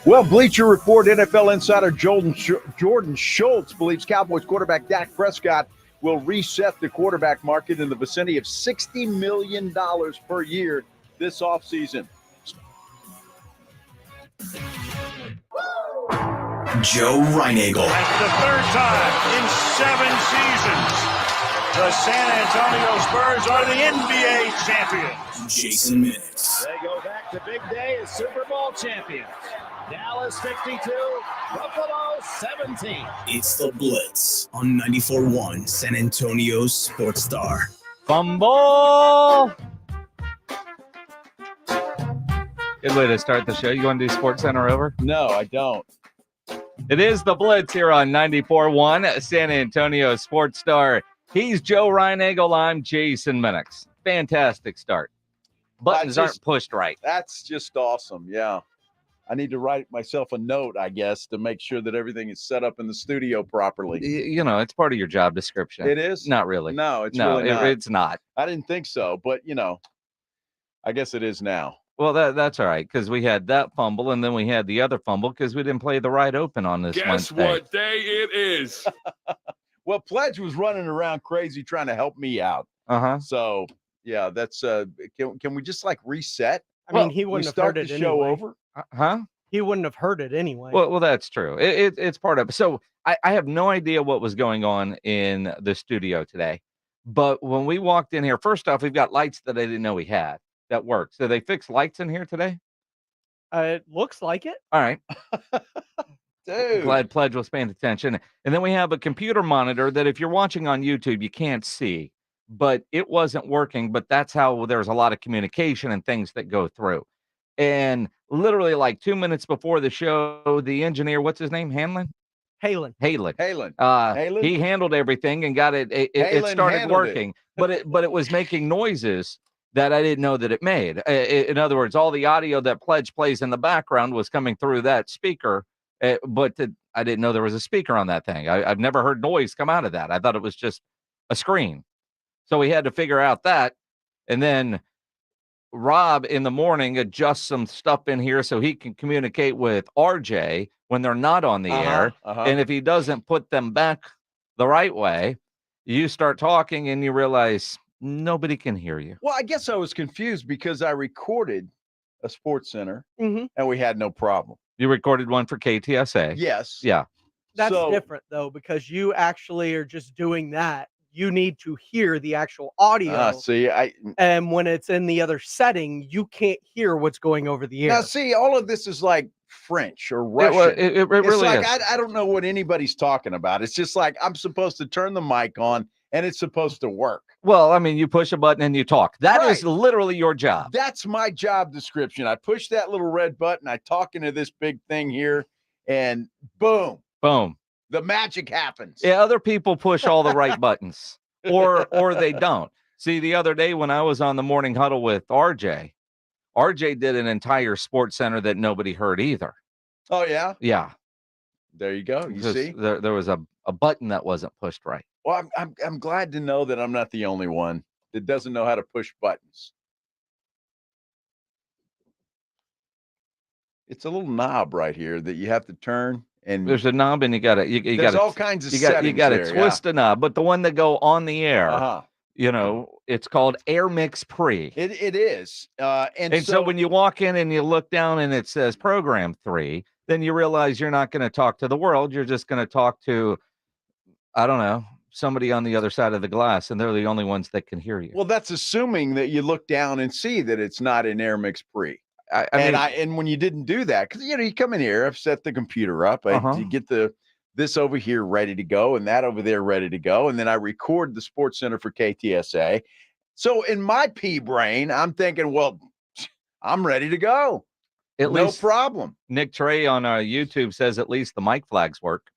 Well, Bleacher Report NFL insider Jordan Schultz believes Cowboys quarterback Dak Prescott will reset the quarterback market in the vicinity of $60 million per year this offseason. Joe Reinagel. That's the third time in 7 seasons the San Antonio Spurs are the NBA champions. Jason Minix. They go back to big day as Super Bowl champions. Dallas 52, Buffalo 17. It's the Blitz on 94.1 San Antonio's Sports Star. Fumble! Good way to start the show. You want to do Sports Center over? No, I don't. It is the Blitz here on 94.1 San Antonio Sports Star. He's Joe Reinagel. I'm Jason Minix. Fantastic start. Buttons aren't pushed right. That's just awesome. Yeah. I need to write myself a note, I guess, to make sure that everything is set up in the studio properly. You know, it's part of your job description. It is? Not really. No, it's really not. It's not. I didn't think so, but, I guess it is now. Well, that's all right, because we had that fumble, and then we had the other fumble because we didn't play the right open on this Wednesday. Guess what day it is? Well, Pledge was running around crazy trying to help me out. So, yeah, that's can we just reset? I mean, he wouldn't have heard it the show anyway. over. He wouldn't have heard it anyway. Well, that's true. It's part of it. So I have no idea what was going on in the studio today. But when we walked in here, first off, we've got lights that I didn't know we had that work. So they fixed lights in here today? It looks like it. All right. Dude. Glad Pledge was paying attention. And then we have a computer monitor that if you're watching on YouTube, you can't see. But it wasn't working. But that's how there's a lot of communication and things that go through. And literally 2 minutes before the show, the engineer, what's his name? Halen. He handled everything and got it. It started working, but it was making noises that I didn't know that it made. In other words, all the audio that Pledge plays in the background was coming through that speaker, but I didn't know there was a speaker on that thing. I've never heard noise come out of that. I thought it was just a screen. So we had to figure out that, and then Rob in the morning adjusts some stuff in here so he can communicate with RJ when they're not on the air. And if he doesn't put them back the right way, you start talking and you realize nobody can hear you. Well, I guess I was confused because I recorded a Sports Center and we had no problem. You recorded one for KTSA. Yes. Yeah. That's different though, because you actually are just doing that. You need to hear the actual audio. And when it's in the other setting, you can't hear what's going over the air. Now, see, all of this is like French or Russian. It really is. I don't know what anybody's talking about. It's just like I'm supposed to turn the mic on and it's supposed to work. Well, I mean, you push a button and you talk. That is literally your job. That's my job description. I push that little red button. I talk into this big thing here and boom. Boom. The magic happens. Yeah, other people push all the right buttons or they don't. See, the other day when I was on the morning huddle with RJ did an entire Sports Center that nobody heard either. Oh, yeah? Yeah. There you go. You see? There was a button that wasn't pushed right. Well, I'm glad to know that I'm not the only one that doesn't know how to push buttons. It's a little knob right here that you have to turn. And there's a knob, and you got there's all kinds of settings. You got to twist a knob, but the one that go on the air, it's called Air Mix Pre. It is, and so when you walk in and you look down and it says Program 3, then you realize you're not going to talk to the world. You're just going to talk to, I don't know, somebody on the other side of the glass, and they're the only ones that can hear you. Well, that's assuming that you look down and see that it's not in Air Mix Pre. And when you didn't do that, because you come in here, I've set the computer up, you get this over here ready to go and that over there ready to go, and then I record the Sports Center for KTSA. So in my pea brain, I'm thinking, well, I'm ready to go. No problem. Nick Trey on YouTube says at least the mic flags work.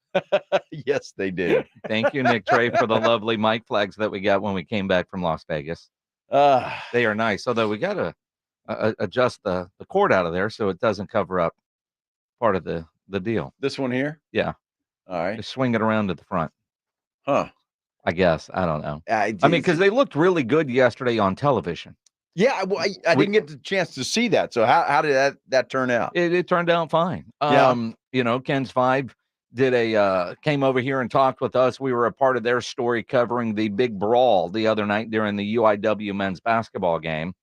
Yes, they do. Thank you, Nick Trey, for the lovely mic flags that we got when we came back from Las Vegas. They are nice, although we got to adjust the cord out of there so it doesn't cover up part of the deal. This one here? Yeah. All right. Just swing it around to the front. Huh. I guess. I don't know. I mean, because they looked really good yesterday on television. Yeah, well, I didn't get the chance to see that. So how did that turn out? It turned out fine. Ken's Five came over here and talked with us. We were a part of their story covering the big brawl the other night during the UIW men's basketball game.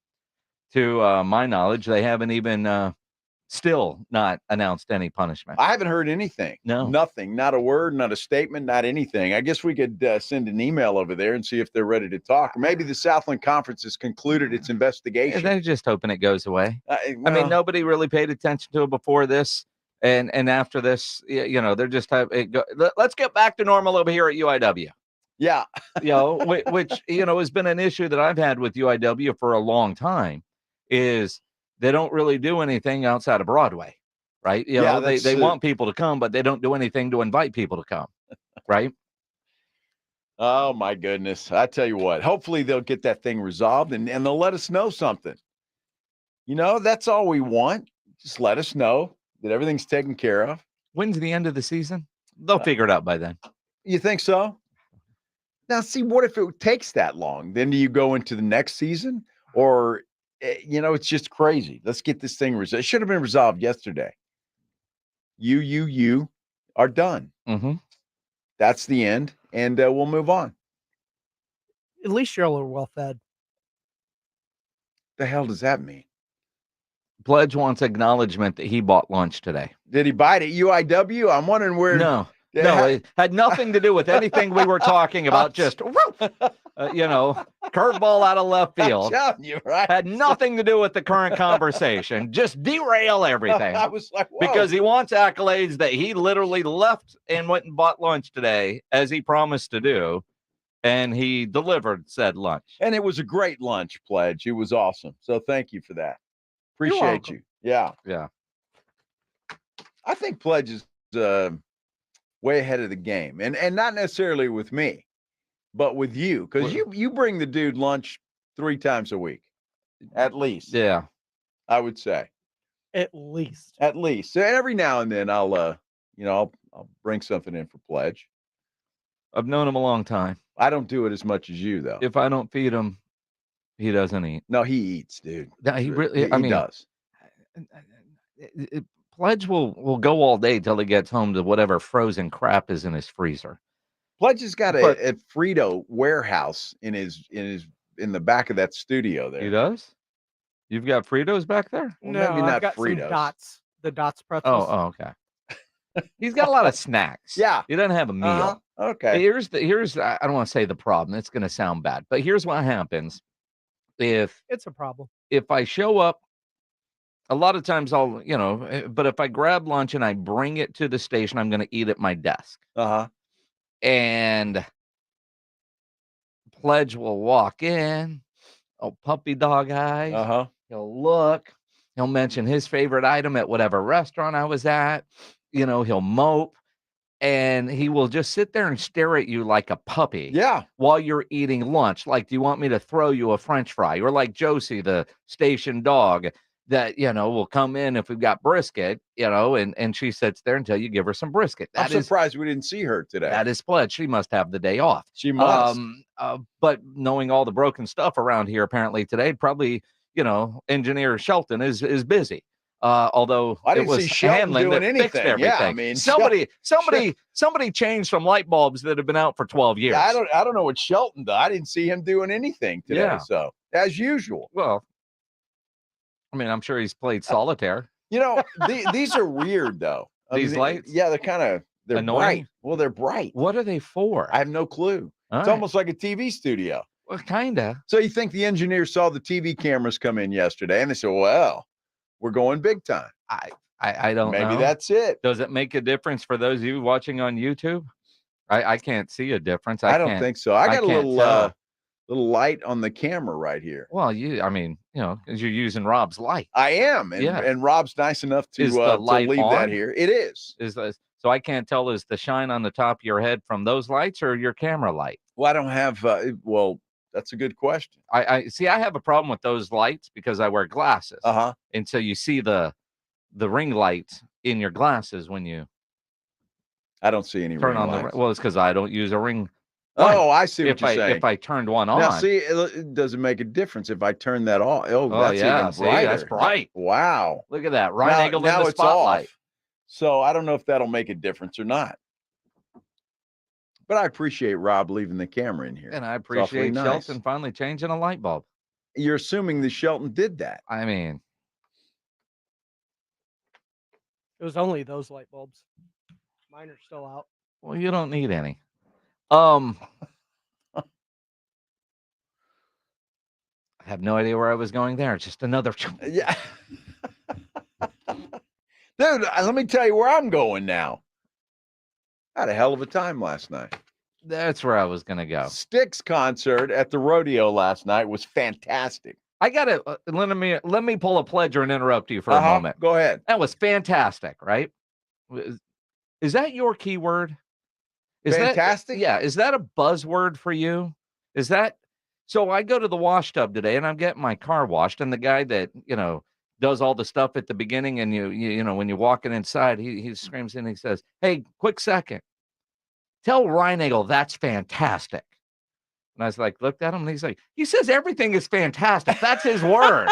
To my knowledge, they haven't even still not announced any punishment. I haven't heard anything. No. Nothing. Not a word, not a statement, not anything. I guess we could send an email over there and see if they're ready to talk. Or maybe the Southland Conference has concluded its investigation. They're just hoping it goes away. I mean, nobody really paid attention to it before this. And after this, they're just let's get back to normal over here at UIW. Yeah. Which has been an issue that I've had with UIW for a long time, is they don't really do anything outside of Broadway, right? They want people to come, but they don't do anything to invite people to come, right? Oh, my goodness. I tell you what, hopefully they'll get that thing resolved and they'll let us know something. That's all we want. Just let us know that everything's taken care of. When's the end of the season? They'll figure it out by then. You think so? Now, see, what if it takes that long? Then do you go into the next season? Or, it's just crazy. Let's get this thing resolved. It should have been resolved yesterday. You are done. Mm-hmm. That's the end, and we'll move on. At least y'all are well fed. The hell does that mean? Pledge wants acknowledgement that he bought lunch today. Did he buy it at UIW? I'm wondering where. No, it had nothing to do with anything we were talking about. Just, curveball out of left field. I'm telling you, right? Had nothing to do with the current conversation. Just derail everything. I was like, whoa. Because he wants accolades that he literally left and went and bought lunch today, as he promised to do. And he delivered said lunch. And it was a great lunch, Pledge. It was awesome. So thank you for that. Appreciate you. Yeah. Yeah. I think Pledge is way ahead of the game. And not necessarily with me, but with you. Because you bring the dude lunch 3 times a week. At least. Yeah. I would say. At least. At least. So every now and then I'll bring something in for Pledge. I've known him a long time. I don't do it as much as you, though. If I don't feed him, he doesn't eat. No, he eats, dude. No, he really. He does. Pledge will go all day till he gets home to whatever frozen crap is in his freezer. Pledge has got a Frito warehouse in the back of that studio there. He does. You've got Fritos back there? Well, no, maybe not I've got Fritos. Some dots. The dots pretzels. Oh, okay. He's got a lot of snacks. Yeah. He doesn't have a meal. Okay. Here's I don't want to say the problem. It's going to sound bad, but here's what happens. If it's a problem, if I show up, a lot of times I'll, but if I grab lunch and I bring it to the station, I'm going to eat at my desk. And Pledge will walk in, puppy dog eyes. He'll look, he'll mention his favorite item at whatever restaurant I was at. He'll mope, and he will just sit there and stare at you like a puppy. Yeah. While you're eating lunch. Like, do you want me to throw you a French fry? Or like Josie, the station dog that, will come in if we've got brisket, and she sits there until you give her some brisket. I'm surprised we didn't see her today. That is Pledge. She must have the day off. She must. But knowing all the broken stuff around here apparently today, probably, engineer Shelton is busy. Although I didn't it was see Shelton doing anything. Everything. Yeah, I mean, somebody changed some light bulbs that have been out for 12 years. Yeah, I don't know what Shelton did. I didn't see him doing anything today. Yeah. So as usual. Well, I mean, I'm sure he's played solitaire. These are weird though. These lights? Yeah, they're annoying. Bright. Well, they're bright. What are they for? I have no clue. It's almost like a TV studio. Well, kinda. So you think the engineers saw the TV cameras come in yesterday and they said, well, we're going big time. I don't know. Maybe that's it. Does it make a difference for those of you watching on YouTube? I can't see a difference. I don't think so. I got a little light on the camera right here. Well, because you're using Rob's light. I am. And Rob's nice enough to leave that here. It is. So I can't tell, is the shine on the top of your head from those lights or your camera light? Well, I don't have, that's a good question. I see. I have a problem with those lights because I wear glasses. And so you see the ring lights in your glasses when you. I don't see any turn ring on lights. Well, it's because I don't use a ring Right. Oh, I see what you're saying. If I turned one on. Now, see, it doesn't make a difference if I turn that off. Oh, that's even brighter. See, that's bright. Wow. Look at that. Ryan Eagle in the spotlight. Off. So I don't know if that'll make a difference or not. But I appreciate Rob leaving the camera in here. And I appreciate Shelton finally changing a light bulb. You're assuming that Shelton did that. I mean, it was only those light bulbs. Mine are still out. Well, you don't need any. I have no idea where I was going there. Just another. Yeah. Dude, let me tell you where I'm going now. I had a hell of a time last night. That's where I was going to go. Styx concert at the rodeo last night was fantastic. I got to let me pull a pledger and interrupt you for a moment. Go ahead. That was fantastic, right? Is that your keyword? Is fantastic? Is that a buzzword for you? Is that so? I go to the wash tub today and I'm getting my car washed, and the guy that does all the stuff at the beginning, and you know when you're walking inside, he screams in, he says, "Hey, quick second, tell Ryan Eagle that's fantastic." And I was like, looked at him, and he's like, he says everything is fantastic. That's his word.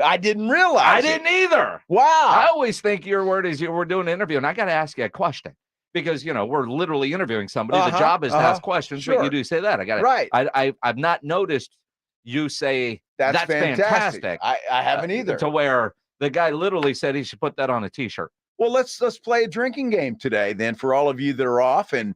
I didn't realize. Didn't either. Wow. I always think your word is we're doing an interview, and I got to ask you a question. Because we're literally interviewing somebody. The job is to ask questions, but you do say that. I got it. Right. I've not noticed you say that's fantastic. I haven't either. To where the guy literally said he should put that on a T-shirt. Well, let's play a drinking game today, then, for all of you that are off, and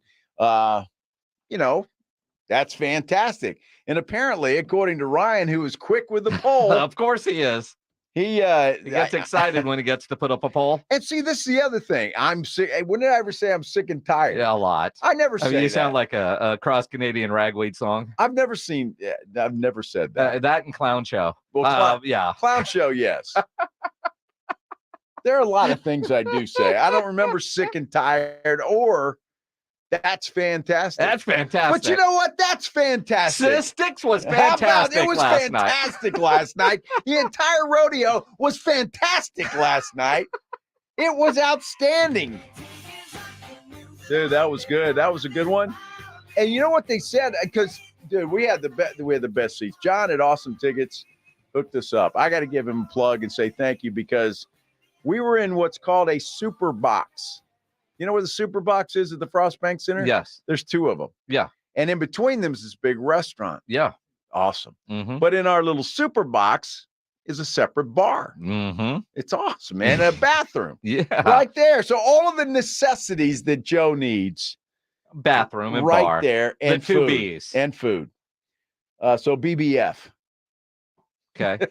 that's fantastic. And apparently, according to Ryan, who is quick with the poll, of course he is. He gets excited when he gets to put up a poll. And see, this is the other thing. I'm sick. When did I ever say I'm sick and tired? Yeah, a lot. I never say that. You sound like a cross-Canadian ragweed song. I've never said that. That and Clown Show. Well, yeah. Clown Show, yes. There are a lot of things I do say. I don't remember sick and tired or that's fantastic. That's fantastic. But you know what? That's fantastic. Styx was fantastic. It was fantastic last night. The entire rodeo was fantastic last night. It was outstanding. Dude, that was good. That was a good one. And you know what they said? Because, dude, we had the best seats. John at Awesome Tickets hooked us up. I got to give him a plug and say thank you, because we were in what's called a super box. You know where the super box is at the Frost Bank Center? Yes. There's two of them. Yeah. And in between them is this big restaurant. Yeah. Awesome. Mm-hmm. But in our little super box is a separate bar. Mm-hmm. It's awesome. And a bathroom. Yeah. Right there. So all of the necessities that Joe needs. Bathroom and right bar. Right there. And the food. 2 B's. And food. So BBF. Okay.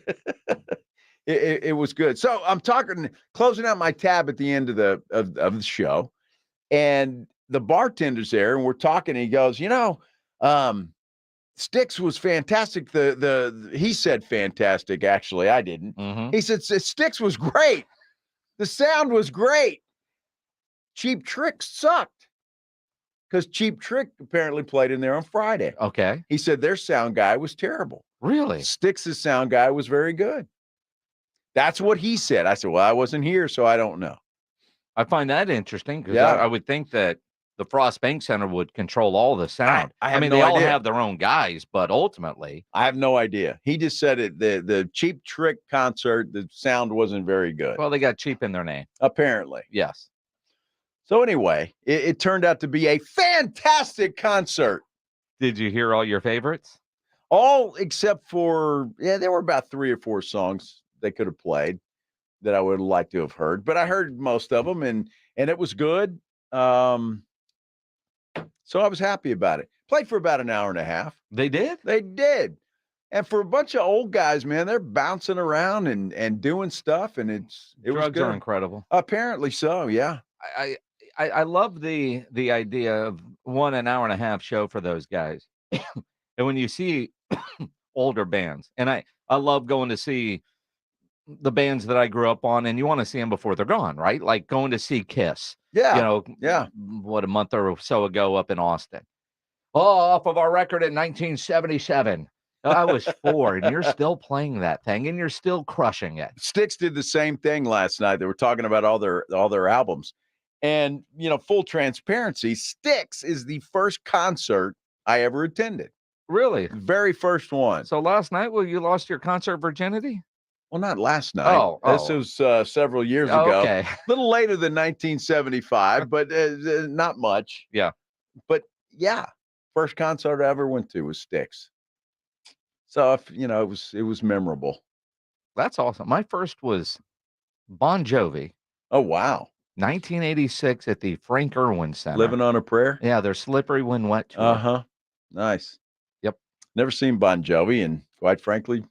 It was good. So I'm closing out my tab at the end of the show, and the bartender's there, and we're talking, and he goes, Styx was fantastic. He said fantastic. Actually, I didn't. Mm-hmm. He said Styx was great. The sound was great. Cheap Trick sucked, because Cheap Trick apparently played in there on Friday. Okay. He said their sound guy was terrible. Really? Styx's sound guy was very good. That's what he said. I said, well, I wasn't here, so I don't know. I find that interesting, because I would think that the Frost Bank Center would control all the sound. I mean, they all idea. have their own guys, but ultimately. I have no idea. He just said it. The Cheap Trick concert, the sound wasn't very good. Well, they got cheap in their name. Apparently. Yes. So anyway, it turned out to be a fantastic concert. Did you hear all your favorites? All except for, there were about 3 or 4 songs they could have played that I would have liked to have heard, but I heard most of them, and it was good. So I was happy about it. Played for about an hour and a half. They did? They did. And for a bunch of old guys, man, they're bouncing around and doing stuff, and it was good. Drugs are incredible. Apparently so, yeah. I love the idea of an hour and a half show for those guys. And when you see older bands, and I love going to see the bands that I grew up on, and you want to see them before they're gone, right? Like going to see Kiss. Yeah. What, a month or so ago up in Austin. Off of our record in 1977. I was 4, and you're still playing that thing, and you're still crushing it. Styx did the same thing last night. They were talking about all their albums. And, full transparency, Styx is the first concert I ever attended. Really? Very first one. So last night, you lost your concert virginity? Well, not last night. This was several years ago. Okay. A little later than 1975, but not much. Yeah. But yeah, first concert I ever went to was Styx. So it was memorable. That's awesome. My first was Bon Jovi. Oh wow. 1986 at the Frank Irwin Center. Living on a Prayer? Yeah, their Slippery When Wet tour. Uh-huh. Nice. Yep. Never seen Bon Jovi, and quite frankly,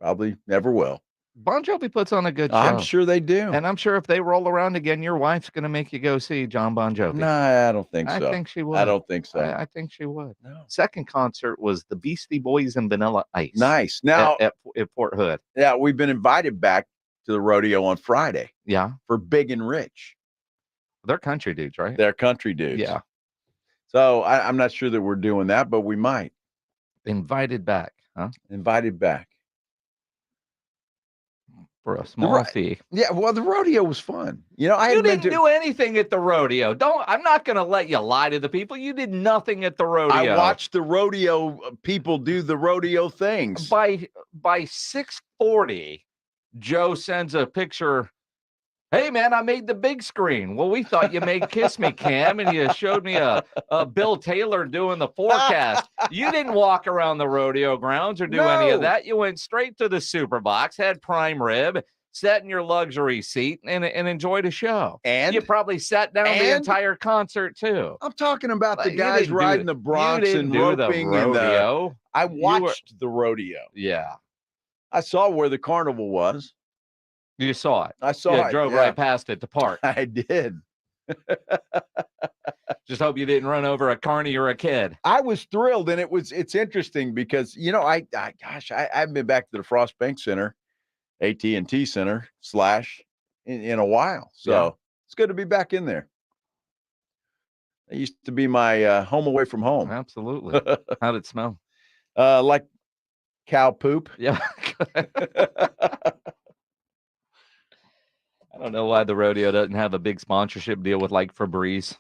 probably never will. Bon Jovi puts on a good show. I'm sure they do. And I'm sure if they roll around again, your wife's going to make you go see John Bon Jovi. No, I don't think so. I think she would. I don't think so. I think she would. No. Second concert was the Beastie Boys and Vanilla Ice. Nice. Now, at Fort Hood. Yeah, we've been invited back to the rodeo on Friday. Yeah. For Big and Rich. They're country dudes, right? They're country dudes. Yeah. So I'm not sure that we're doing that, but we might. Invited back, huh? Invited back. For a small fee. Yeah, well, the rodeo was fun. You didn't do anything at the rodeo. I'm not going to let you lie to the people. You did nothing at the rodeo. I watched the rodeo people do the rodeo things. By 6:40, Joe sends a picture. Hey, man, I made the big screen. Well, we thought you made Kiss Me Cam, and you showed me a Bill Taylor doing the forecast. You didn't walk around the rodeo grounds or do any of that. You went straight to the super box, had prime rib, sat in your luxury seat, and enjoyed a show. And you probably sat down the entire concert, too. I'm talking about the guys riding the broncs and roping. The rodeo. I watched the rodeo. Yeah. I saw where the carnival was. You saw it. I saw it. Drove right past it to park. I did. Just hope you didn't run over a carny or a kid. I was thrilled, and it's interesting because I haven't been back to the Frost Bank Center, AT&T Center / in a while, so it's good to be back in there. It used to be my home away from home. Absolutely. How'd it smell? Like cow poop. Yeah. I don't know why the rodeo doesn't have a big sponsorship deal with like Febreze.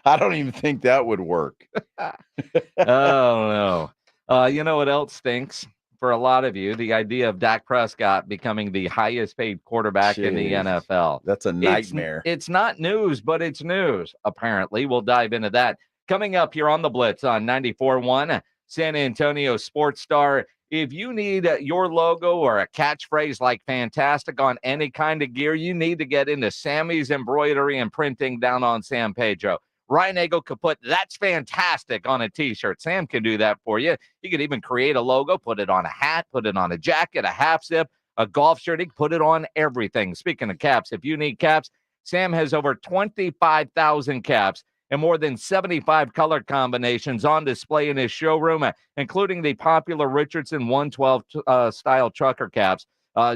I don't even think that would work. Oh, no. You know what else stinks for a lot of you? The idea of Dak Prescott becoming the highest paid quarterback in the NFL. That's a nightmare. It's not news, but it's news, apparently. We'll dive into that. Coming up here on the Blitz on 94.1, San Antonio Sports Star. If you need your logo or a catchphrase like fantastic on any kind of gear, you need to get into Sammy's Embroidery and Printing down on San Pedro. Ryan Nagel could put "that's fantastic" on a t-shirt. Sam can do that for you. You could even create a logo, put it on a hat, put it on a jacket, a half zip, a golf shirt. He can put it on everything. Speaking of caps, if you need caps, Sam has over 25,000 caps and more than 75 color combinations on display in his showroom, including the popular Richardson 112 style trucker caps.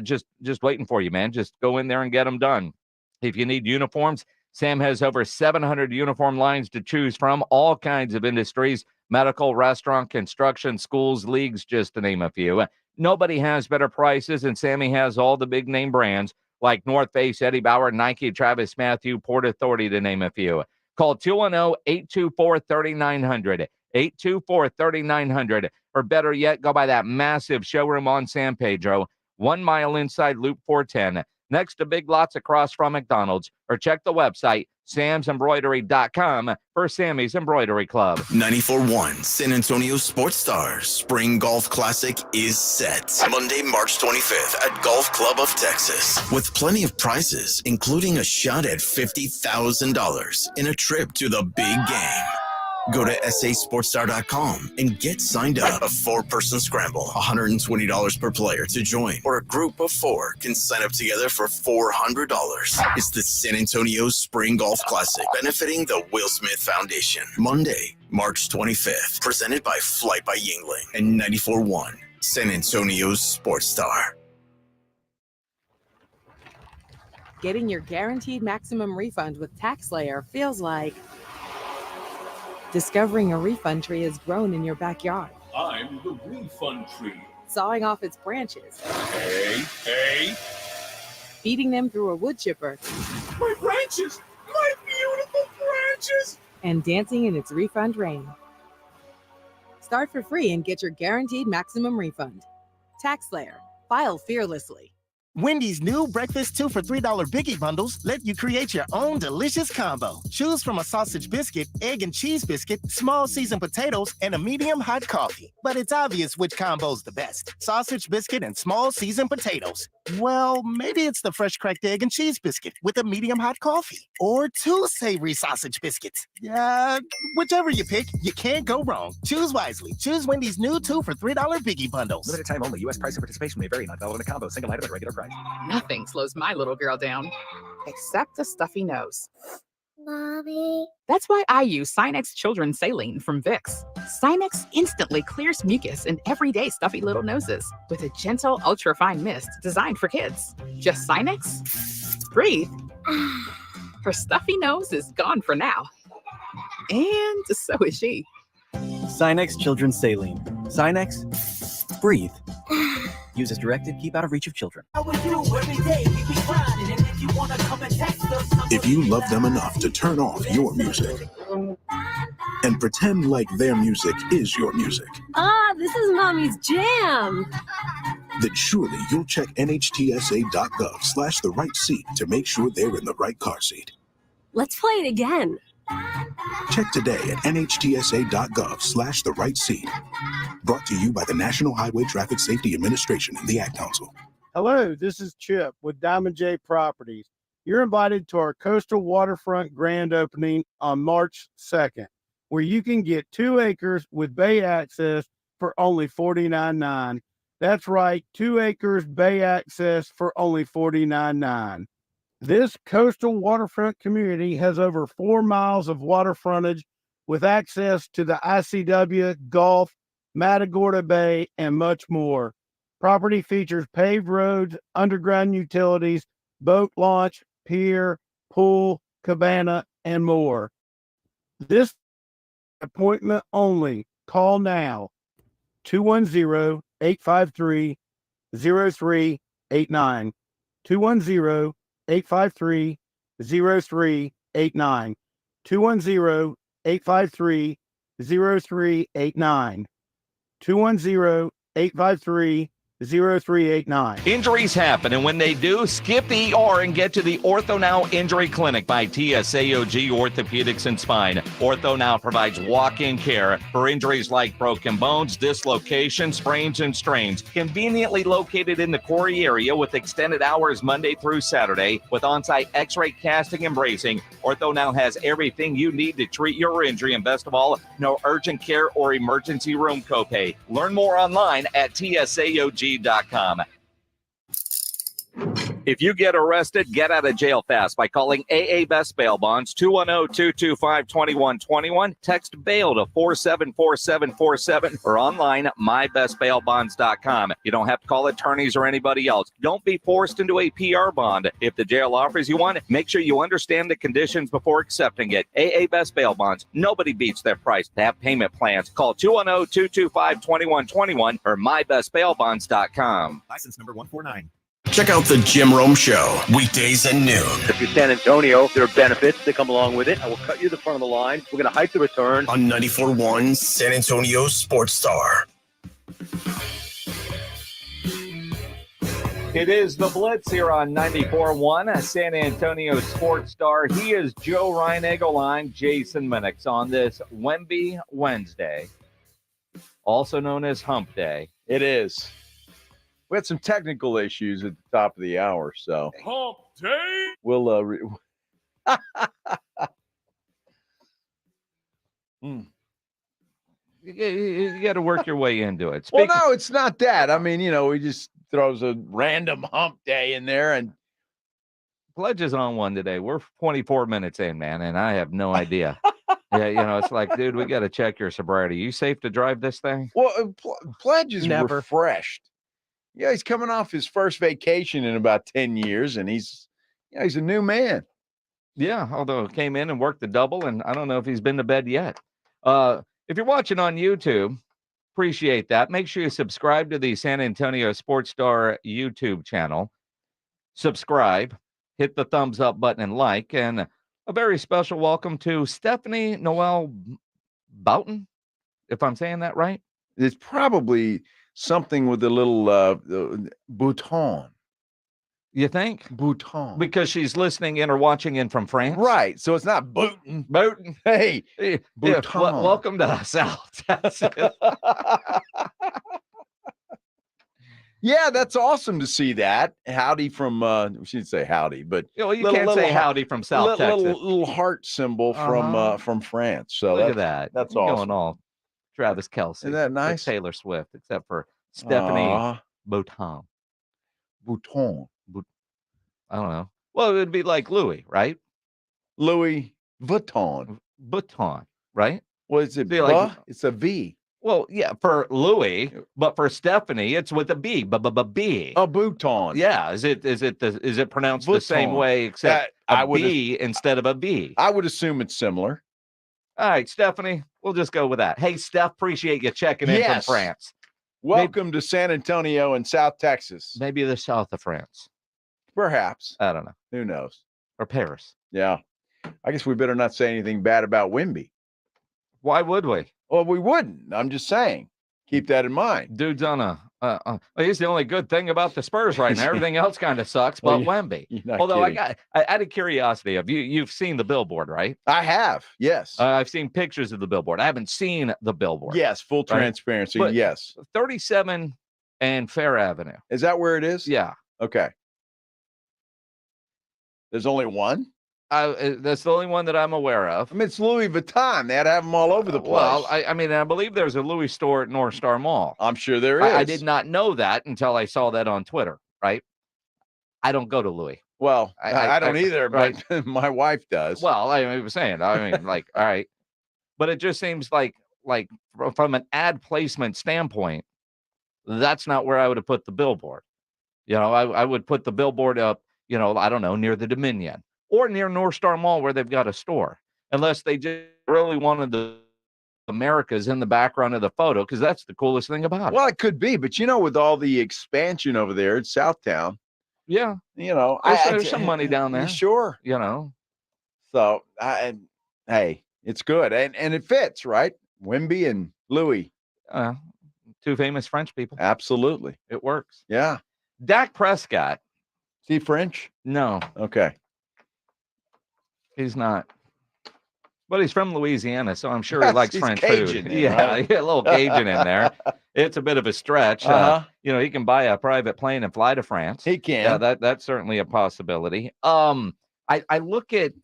Just waiting for you, man. Just go in there and get them done. If you need uniforms, Sam has over 700 uniform lines to choose from, all kinds of industries, medical, restaurant, construction, schools, leagues, just to name a few. Nobody has better prices, and Sammy has all the big name brands like North Face, Eddie Bauer, Nike, Travis Matthew, Port Authority, to name a few. Call 210-824-3900, 824-3900, or better yet, go by that massive showroom on San Pedro, 1 mile inside Loop 410, next to Big Lots across from McDonald's, or check the website, samsembroidery.com for Sammy's Embroidery Club. 94.1 San Antonio Sports Stars Spring Golf Classic is set. Monday, March 25th at Golf Club of Texas. With plenty of prizes, including a shot at $50,000 in a trip to the big game. Go to sasportstar.com and get signed up. A 4-person scramble, $120 per player to join, or a group of 4 can sign up together for $400. It's the San Antonio Spring Golf Classic, benefiting the Will Smith Foundation. Monday, March 25th, presented by Flight by Yingling and 94.1 San Antonio's Sports Star. Getting your guaranteed maximum refund with TaxSlayer feels like discovering a refund tree has grown in your backyard. I'm the refund tree. Sawing off its branches. Hey. Feeding them through a wood chipper. My branches! My beautiful branches! And dancing in its refund rain. Start for free and get your guaranteed maximum refund. TaxSlayer. File fearlessly. Wendy's new breakfast 2 for $3 Biggie Bundles let you create your own delicious combo. Choose from a sausage biscuit, egg and cheese biscuit, small seasoned potatoes, and a medium hot coffee. But it's obvious which combo's the best. Sausage biscuit and small seasoned potatoes. Well, maybe it's the fresh cracked egg and cheese biscuit with a medium hot coffee. Or 2 savory sausage biscuits. Whichever you pick, you can't go wrong. Choose wisely. Choose Wendy's new 2 for $3 Biggie Bundles. Limited time only. U.S. price and participation may vary. Not valid in a combo. Single item at regular price. Nothing slows my little girl down, except a stuffy nose. Mommy. That's why I use Sinex Children's Saline from Vicks. Sinex instantly clears mucus in everyday stuffy little noses with a gentle, ultra-fine mist designed for kids. Just Sinex? Breathe. Her stuffy nose is gone for now. And so is she. Sinex Children's Saline. Sinex, breathe. Use as directed. Keep out of reach of children. If you love them enough to turn off your music and pretend like their music is your music, This is Mommy's jam. then surely you'll check nhtsa.gov/the right seat to make sure they're in the right car seat. Let's play it again. Check today at nhtsa.gov/the right seat. Brought to you by the National Highway Traffic Safety Administration and the Ad Council. Hello, this is Chip with Diamond J Properties. You're invited to our coastal waterfront grand opening on March 2nd, where you can get 2 acres with bay access for only $49.9. That's right, 2 acres bay access for only $49.9. This coastal waterfront community has over 4 miles of water frontage with access to the ICW, Gulf, Matagorda Bay, and much more. Property features paved roads, underground utilities, boat launch, pier, pool, cabana, and more. This appointment only. Call now. 210-853-0389. 210-853-0389. 210-853-0389. 210-853-0389. Injuries happen, and when they do, skip the ER and get to the Ortho Now Injury Clinic by TSAOG Orthopedics and Spine. Ortho Now provides walk-in care for injuries like broken bones, dislocations, sprains, and strains. Conveniently located in the Quarry area with extended hours Monday through Saturday with on-site x-ray casting and bracing, Ortho Now has everything you need to treat your injury, and best of all, no urgent care or emergency room copay. Learn more online at TSAOG.com. If you get arrested, get out of jail fast by calling AA Best Bail Bonds, 210-225-2121. Text bail to 474747 or online, mybestbailbonds.com. You don't have to call attorneys or anybody else. Don't be forced into a PR bond. If the jail offers you one, make sure you understand the conditions before accepting it. AA Best Bail Bonds. Nobody beats their price. They have payment plans. Call 210-225-2121 or mybestbailbonds.com. License number 149. Check out the Jim Rome Show, weekdays at noon. If you're San Antonio, there are benefits that come along with it. I will cut you the front of the line. We're going to hike the return. On 94.1 San Antonio Sports Star. It is the Blitz here on 94.1 San Antonio Sports Star. He is Joe Ryan Egoline, Jason Minix on this Wemby Wednesday, also known as Hump Day. It is. We had some technical issues at the top of the hour, so Hump Day. We'll You got to work your way into it. Well, no, it's not that. I mean, we just throws a random hump day in there, and Pledge is on one today. We're 24 minutes in, man, and I have no idea. Yeah, it's like, dude, we got to check your sobriety. You safe to drive this thing? Well, Pledge is refreshed. Yeah, he's coming off his first vacation in about 10 years, and he's a new man. Yeah, although came in and worked the double, and I don't know if he's been to bed yet. If you're watching on YouTube, appreciate that. Make sure you subscribe to the San Antonio Sports Star YouTube channel. Subscribe, hit the thumbs up button and like, and a very special welcome to Stephanie Noel Boughton. if I'm saying that right. It's probably something with a little bouton. You think? Bouton. Because she's listening in or watching in from France? Right. So it's not bootin'. Bootin'. Hey, bouton. Yeah, welcome to South Texas. Yeah, that's awesome to see that. Howdy from, we shouldn't say howdy, but you can't say howdy from South Texas. Little heart symbol from France. So look at that. That's You're awesome. Going all Travis Kelce. Isn't that nice? Taylor Swift, except for Stephanie Bouton. Bouton. I don't know. Well, it would be like Louis, right? Louis Vuitton. Vuitton, right? What is it? It's a V. Well, yeah, for Louis, but for Stephanie, it's with a B. B. A Bouton. Yeah. Is it pronounced the same way except B instead of a B? I would assume it's similar. All right, Stephanie, we'll just go with that. Hey, Steph, appreciate you checking in from France. Welcome to San Antonio in South Texas. Maybe the south of France. Perhaps. I don't know. Who knows? Or Paris. Yeah. I guess we better not say anything bad about Wemby. Why would we? Well, we wouldn't. I'm just saying. Keep that in mind. Dude's on he's the only good thing about the Spurs right now. Everything else kind of sucks, but Wemby. Although I out of curiosity, you've seen the billboard, right? I have, yes. I've seen pictures of the billboard. I haven't seen the billboard. Yes, full transparency, but yes. 37 and Fair Avenue. Is that where it is? Yeah. Okay. There's only one? That's the only one that I'm aware of. I mean, it's Louis Vuitton. They had to have them all over the place. Well, I mean, I believe there's a Louis store at North Star Mall. I'm sure there is. I did not know that until I saw that on Twitter, right? I don't go to Louis. Well, I don't either, but my wife does. Well, I was saying, all right. But it just seems like from an ad placement standpoint, that's not where I would have put the billboard. I would put the billboard up, I don't know, near the Dominion. Or near North Star Mall where they've got a store, unless they just really wanted the Americas in the background of the photo, because that's the coolest thing about it. Well, it could be, but with all the expansion over there in Southtown, yeah, there's some money down there. Sure, So, hey, it's good, and it fits, right? Wemby and Louis, two famous French people. Absolutely, it works. Yeah, Dak Prescott. Is he French? No. Okay. He's not, but he's from Louisiana, so I'm sure he likes French Cajun, food. Yeah, a little Cajun in there. It's a bit of a stretch. He can buy a private plane and fly to France. He can. Yeah, that's certainly a possibility. I look at,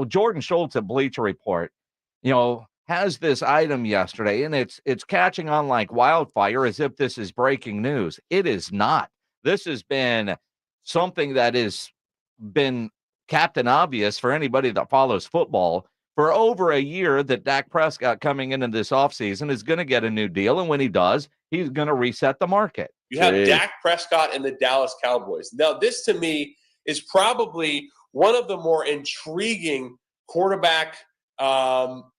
Jordan Schultz at Bleacher Report, has this item yesterday, and it's catching on like wildfire, as if this is breaking news. It is not. This has been something that has been Captain Obvious for anybody that follows football for over a year, that Dak Prescott coming into this offseason is going to get a new deal. And when he does, he's going to reset the market. You have Dak Prescott and the Dallas Cowboys. Now, this to me is probably one of the more intriguing quarterback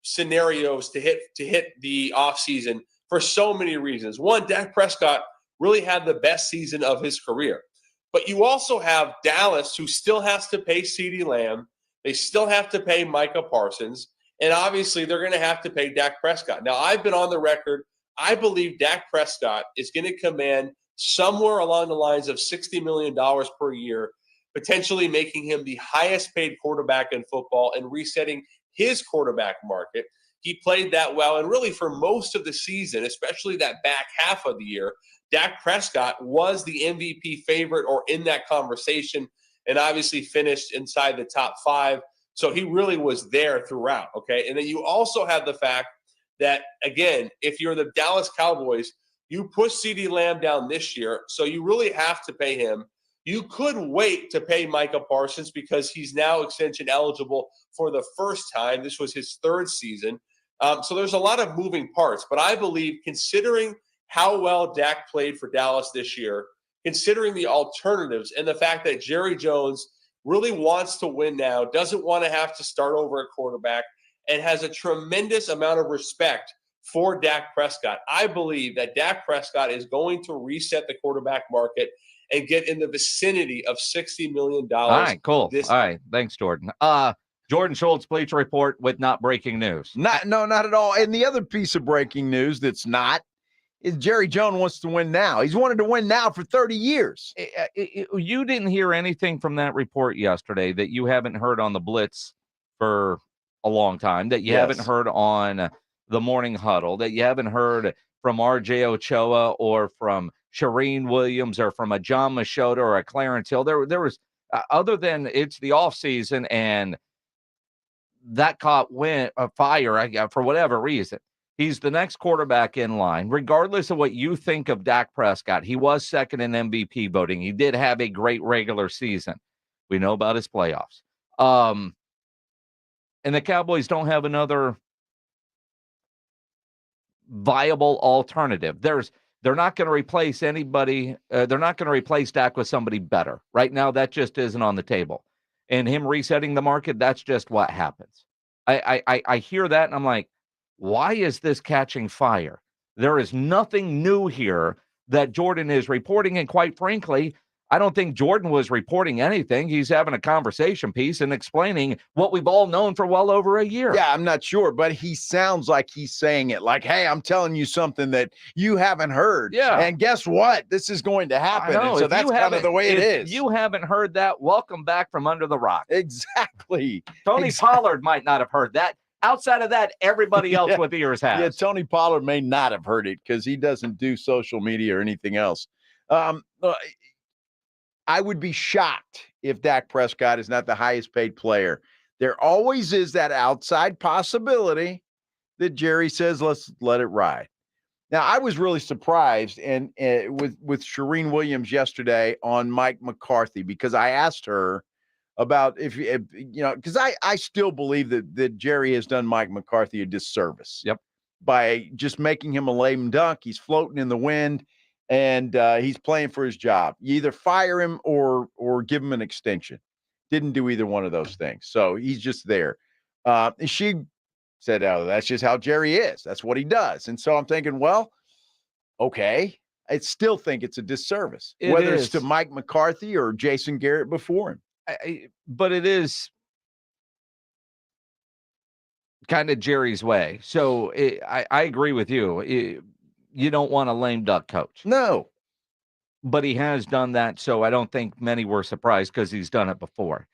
scenarios to hit the offseason for so many reasons. One, Dak Prescott really had the best season of his career. But you also have Dallas, who still has to pay CeeDee Lamb. They still have to pay Micah Parsons. And obviously, they're going to have to pay Dak Prescott. Now, I've been on the record. I believe Dak Prescott is going to command somewhere along the lines of $60 million per year, potentially making him the highest paid quarterback in football and resetting his quarterback market. He played that well. And really, for most of the season, especially that back half of the year, Dak Prescott was the MVP favorite or in that conversation, and obviously finished inside the top 5. So he really was there throughout, okay? And then you also have the fact that, again, if you're the Dallas Cowboys, you push CeeDee Lamb down this year, so you really have to pay him. You could wait to pay Micah Parsons because he's now extension eligible for the first time. This was his 3rd season. So there's a lot of moving parts. But I believe, considering how well Dak played for Dallas this year, considering the alternatives and the fact that Jerry Jones really wants to win now, doesn't want to have to start over at quarterback, and has a tremendous amount of respect for Dak Prescott, I believe that Dak Prescott is going to reset the quarterback market and get in the vicinity of $60 million. All right, cool. All right, thanks, Jordan. Jordan Schultz, Bleacher Report with not breaking news. Not at all. And the other piece of breaking news that's not is Jerry Jones wants to win now. He's wanted to win now for 30 years. You didn't hear anything from that report yesterday that you haven't heard on the Blitz for a long time, that you haven't heard on the Morning Huddle, that you haven't heard from RJ Ochoa or from Shireen Williams or from a John Machota or a Clarence Hill. There was, other than it's the offseason and that caught fire for whatever reason. He's the next quarterback in line, regardless of what you think of Dak Prescott. He was second in MVP voting. He did have a great regular season. We know about his playoffs. And the Cowboys don't have another viable alternative. They're not going to replace anybody. They're not going to replace Dak with somebody better. Right now, that just isn't on the table. And him resetting the market, that's just what happens. I hear that, and I'm like, why is this catching fire? There is nothing new here that Jordan is reporting. And quite frankly, I don't think Jordan was reporting anything. He's having a conversation piece and explaining what we've all known for well over a year. Yeah, I'm not sure, but he sounds like he's saying it like, hey, I'm telling you something that you haven't heard. Yeah. And guess what? This is going to happen. And so that's kind of the way it is. If you haven't heard that, welcome back from under the rock. Exactly. Tony Pollard might not have heard that. Outside of that, everybody else with ears has. Yeah, Tony Pollard may not have heard it because he doesn't do social media or anything else. I would be shocked if Dak Prescott is not the highest paid player. There always is that outside possibility that Jerry says, let's let it ride. Now, I was really surprised and with Shireen Williams yesterday on Mike McCarthy, because I asked her about if you know, because I still believe that Jerry has done Mike McCarthy a disservice. Yep. By just making him a lame duck. He's floating in the wind, and he's playing for his job. You either fire him or give him an extension. Didn't do either one of those things. So he's just there. And she said, oh, that's just how Jerry is. That's what he does. And so I'm thinking, well, okay. I still think it's a disservice, whether it's to Mike McCarthy or Jason Garrett before him. But it is kind of Jerry's way. So I agree with you. You don't want a lame duck coach. No. But he has done that, so I don't think many were surprised because he's done it before.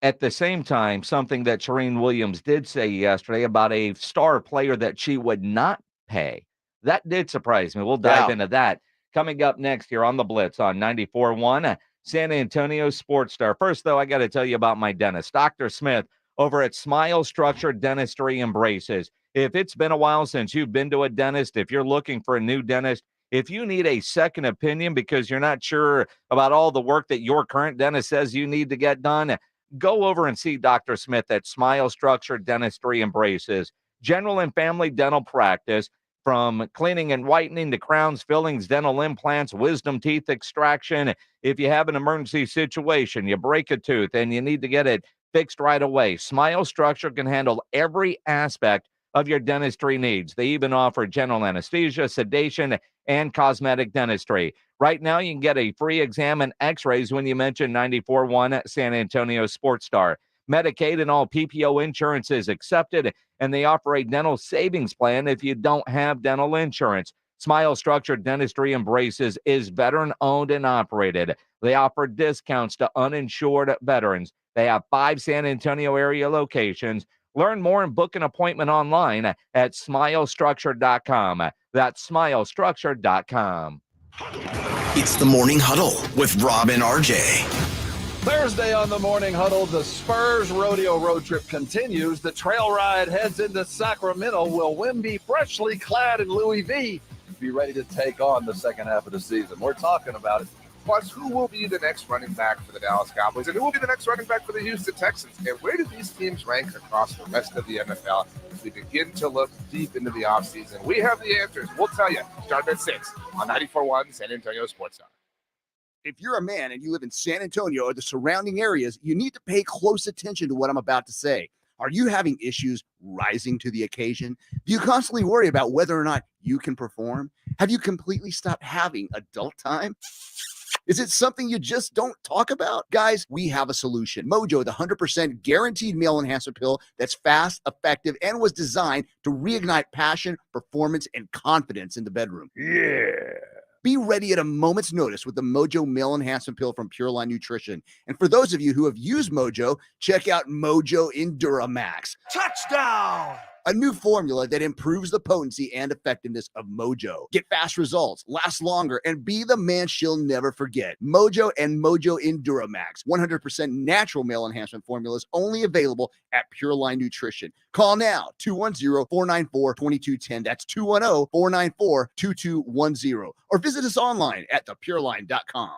At the same time, something that Shireen Williams did say yesterday about a star player that she would not pay, that did surprise me. We'll dive into that coming up next here on the Blitz on 94.1 San Antonio Sports Star. First, though, I got to tell you about my dentist, Dr. Smith, over at Smile Structured Dentistry and Braces. If it's been a while since you've been to a dentist, if you're looking for a new dentist, if you need a second opinion because you're not sure about all the work that your current dentist says you need to get done, go over and see Dr. Smith at Smile Structured Dentistry and Braces. General and family dental practice, from cleaning and whitening to crowns, fillings, dental implants, wisdom teeth extraction. If you have an emergency situation, you break a tooth and you need to get it fixed right away, Smile Structure can handle every aspect of your dentistry needs. They even offer general anesthesia, sedation, and cosmetic dentistry. Right now, you can get a free exam and x-rays when you mention 94.1 San Antonio Sports Star. Medicaid and all PPO insurance is accepted, and they offer a dental savings plan if you don't have dental insurance. Smile Structured Dentistry and Braces is veteran-owned and operated. They offer discounts to uninsured veterans. They have 5 San Antonio area locations. Learn more and book an appointment online at smilestructure.com. That's smilestructure.com. It's the Morning Huddle with Rob and RJ. Thursday on the Morning Huddle, the Spurs rodeo road trip continues. The trail ride heads into Sacramento. Will Wemby, freshly clad in Louis V, be ready to take on the second half of the season? We're talking about it. Plus, who will be the next running back for the Dallas Cowboys? And who will be the next running back for the Houston Texans? And where do these teams rank across the rest of the NFL as we begin to look deep into the offseason? We have the answers. We'll tell you. Starting at 6 on 94.1 San Antonio Sports Star. If you're a man and you live in San Antonio or the surrounding areas, you need to pay close attention to what I'm about to say. Are you having issues rising to the occasion? Do you constantly worry about whether or not you can perform? Have you completely stopped having adult time? Is it something you just don't talk about? Guys, we have a solution. Mojo, the 100% guaranteed male enhancement pill that's fast, effective, and was designed to reignite passion, performance, and confidence in the bedroom. Yeah. Be ready at a moment's notice with the Mojo Male Enhancement Pill from Pure Line Nutrition. And for those of you who have used Mojo, check out Mojo Enduramax. Touchdown! A new formula that improves the potency and effectiveness of Mojo. Get fast results, last longer, and be the man she'll never forget. Mojo and Mojo Enduramax, 100% natural male enhancement formulas, only available at Pure Line Nutrition. Call now, 210-494-2210. That's 210-494-2210. Or visit us online at thepureline.com.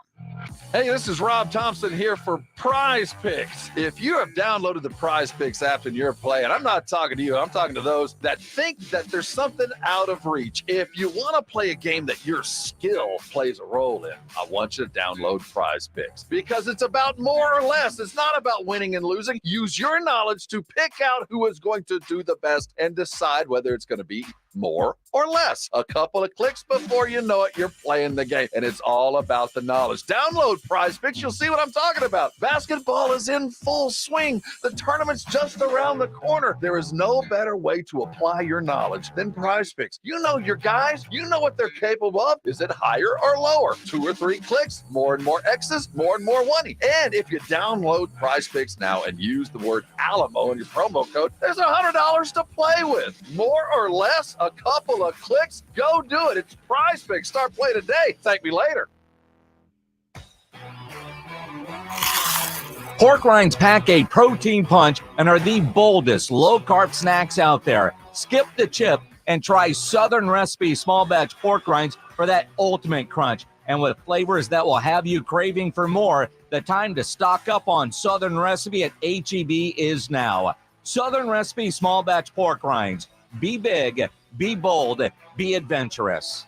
Hey, this is Rob Thompson here for Prize Picks. If you have downloaded the Prize Picks app and you're playing, I'm not talking to you, I'm talking to those that think that there's something out of reach. If you want to play a game that your skill plays a role in, I want you to download Prize Picks because it's about more or less. It's not about winning and losing. Use your knowledge to pick out who is going to do the best and decide whether it's going to be more or less. A couple of clicks before you know it, you're playing the game, and it's all about the knowledge. Download Prize Picks. You'll see what I'm talking about. Basketball is in full swing. The tournament's just around the corner. There is no better way to apply your knowledge than Prize Picks. You know your guys. You know what they're capable of. Is it higher or lower? 2 or 3 clicks, more and more X's, more and more money. And if you download Prize Picks now and use the word Alamo in your promo code, there's $100 to play with. More or less, a couple of clicks, go do it. It's Prize Picks. Start playing today. Thank me later. Pork rinds pack a protein punch and are the boldest low-carb snacks out there. Skip the chip and try Southern Recipe small batch pork rinds for that ultimate crunch. And with flavors that will have you craving for more, the time to stock up on Southern Recipe at H-E-B is now. Southern Recipe small batch pork rinds. Be big, be bold, be adventurous.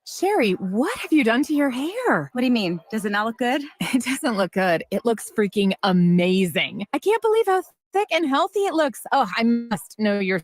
Sherry, what have you done to your hair? What do you mean? Does it not look good? It doesn't look good. It looks freaking amazing. I can't believe how thick and healthy it looks. Oh, I must know your...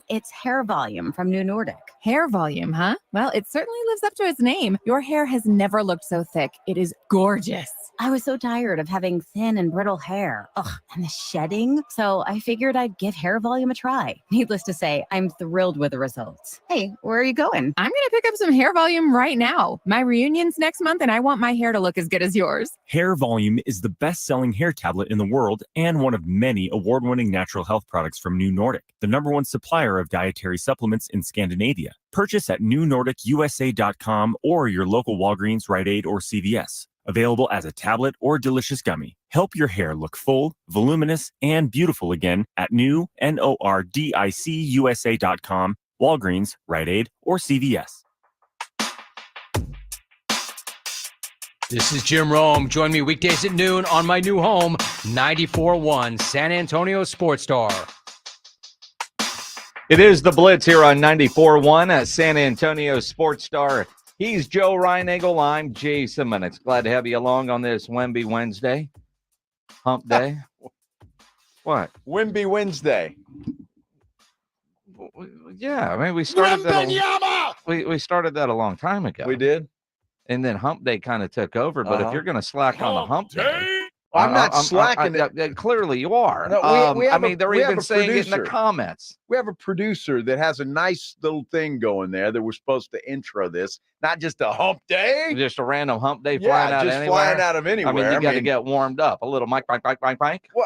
It's hair volume from New Nordic. Hair volume, huh? Well, it certainly lives up to its name. Your hair has never looked so thick. It is gorgeous. I was so tired of having thin and brittle hair. Ugh, and the shedding. So I figured I'd give hair volume a try. Needless to say, I'm thrilled with the results. Hey, where are you going? I'm going to pick up some hair volume right now. My reunion's next month and I want my hair to look as good as yours. Hair Volume is the best-selling hair tablet in the world and one of many award-winning natural health products from New Nordic, the #1 supplier of dietary supplements in Scandinavia. Purchase at newnordicusa.com or your local Walgreens, Rite Aid, or CVS. Available as a tablet or delicious gummy. Help your hair look full, voluminous, and beautiful again at newnordicusa.com, Walgreens, Rite Aid, or CVS. This is Jim Rome. Join me weekdays at noon on my new home, 94.1 San Antonio Sports Star. It is the Blitz here on 94.1 at San Antonio Sports Star. He's Joe Reinagel. I'm Jason Minutes. Glad to have you along on this Wemby Wednesday. Hump Day. What? Wemby Wednesday. Yeah, I mean, we started that. We started that a long time ago. We did. And then Hump Day kind of took over. But if you're going to slack on the Hump Day. I'm not slacking it. Clearly you are. No, they're even saying it in the comments. We have a producer that has a nice little thing going there that we're supposed to intro this, not just a hump day. Just a random hump day flying out just anywhere. Flying out of anywhere. I mean, you got to get warmed up. A little mic. Well,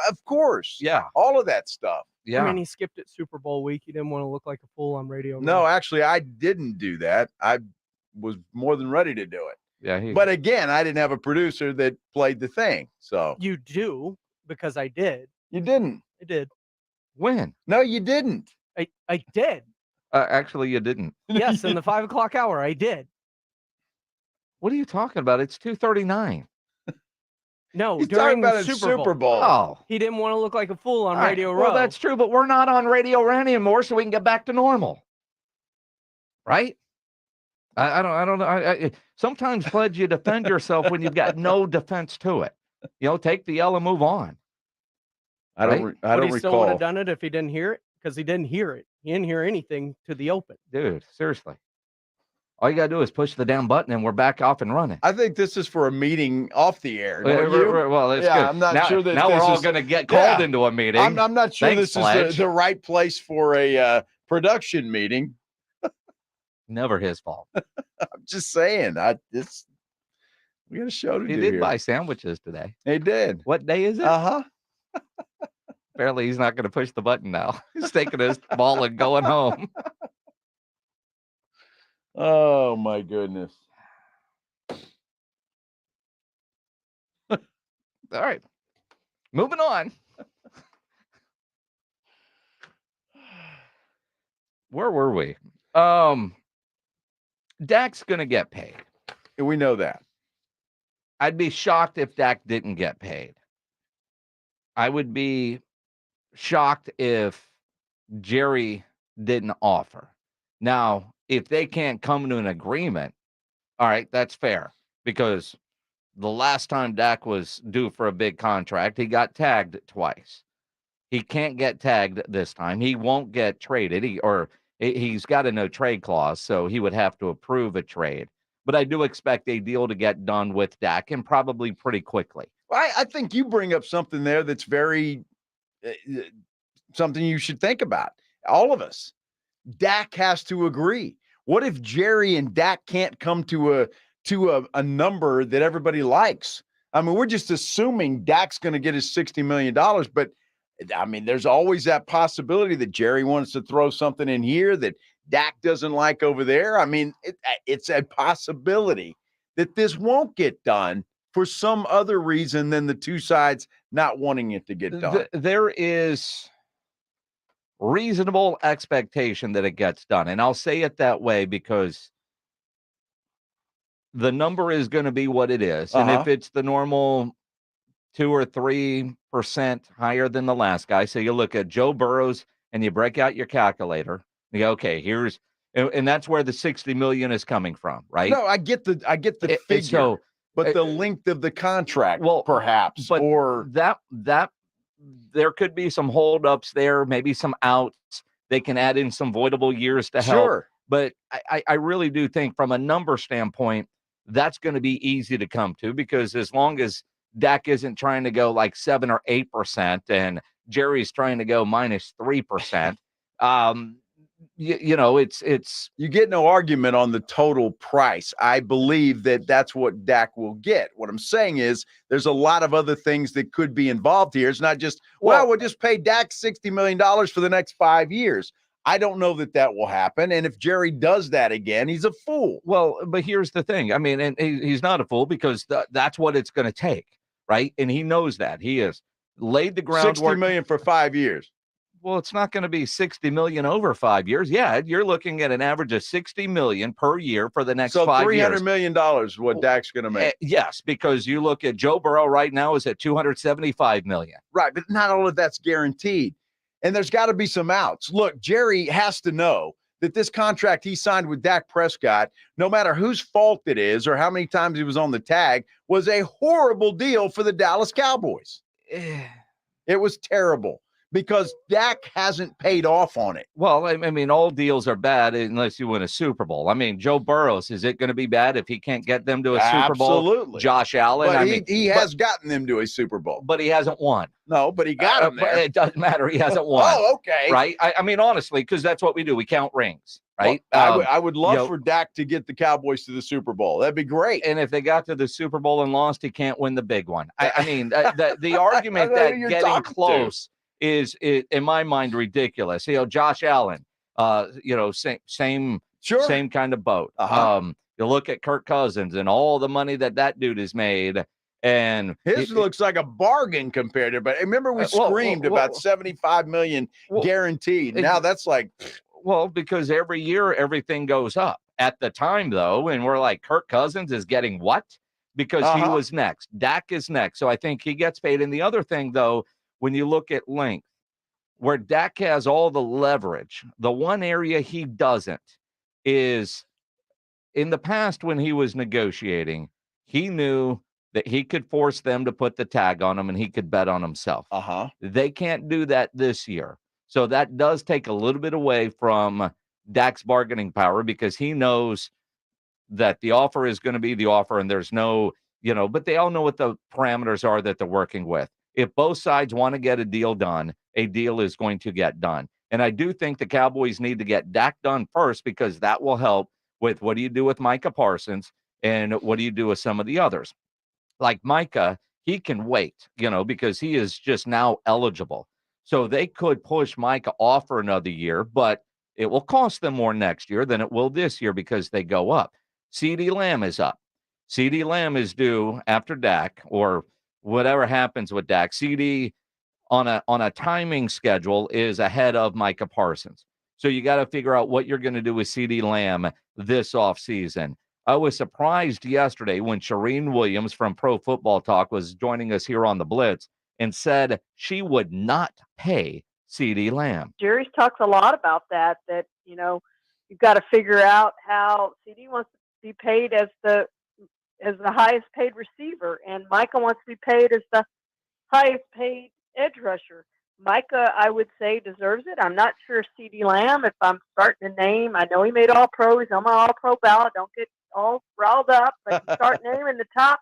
of course. Yeah. All of that stuff. Yeah. I mean, he skipped it Super Bowl week. He didn't want to look like a fool on radio. No, actually, I didn't do that. I was more than ready to do it. Yeah, but again, I didn't have a producer that played the thing. So you do because I did. You didn't. I did. When? No, you didn't. I did. Actually, you didn't. Yes, in the 5 o'clock hour, I did. What are you talking about? It's 2:39. No, he's during talking about the Super Bowl. Oh, he didn't want to look like a fool on Radio Row. Well, that's true, but we're not on Radio Row anymore, so we can get back to normal, right? I don't know. Sometimes, Pledge, you defend yourself when you've got no defense to it. Take the L and move on. I don't Would he recall. still would have done it if he didn't hear it? Because he didn't hear it. He didn't hear anything to the open. Dude, seriously. All you got to do is push the damn button and we're back off and running. I think this is for a meeting off the air. Well, that's good. I'm not sure that now we're all going to get called into a meeting. I'm not sure this is the right place for a production meeting. Never his fault. I'm just saying. We got a show to do. He did here. buy sandwiches today. He did. What day is it? Apparently, he's not going to push the button now. He's taking his ball and going home. Oh, my goodness. All right. Moving on. Where were we? Dak's going to get paid. And we know that. I'd be shocked if Dak didn't get paid. I would be shocked if Jerry didn't offer. Now, if they can't come to an agreement, all right, that's fair. Because the last time Dak was due for a big contract, he got tagged twice. He can't get tagged this time. He won't get traded. He's got a no trade clause, so he would have to approve a trade. But I do expect a deal to get done with Dak, and probably pretty quickly. Well, I think you bring up something there that's very something you should think about. All of us. Dak has to agree. What if Jerry and Dak can't come to a number that everybody likes? I mean, we're just assuming Dak's going to get his $60 million, but I mean, there's always that possibility that Jerry wants to throw something in here that Dak doesn't like over there. I mean, it's a possibility that this won't get done for some other reason than the two sides not wanting it to get done. There is reasonable expectation that it gets done. And I'll say it that way because the number is going to be what it is. And if it's the normal 2 or 3% higher than the last guy, so you look at Joe Burrows and you break out your calculator. You go, okay, and that's where the 60 million is coming from, right? No, I get the figure, but the length of the contract, perhaps, but or that there could be some holdups there, maybe some outs. They can add in some voidable years to help. Sure. But I really do think from a number standpoint, that's going to be easy to come to, because as long as Dak isn't trying to go like 7 or 8% and Jerry's trying to go minus 3%, it's you get no argument on the total price. I believe that that's what Dak will get. What I'm saying is there's a lot of other things that could be involved here. It's not just, we'll just pay Dak $60 million for the next 5 years. I don't know that will happen. And if Jerry does that again, he's a fool. Well, but here's the thing. I mean, and he's not a fool, because that's what it's going to take, right? And he knows that. He has laid the groundwork. $60 million for 5 years. Well, it's not going to be $60 million over 5 years. Yeah, you're looking at an average of $60 million per year for the next 5 years. So $300 million is what Dak's going to make. Yes, because you look at Joe Burrow right now is at $275 million. Right, but not all of that's guaranteed. And there's got to be some outs. Look, Jerry has to know that this contract he signed with Dak Prescott, no matter whose fault it is or how many times he was on the tag, was a horrible deal for the Dallas Cowboys. It was terrible, because Dak hasn't paid off on it. Well, I mean, all deals are bad unless you win a Super Bowl. I mean, Joe Burrows, is it going to be bad if he can't get them to a Super Bowl? Absolutely. Josh Allen. But he has gotten them to a Super Bowl. But he hasn't won. No, but he got them there. It doesn't matter. He hasn't won. Oh, okay. Right? I mean, honestly, because that's what we do. We count rings, right? Well, I would love for Dak to get the Cowboys to the Super Bowl. That'd be great. And if they got to the Super Bowl and lost, he can't win the big one. I mean, the argument that getting close is, in my mind, ridiculous. Josh Allen, same kind of boat. You look at Kirk Cousins and all the money that dude has made, and his looks like a bargain compared to. But remember, we screamed about $75 million guaranteed. Now that's like, because every year everything goes up. At the time, though, and we're like, Kirk Cousins is getting what? Because he was next. Dak is next, so I think he gets paid. And the other thing, though, when you look at length, where Dak has all the leverage, the one area he doesn't is in the past when he was negotiating, he knew that he could force them to put the tag on him and he could bet on himself. They can't do that this year. So that does take a little bit away from Dak's bargaining power, because he knows that the offer is going to be the offer, and there's no, but they all know what the parameters are that they're working with. If both sides want to get a deal done, a deal is going to get done. And I do think the Cowboys need to get Dak done first, because that will help with what do you do with Micah Parsons and what do you do with some of the others. Like Micah, he can wait, because he is just now eligible. So they could push Micah off for another year, but it will cost them more next year than it will this year because they go up. CeeDee Lamb is up. CeeDee Lamb is due after Dak, or whatever happens with Dak. CeeDee on a timing schedule is ahead of Micah Parsons. So you got to figure out what you're going to do with CeeDee Lamb this offseason. I was surprised yesterday when Shireen Williams from Pro Football Talk was joining us here on the Blitz and said she would not pay CeeDee Lamb. Jerry's talks a lot about that you've got to figure out how CeeDee wants to be paid as the highest paid receiver, and Micah wants to be paid as the highest paid edge rusher. Micah, I would say, deserves it. I'm not sure CeeDee Lamb, if I'm starting to name, I know he made All-Pro. He's on my All-Pro ballot. Don't get all riled up, but you start naming the top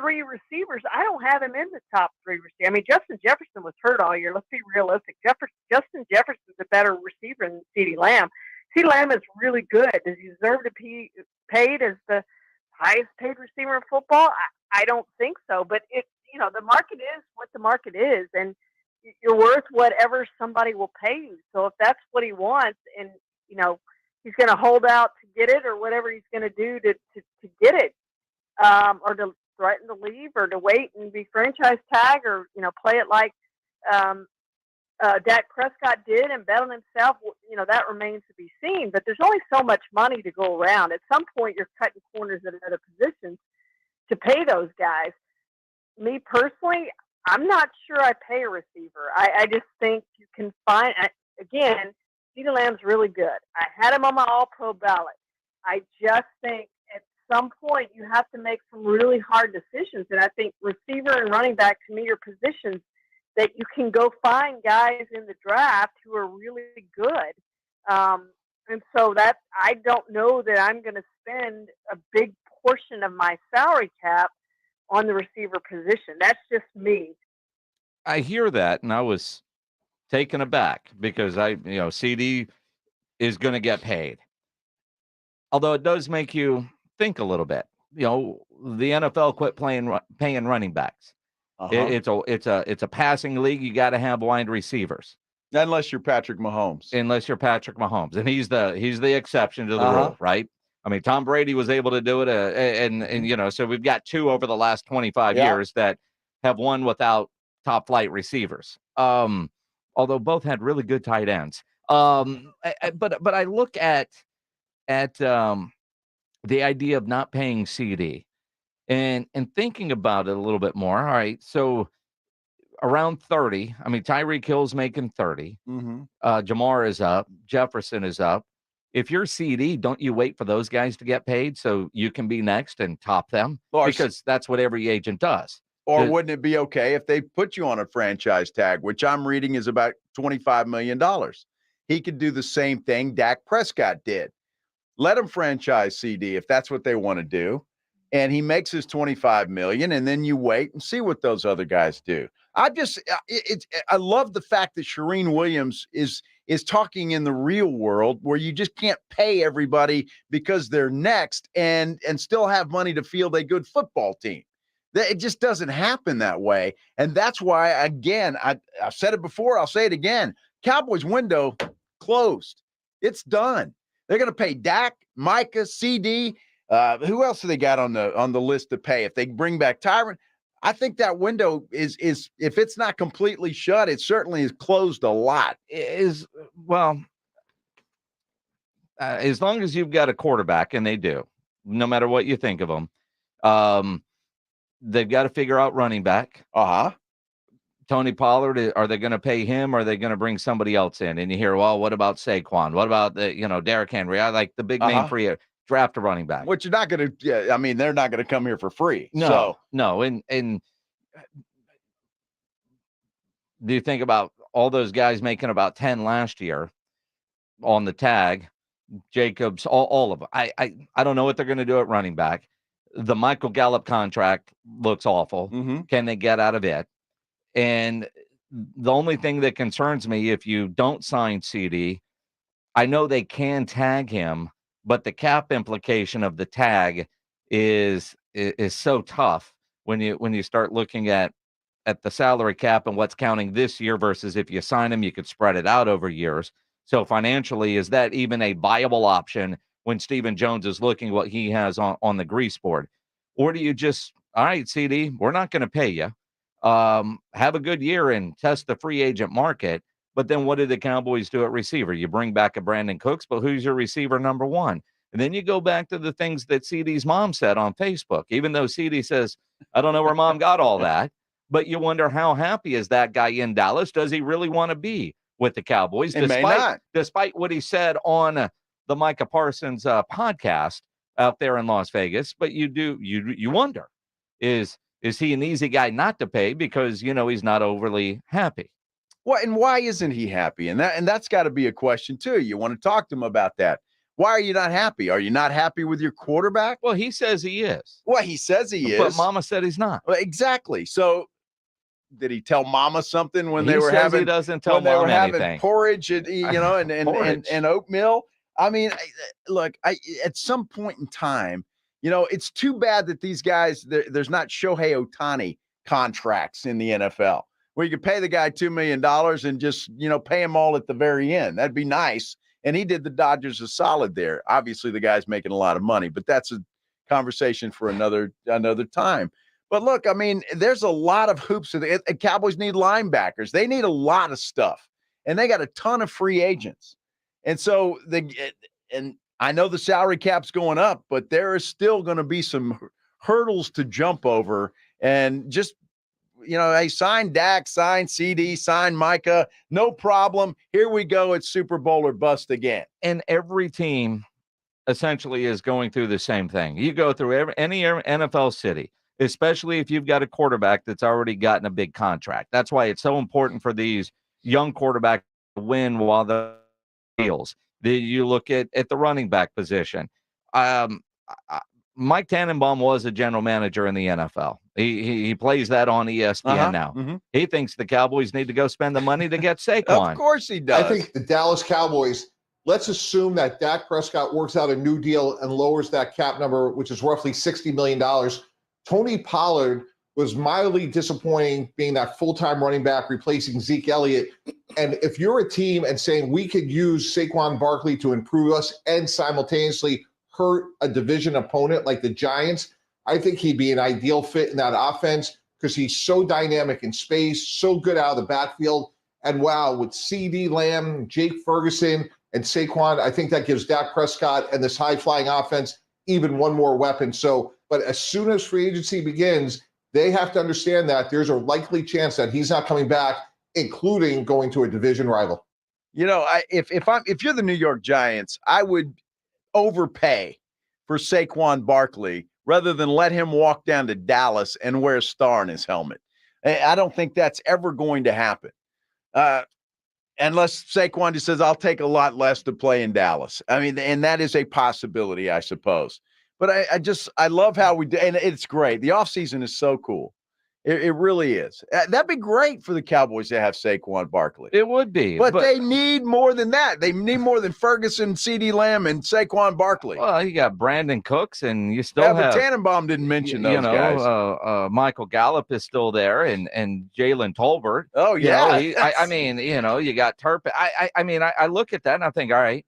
three receivers. I don't have him in the top three receivers. I mean, Justin Jefferson was hurt all year. Let's be realistic. Justin Jefferson's a better receiver than CeeDee Lamb. CeeDee Lamb is really good. Does he deserve to be paid as the highest paid receiver in football? I don't think so. But the market is what the market is, and you're worth whatever somebody will pay you. So if that's what he wants, and he's going to hold out to get it, or whatever he's going to do to get it, or to threaten to leave, or to wait and be franchise tag, or play it like Dak Prescott did and bet on himself, that remains to be seen. But there's only so much money to go around. At some point, you're cutting corners at other positions to pay those guys. Me personally, I'm not sure I pay a receiver. I just think you can find, again, CeeDee Lamb's really good. I had him on my All-Pro ballot. I just think at some point you have to make some really hard decisions. And I think receiver and running back, to me, are positions that you can go find guys in the draft who are really good. And so I don't know that I'm going to spend a big portion of my salary cap on the receiver position. That's just me. I hear that, and I was taken aback because CeeDee is going to get paid. Although it does make you think a little bit. The NFL quit paying running backs. Uh-huh. It's a passing league. You got to have wide receivers. Unless you're Patrick Mahomes. And he's the exception to the rule, right? I mean, Tom Brady was able to do it, and so we've got two over the last 25 years that have won without top flight receivers. Although both had really good tight ends. But I look at the idea of not paying CeeDee and thinking about it a little bit more. All right, so around 30. I mean, Tyreek Hill's making 30. Mm-hmm. Jamar is up. Jefferson is up. If you're CeeDee, don't you wait for those guys to get paid so you can be next and top them? Because that's what every agent does. Or wouldn't it be okay if they put you on a franchise tag, which I'm reading is about $25 million? He could do the same thing Dak Prescott did. Let him franchise CeeDee if that's what they want to do. And he makes his $25 million, and then you wait and see what those other guys do. I love the fact that Shireen Williams is talking in the real world where you just can't pay everybody because they're next and still have money to field a good football team. It just doesn't happen that way. And that's why, again, I've said it before, I'll say it again. Cowboys window closed. It's done. They're going to pay Dak, Micah, CeeDee. Who else do they got on the list to pay? If they bring back Tyron, I think that window is if it's not completely shut, it certainly is closed a lot. As long as you've got a quarterback, and they do, no matter what you think of them, they've got to figure out running back. Tony Pollard, are they going to pay him, or are they going to bring somebody else in? And you hear, well, what about Saquon? What about Derrick Henry? I like the big name for you. Draft a running back. Which you're not going to, they're not going to come here for free. No. And do you think about all those guys making about 10 last year on the tag? Jacobs, all of them. I don't know what they're going to do at running back. The Michael Gallup contract looks awful. Mm-hmm. Can they get out of it? And the only thing that concerns me, if you don't sign CD, I know they can tag him, but the cap implication of the tag is so tough when you start looking at the salary cap and what's counting this year versus if you sign him, you could spread it out over years. So financially, is that even a viable option when Stephen Jones is looking what he has on the grease board? Or do you just, all right, CD, we're not going to pay you. Have a good year and test the free agent market. But then what did the Cowboys do at receiver? You bring back a Brandon Cooks, but who's your receiver number one? And then you go back to the things that CD's mom said on Facebook, even though CD says, I don't know where mom got all that. But you wonder, how happy is that guy in Dallas? Does he really want to be with the Cowboys? Despite what he said on the Micah Parsons podcast out there in Las Vegas. But you wonder, is he an easy guy not to pay because, he's not overly happy? Well, and why isn't he happy? And that's got to be a question too. You want to talk to him about that. Why are you not happy? Are you not happy with your quarterback? Well, he says he is. Well, he says he is. But Mama said he's not. Well, exactly. So did he tell Mama something when they were having? He doesn't tell Mama anything. Having porridge and and oatmeal. I mean, look, at some point in time, it's too bad that these guys there's not Shohei Ohtani contracts in the NFL where you could pay the guy $2 million and just pay him all at the very end. That'd be nice. And he did the Dodgers a solid there. Obviously, the guy's making a lot of money, but that's a conversation for another time. But look, I mean, there's a lot of hoops. The Cowboys need linebackers. They need a lot of stuff, and they got a ton of free agents. And so and I know the salary cap's going up, but there is still going to be some hurdles to jump over. And just, hey, sign Dak, sign CD, sign Micah, no problem. Here we go. It's Super Bowl or bust again. And every team essentially is going through the same thing. You go through any NFL city, especially if you've got a quarterback that's already gotten a big contract. That's why it's so important for these young quarterbacks to win while the deals. You look at the running back position. Mike Tannenbaum was a general manager in the NFL. He plays that on ESPN now. Mm-hmm. He thinks the Cowboys need to go spend the money to get Saquon. Of course he does. I think the Dallas Cowboys, let's assume that Dak Prescott works out a new deal and lowers that cap number, which is roughly $60 million. Tony Pollard was mildly disappointing being that full-time running back replacing Zeke Elliott. And if you're a team and saying we could use Saquon Barkley to improve us and simultaneously hurt a division opponent like the Giants, I think he'd be an ideal fit in that offense because he's so dynamic in space, so good out of the backfield. And wow, with CD Lamb, Jake Ferguson, and Saquon, I think that gives Dak Prescott and this high-flying offense even one more weapon. So, but as soon as free agency begins, they have to understand that there's a likely chance that he's not coming back, including going to a division rival. If you're the New York Giants, I would overpay for Saquon Barkley rather than let him walk down to Dallas and wear a star in his helmet. I don't think that's ever going to happen. Unless Saquon just says, I'll take a lot less to play in Dallas. I mean, and that is a possibility, I suppose. But I love how we do, and it's great. The offseason is so cool. It really is. That'd be great for the Cowboys to have Saquon Barkley. It would be. But they need more than that. They need more than Ferguson, CD Lamb, and Saquon Barkley. Well, you got Brandon Cooks, and you still have. But Tannenbaum didn't mention those guys. Michael Gallup is still there, and Jalen Tolbert. Oh, yeah. I mean, you got Turpin. I look at that, and I think, all right,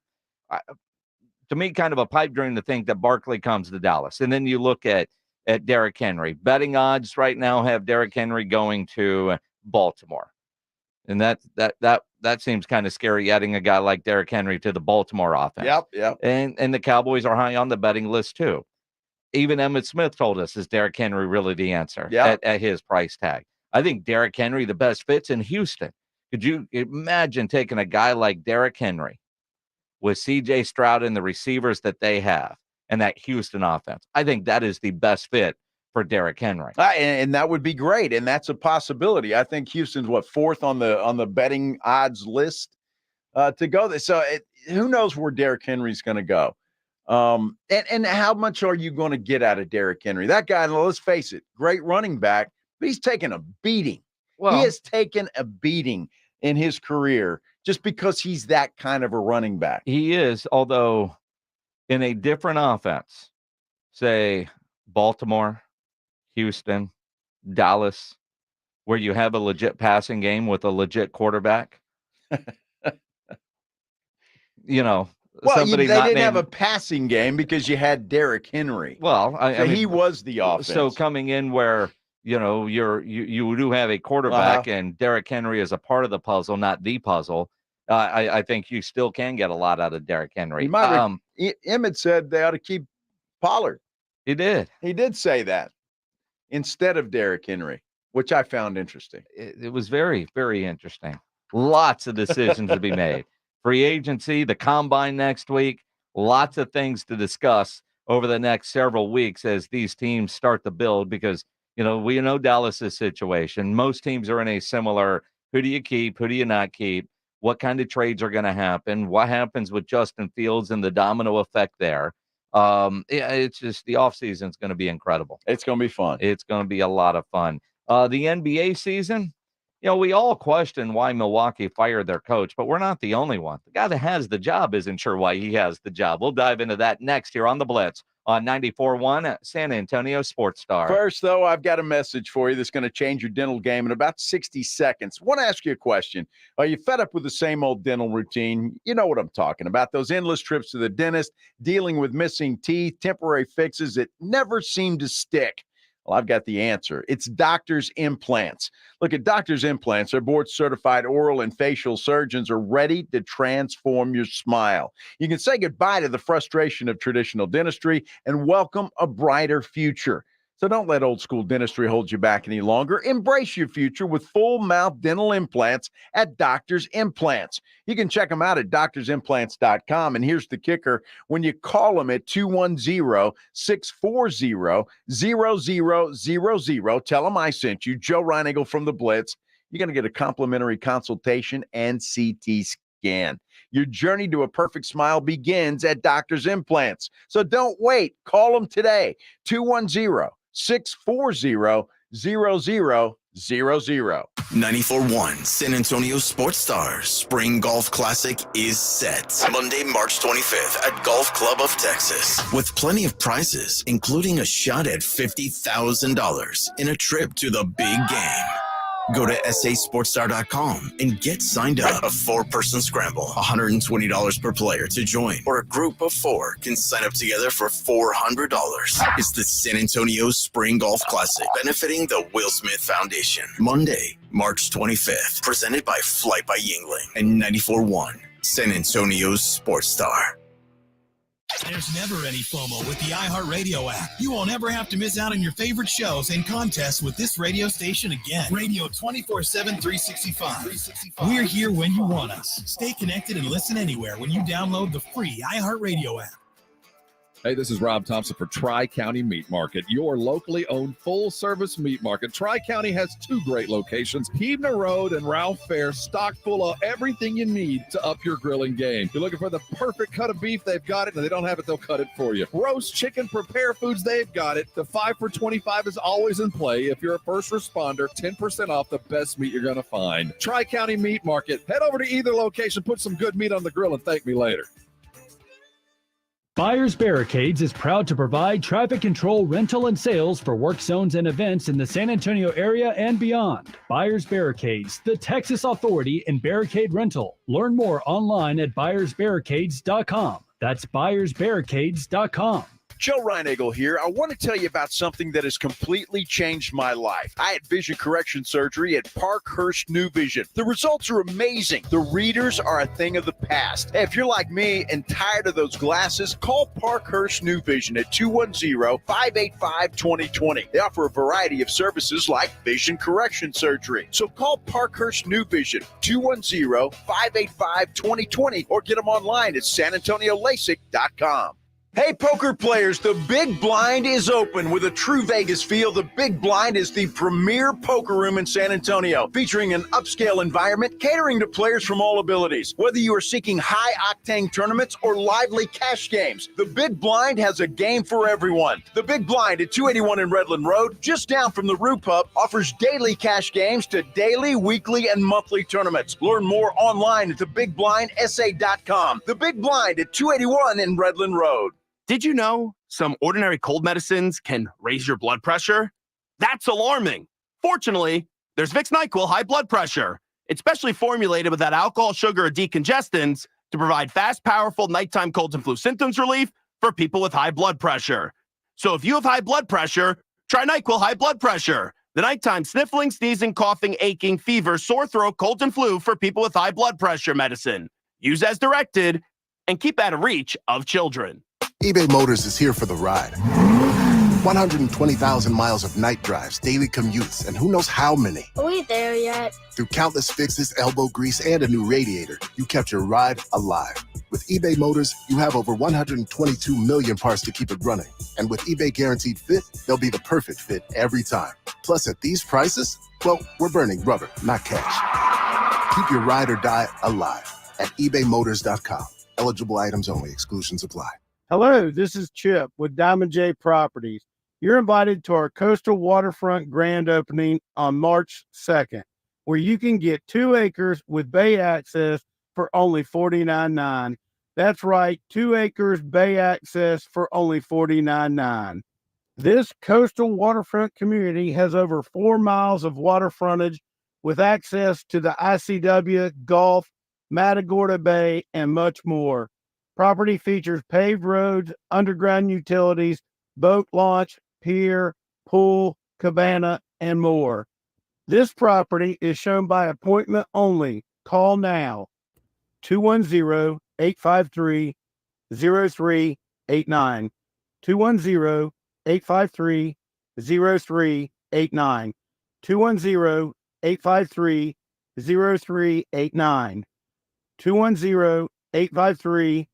to me, kind of a pipe dream to think that Barkley comes to Dallas. And then you look at Derrick Henry. Betting odds right now have Derrick Henry going to Baltimore. And that seems kind of scary, adding a guy like Derrick Henry to the Baltimore offense. Yep. And the Cowboys are high on the betting list too. Even Emmitt Smith told us, is Derrick Henry really the answer at his price tag? I think Derrick Henry, the best fits in Houston. Could you imagine taking a guy like Derrick Henry with C.J. Stroud and the receivers that they have and that Houston offense? I think that is the best fit for Derrick Henry. And that would be great. And that's a possibility. I think Houston's fourth on the betting odds list. to go there. So who knows where Derrick Henry's going to go? And how much are you going to get out of Derrick Henry? That guy, let's face it, great running back, but he's taken a beating. Well, he has taken a beating in his career just because he's that kind of a running back. He is, although in a different offense, say Baltimore, Houston, Dallas, where you have a legit passing game with a legit quarterback, well, they didn't have a passing game because you had Derrick Henry. Well, I mean, he was the offense. So coming in where you do have a quarterback and Derrick Henry is a part of the puzzle, not the puzzle. I think you still can get a lot out of Derrick Henry. Emmett said they ought to keep Pollard. He did. He did say that instead of Derrick Henry, which I found interesting. It was very, very interesting. Lots of decisions to be made. Free agency, the combine next week, lots of things to discuss over the next several weeks as these teams start to build because, we know Dallas's situation. Most teams are in a similar, who do you keep, who do you not keep, what kind of trades are going to happen, what happens with Justin Fields and the domino effect there. It's just the offseason is going to be incredible. It's going to be fun. It's going to be a lot of fun. The NBA season, we all question why Milwaukee fired their coach, but we're not the only one. The guy that has the job isn't sure why he has the job. We'll dive into that next here on the Blitz on 94.1 San Antonio Sports Star. First, though, I've got a message for you that's going to change your dental game in about 60 seconds. I want to ask you a question. Are you fed up with the same old dental routine? You know what I'm talking about. Those endless trips to the dentist, dealing with missing teeth, temporary fixes that never seem to stick. Well, I've got the answer. It's Doctor's Implants. Look, at Doctor's Implants, our board-certified oral and facial surgeons are ready to transform your smile. You can say goodbye to the frustration of traditional dentistry and welcome a brighter future. So don't let old school dentistry hold you back any longer. Embrace your future with full mouth dental implants at Doctor's Implants. You can check them out at doctorsimplants.com. And here's the kicker. When you call them at 210-640-0000, tell them I sent you, Joe Reinagle from the Blitz. You're going to get a complimentary consultation and CT scan. Your journey to a perfect smile begins at Doctor's Implants. So don't wait. Call them today. 210-640-0000. 94.1 San Antonio Sports Stars Spring Golf Classic is set. Monday, March 25th at Golf Club of Texas. With plenty of prizes, including a shot at $50,000 in a trip to the big game. Go to sasportstar.com and get signed up. A 4-person scramble, $120 per player to join, or a group of 4 can sign up together for $400. It's the San Antonio Spring Golf Classic, benefiting the Will Smith Foundation. Monday, March 25th, presented by Flight by Yingling and 94.1 San Antonio's Sports Star. There's never any FOMO with the iHeartRadio app. You won't ever have to miss out on your favorite shows and contests with this radio station again. Radio 24/7, 365. We're here when you want us. Stay connected and listen anywhere when you download the free iHeartRadio app. Hey, this is Rob Thompson for Tri-County Meat Market, your locally owned full-service meat market. Tri-County has 2 great locations, Keebner Road and Ralph Fair, stocked full of everything you need to up your grilling game. You're looking for the perfect cut of beef, they've got it, and if they don't have it, they'll cut it for you. Roast chicken, prepare foods, they've got it. The 5 for $25 is always in play. If you're a first responder, 10% off the best meat you're going to find. Tri-County Meat Market. Head over to either location, put some good meat on the grill, and thank me later. Buyers Barricades is proud to provide traffic control, rental, and sales for work zones and events in the San Antonio area and beyond. Buyers Barricades, the Texas authority in barricade rental. Learn more online at buyersbarricades.com. That's buyersbarricades.com. Joe Reinagle here. I want to tell you about something that has completely changed my life. I had vision correction surgery at Parkhurst New Vision. The results are amazing. The readers are a thing of the past. Hey, if you're like me and tired of those glasses, call Parkhurst New Vision at 210-585-2020. They offer a variety of services like vision correction surgery. So call Parkhurst New Vision, 210-585-2020, or get them online at sanantoniolasik.com. Hey, poker players, the Big Blind is open. With a true Vegas feel, the Big Blind is the premier poker room in San Antonio, featuring an upscale environment catering to players from all abilities. Whether you are seeking high-octane tournaments or lively cash games, the Big Blind has a game for everyone. The Big Blind at 281 in Redland Road, just down from the Rue Pub, offers daily cash games to daily, weekly, and monthly tournaments. Learn more online at thebigblindsa.com. The Big Blind at 281 in Redland Road. Did you know some ordinary cold medicines can raise your blood pressure? That's alarming. Fortunately, there's Vicks NyQuil high blood pressure. It's specially formulated without alcohol, sugar, or decongestants to provide fast, powerful nighttime colds and flu symptoms relief for people with high blood pressure. So if you have high blood pressure, try NyQuil high blood pressure. The nighttime sniffling, sneezing, coughing, aching, fever, sore throat, colds, and flu for people with high blood pressure medicine. Use as directed and keep out of reach of children. eBay Motors is here for the ride. 120,000 miles of night drives, daily commutes, and who knows how many. Are we there yet? Through countless fixes, elbow grease, and a new radiator, you kept your ride alive. With eBay Motors, you have over 122 million parts to keep it running. And with eBay Guaranteed Fit, they'll be the perfect fit every time. Plus, at these prices, well, we're burning rubber, not cash. Keep your ride or die alive at ebaymotors.com. Eligible items only. Exclusions apply. Hello, this is Chip with Diamond J Properties. You're invited to our coastal waterfront grand opening on March 2nd, where you can get 2 acres with bay access for only $49.9. That's right, 2 acres bay access for only $49.9. This coastal waterfront community has over 4 miles of water frontage with access to the ICW, Gulf, Matagorda Bay, and much more. Property features paved roads, underground utilities, boat launch, pier, pool, cabana, and more. This property is shown by appointment only. Call now. 210-853-0389. 210-853-0389. 210-853-0389. 210-853-0389.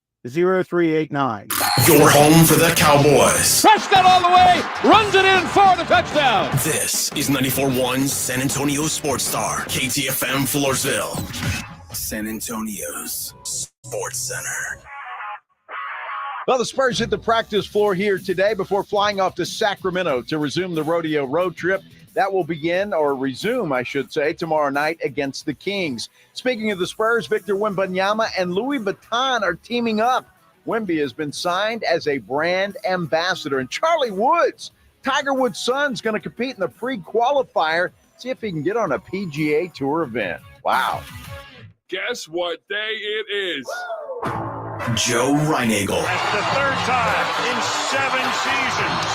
Your home for the Cowboys. Prescott all the way, runs it in for the touchdown. This is 94.1 San Antonio Sports Star, KTFM Floresville, San Antonio's Sports Center. Well, the Spurs hit the practice floor here today before flying off to Sacramento to resume the rodeo road trip. That will begin, or resume, I should say, tomorrow night against the Kings. Speaking of the Spurs, Victor Wembanyama and Louis Vuitton are teaming up. Wemby has been signed as a brand ambassador. And Charlie Woods, Tiger Woods' son's going to compete in the pre-qualifier. See if he can get on a PGA Tour event. Wow. Guess what day it is? Joe Reinagel. That's the 3rd time in 7 seasons.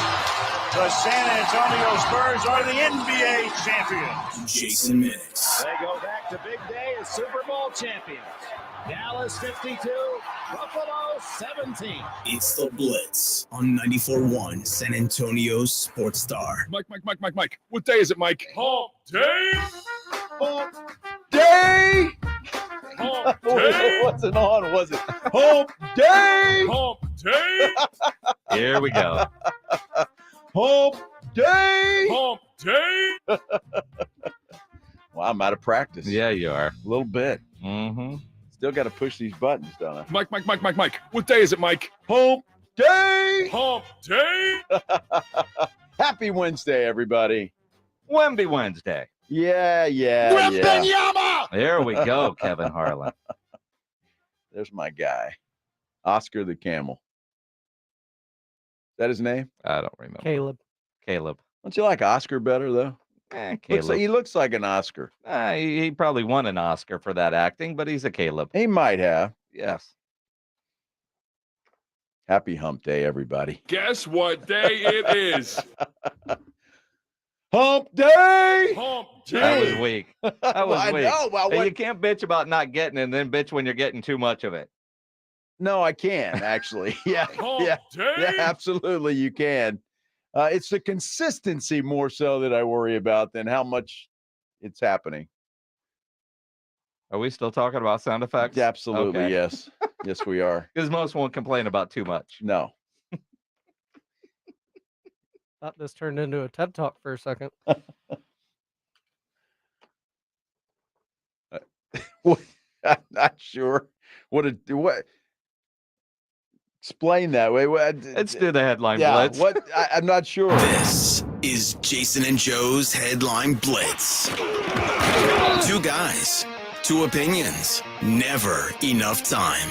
The San Antonio Spurs are the NBA champions. Jason Minix. They go back to big day as Super Bowl champions. Dallas 52, Buffalo 17. It's the Blitz on 94.1 San Antonio Sports Star. Mike. What day is it, Mike? Hump day. Hump day. Hump day. It wasn't on, was it? Hump day. Hump day. Here we go. Hump day. Hump day. Well, I'm out of practice. Yeah, you are. A little bit. Mm-hmm. Still got to push these buttons, don't I? Mike. What day is it, Mike? Hump day. Hump day. Happy Wednesday, everybody. Wemby Wednesday. Yeah. Wembanyama! There we go, Kevin Harlan. There's my guy, Oscar the Camel. Is that his name? I don't remember. Caleb. Don't you like Oscar better, though? Caleb. He looks like an Oscar. He probably won an Oscar for that acting, but he's a Caleb. He might have. Yes. Happy Hump Day, everybody. Guess what day it is? Hump Day. Hump day. That was weak. That was I weak. know. Well, Hey, you can't bitch about not getting it and then bitch when you're getting too much of it. No, I can, actually. Yeah, Hump day. yeah, absolutely, you can. It's the consistency more so that I worry about than how much it's happening. Are we still talking about sound effects? Absolutely, Okay. yes. Yes, we are. Because most won't complain about too much. No. Thought this turned into a TED Talk for a second. I'm not sure. What? Explain that way. Let's do the headline blitz. I'm not sure. This is Jason and Joe's Headline Blitz. Two guys, two opinions, never enough time.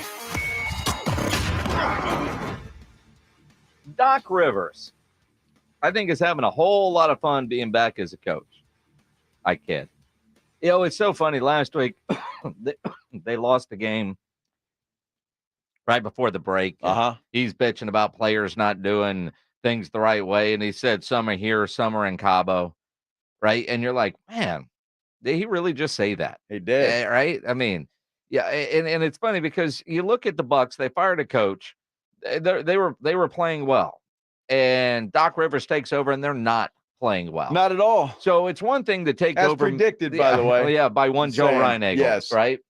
Doc Rivers, I think, is having a whole lot of fun being back as a coach. I kid. It's so funny. Last week, they lost the game right before the break. He's bitching about players not doing things the right way. And he said some are here, some are in Cabo. Right. And you're like, man, did he really just say that? He did. Right. I mean, yeah. And it's funny because you look at the Bucs, they fired a coach. They were playing well. And Doc Rivers takes over and they're not playing well. Not at all. So it's one thing to take over. As predicted, by the way. Yeah, by one Joe Reinagle. Yes. Right.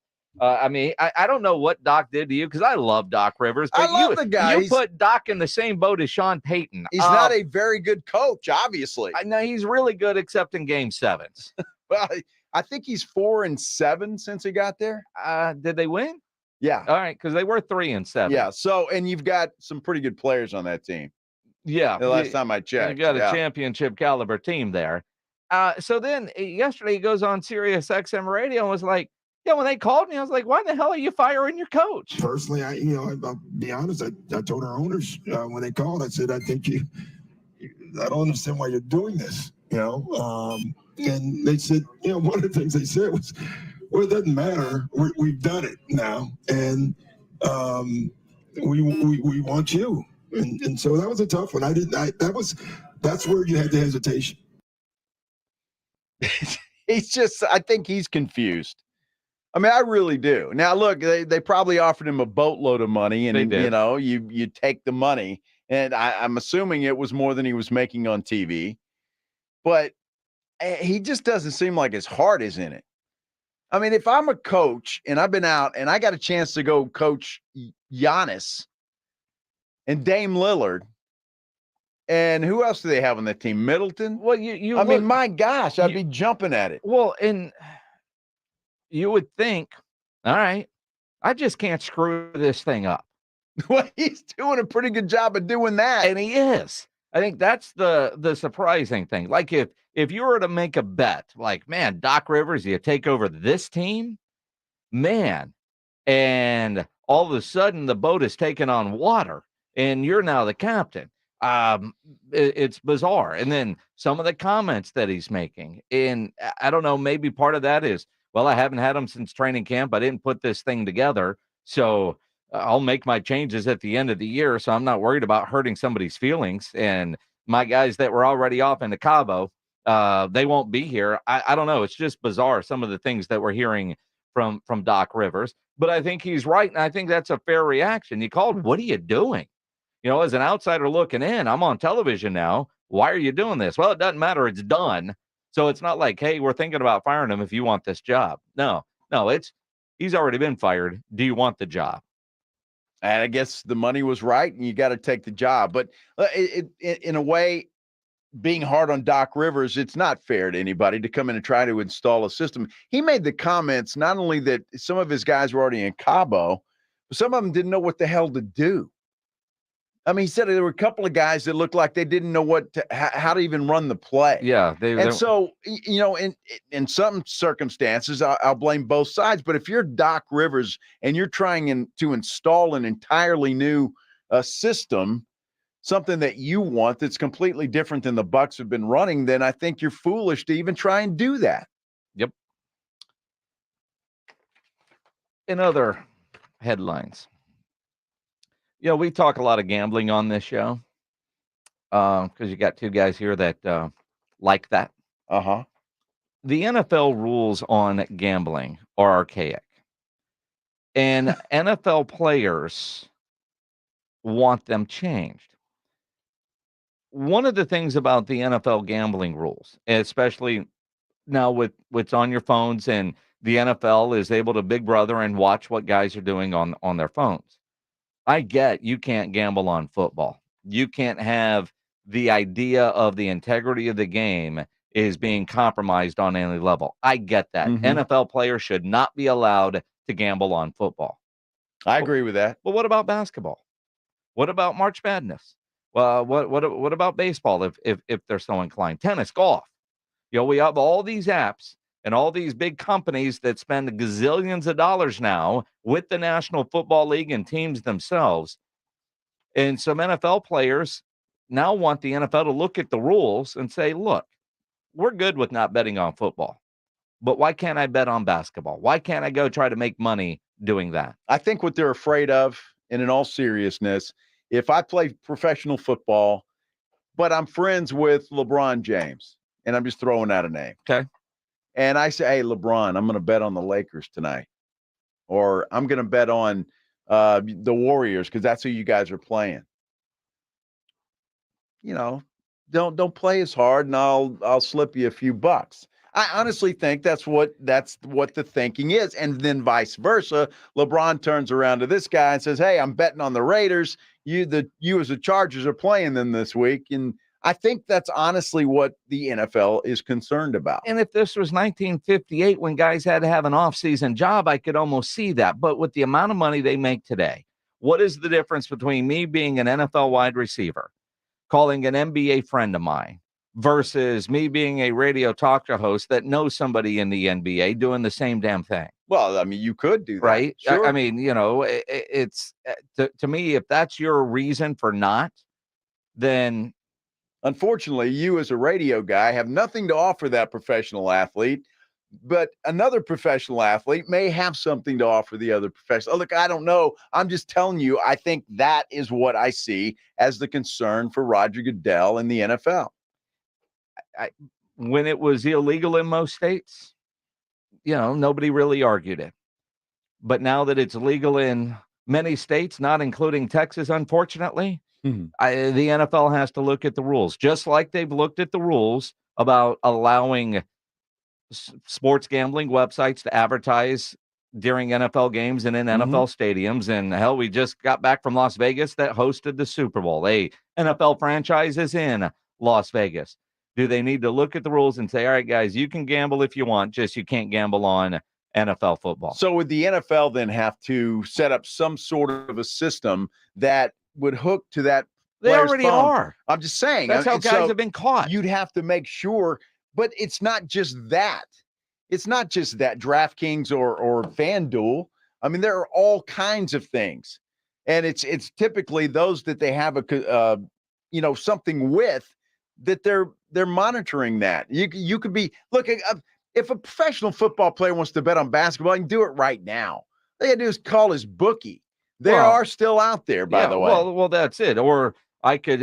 I mean, I don't know what Doc did to you because I love Doc Rivers. But I love the guy. You put Doc in the same boat as Sean Payton. He's not a very good coach, obviously. No, he's really good except in game sevens. Well, I think he's 4-7 since he got there. Did they win? Yeah. All right, because they were 3-7. Yeah. So, and you've got some pretty good players on that team. Yeah. The last time I checked. You got a championship caliber team there. So then yesterday he goes on Sirius XM radio and was like, yeah, when they called me, I was like, why the hell are you firing your coach? Personally, I'll be honest. I told our owners when they called, I said, I think I don't understand why you're doing this, and they said, one of the things they said was, well, it doesn't matter. We've done it now. And we want you. And so that was a tough one. That's where you had the hesitation. I think he's confused. I mean, I really do. Now, look, they probably offered him a boatload of money, and you take the money, and I'm assuming it was more than he was making on TV, but he just doesn't seem like his heart is in it. I mean, if I'm a coach and I've been out and I got a chance to go coach Giannis and Dame Lillard, and who else do they have on that team? Middleton? Well, I mean, my gosh, I'd be jumping at it. Well, and you would think, all right, I just can't screw this thing up. Well, he's doing a pretty good job of doing that. And he is. I think that's the surprising thing. Like if you were to make a bet, like, man, Doc Rivers, you take over this team, man, and all of a sudden the boat is taking on water and you're now the captain. It's bizarre. And then some of the comments that he's making, and I don't know, maybe part of that is, well, I haven't had him since training camp. I didn't put this thing together. So I'll make my changes at the end of the year. So I'm not worried about hurting somebody's feelings. And my guys that were already off into Cabo, they won't be here. I don't know. It's just bizarre, some of the things that we're hearing from Doc Rivers. But I think he's right. And I think that's a fair reaction. You called, what are you doing? As an outsider looking in, I'm on television now. Why are you doing this? Well, it doesn't matter. It's done. So it's not like, hey, we're thinking about firing him if you want this job. No, he's already been fired. Do you want the job? And I guess the money was right and you got to take the job. But in a way, being hard on Doc Rivers, it's not fair to anybody to come in and try to install a system. He made the comments, not only that some of his guys were already in Cabo, but some of them didn't know what the hell to do. I mean, he said there were a couple of guys that looked like they didn't know how to even run the play. Yeah. So, in some circumstances, I'll blame both sides. But if you're Doc Rivers and you're trying to install an entirely new system, something that you want that's completely different than the Bucs have been running, then I think you're foolish to even try and do that. Yep. In other headlines, we talk a lot of gambling on this show because you got two guys here that like that. Uh-huh. The NFL rules on gambling are archaic. And NFL players want them changed. One of the things about the NFL gambling rules, especially now with what's on your phones, and the NFL is able to big brother and watch what guys are doing on their phones. I get you can't gamble on football. You can't have the idea of the integrity of the game is being compromised on any level. I get that. NFL players should not be allowed to gamble on football. I agree with that. But what about basketball? What about March Madness? Well, what about baseball if they're so inclined? Tennis, golf. We have all these apps and all these big companies that spend gazillions of dollars now with the National Football League and teams themselves. And some NFL players now want the NFL to look at the rules and say, look, we're good with not betting on football, but why can't I bet on basketball? Why can't I go try to make money doing that? I think what they're afraid of, and in all seriousness, if I play professional football, but I'm friends with LeBron James, and I'm just throwing out a name. Okay. And I say, hey, LeBron, I'm going to bet on the Lakers tonight. Or I'm going to bet on the Warriors because that's who you guys are playing. Don't play as hard, and I'll slip you a few bucks. I honestly think that's what the thinking is. And then vice versa. LeBron turns around to this guy and says, hey, I'm betting on the Raiders. You as the Chargers are playing them this week. And I think that's honestly what the NFL is concerned about. And if this was 1958 when guys had to have an offseason job, I could almost see that. But with the amount of money they make today, what is the difference between me being an NFL wide receiver, calling an NBA friend of mine, versus me being a radio talk show host that knows somebody in the NBA doing the same damn thing? Well, I mean, you could do that. Right? Sure. I mean, it's to me, if that's your reason for not, then unfortunately, you as a radio guy have nothing to offer that professional athlete, but another professional athlete may have something to offer the other professional. Look, I don't know. I'm just telling you, I think that is what I see as the concern for Roger Goodell and the NFL. When it was illegal in most states, nobody really argued it. But now that it's legal in many states, not including Texas, unfortunately, the NFL has to look at the rules, just like they've looked at the rules about allowing sports gambling websites to advertise during NFL games and in NFL stadiums. And hell, we just got back from Las Vegas that hosted the Super Bowl. A NFL franchise is in Las Vegas. Do they need to look at the rules and say, all right, guys, you can gamble if you want, just you can't gamble on NFL football? So would the NFL then have to set up some sort of a system that would hook to that? They already phone? are. I'm just saying. That's how guys have been caught. You'd have to make sure, but it's not just that. It's not just that DraftKings or FanDuel. I mean, there are all kinds of things, and it's typically those that they have something with that they're monitoring that. You could be looking. If a professional football player wants to bet on basketball, he can do it right now. All they got to do is call his bookie. They are still out there, by the way. Well, that's it. Or I could,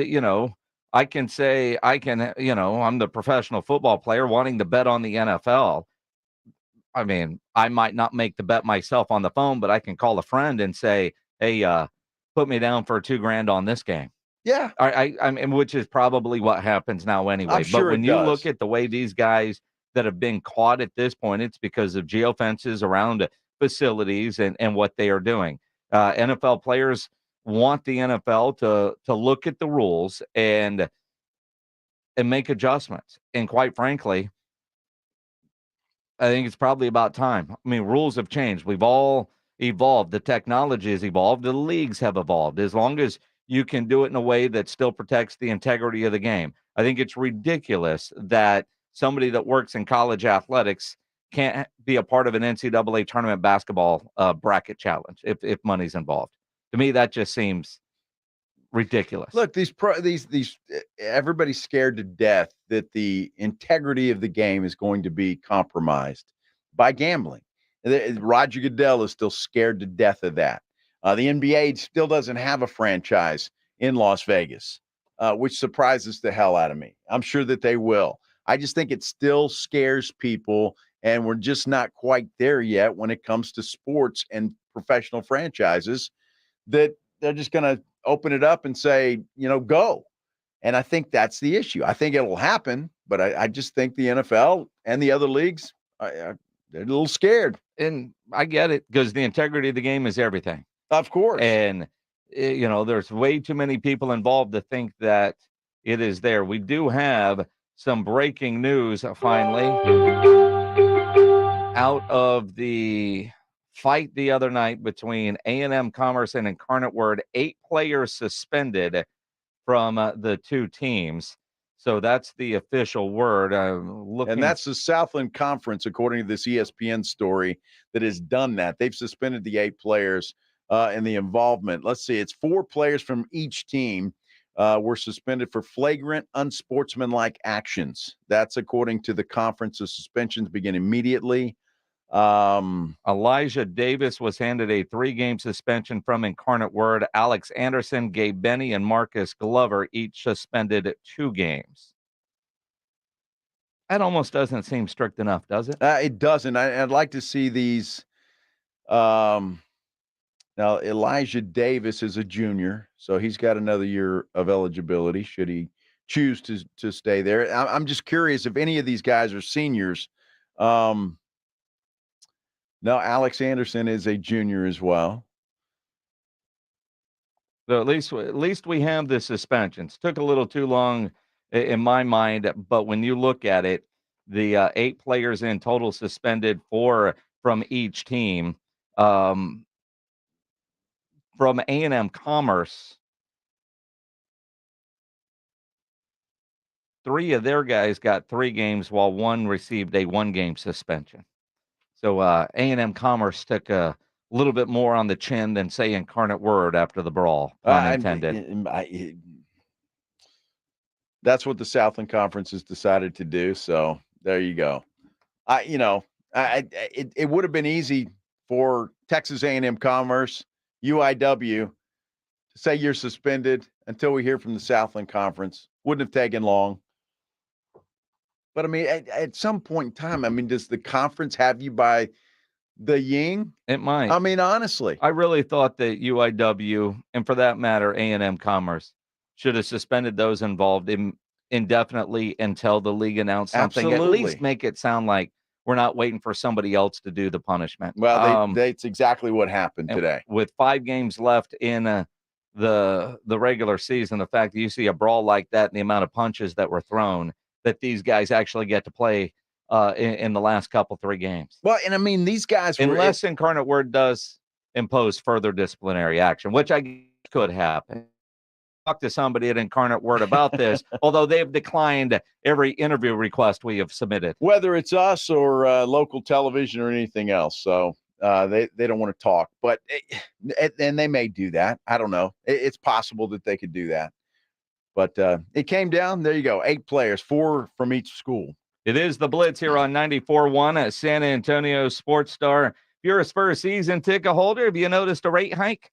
I can say I'm the professional football player wanting to bet on the NFL. I mean, I might not make the bet myself on the phone, but I can call a friend and say, hey, put me down for $2,000 on this game. Yeah. I mean, which is probably what happens now anyway. But when you look at the way these guys that have been caught at this point, it's because of geofences around facilities and what they are doing. NFL players want the NFL to look at the rules and make adjustments. And quite frankly, I think it's probably about time. I mean, rules have changed. We've all evolved. The technology has evolved. The leagues have evolved. As long as you can do it in a way that still protects the integrity of the game. I think it's ridiculous that somebody that works in college athletics can't be a part of an NCAA tournament basketball bracket challenge if money's involved. To me, that just seems ridiculous. Look, these everybody's scared to death that the integrity of the game is going to be compromised by gambling. Roger Goodell is still scared to death of that. The NBA still doesn't have a franchise in Las Vegas, which surprises the hell out of me. I'm sure that they will. I just think it still scares people, and we're just not quite there yet when it comes to sports and professional franchises, that they're just going to open it up and say, go. And I think that's the issue. I think it'll happen, but I just think the NFL and the other leagues, they're a little scared. And I get it, because the integrity of the game is everything. Of course. And, there's way too many people involved to think that, it is there. We do have some breaking news finally out of the fight the other night between A&M Commerce and Incarnate Word. 8 players suspended from the two teams. So that's the official word. And that's the Southland Conference, according to this ESPN story, that has done that. They've suspended the 8 players in the involvement. Let's see, it's 4 players from each team were suspended for flagrant, unsportsmanlike actions. That's according to the conference. The suspensions begin immediately. Elijah Davis was handed a 3-game suspension from Incarnate Word. Alex Anderson, Gabe Benny, and Marcus Glover each suspended 2 games. That almost doesn't seem strict enough, does it? It doesn't. I'd like to see these. Now, Elijah Davis is a junior, so he's got another year of eligibility should he choose to stay there. I'm just curious if any of these guys are seniors. No, Alex Anderson is a junior as well. So at least we have the suspensions. Took a little too long in my mind, but when you look at it, the 8 players in total suspended, 4 from each team. From A&M Commerce, 3 of their guys got 3 games, while 1 received a 1-game suspension. So A&M Commerce took a little bit more on the chin than, say, Incarnate Word after the brawl, pun intended. That's what the Southland Conference has decided to do. So there you go. It would have been easy for Texas A&M Commerce, UIW, to say you're suspended until we hear from the Southland Conference. Wouldn't have taken long. But, I mean, at some point in time, I mean, does the conference have you by the ying? It might. I mean, honestly. I really thought that UIW, and for that matter, A&M Commerce, should have suspended those involved indefinitely until the league announced something. Absolutely. At least make it sound like we're not waiting for somebody else to do the punishment. Well, that's exactly what happened today. With 5 games left in the regular season, the fact that you see a brawl like that and the amount of punches that were thrown, that these guys actually get to play in the last 3 games. Well, and I mean, these guys, unless Incarnate Word does impose further disciplinary action, which I guess could happen. Talk to somebody at Incarnate Word about this, although they've declined every interview request we have submitted. Whether it's us or local television or anything else. So they don't want to talk, but and they may do that. I don't know. It's possible that they could do that. But it came down. There you go. 8 players, 4 from each school. It is the Blitz here on 94.1 at San Antonio Sports Star. If you're a Spurs season ticket holder, have you noticed a rate hike?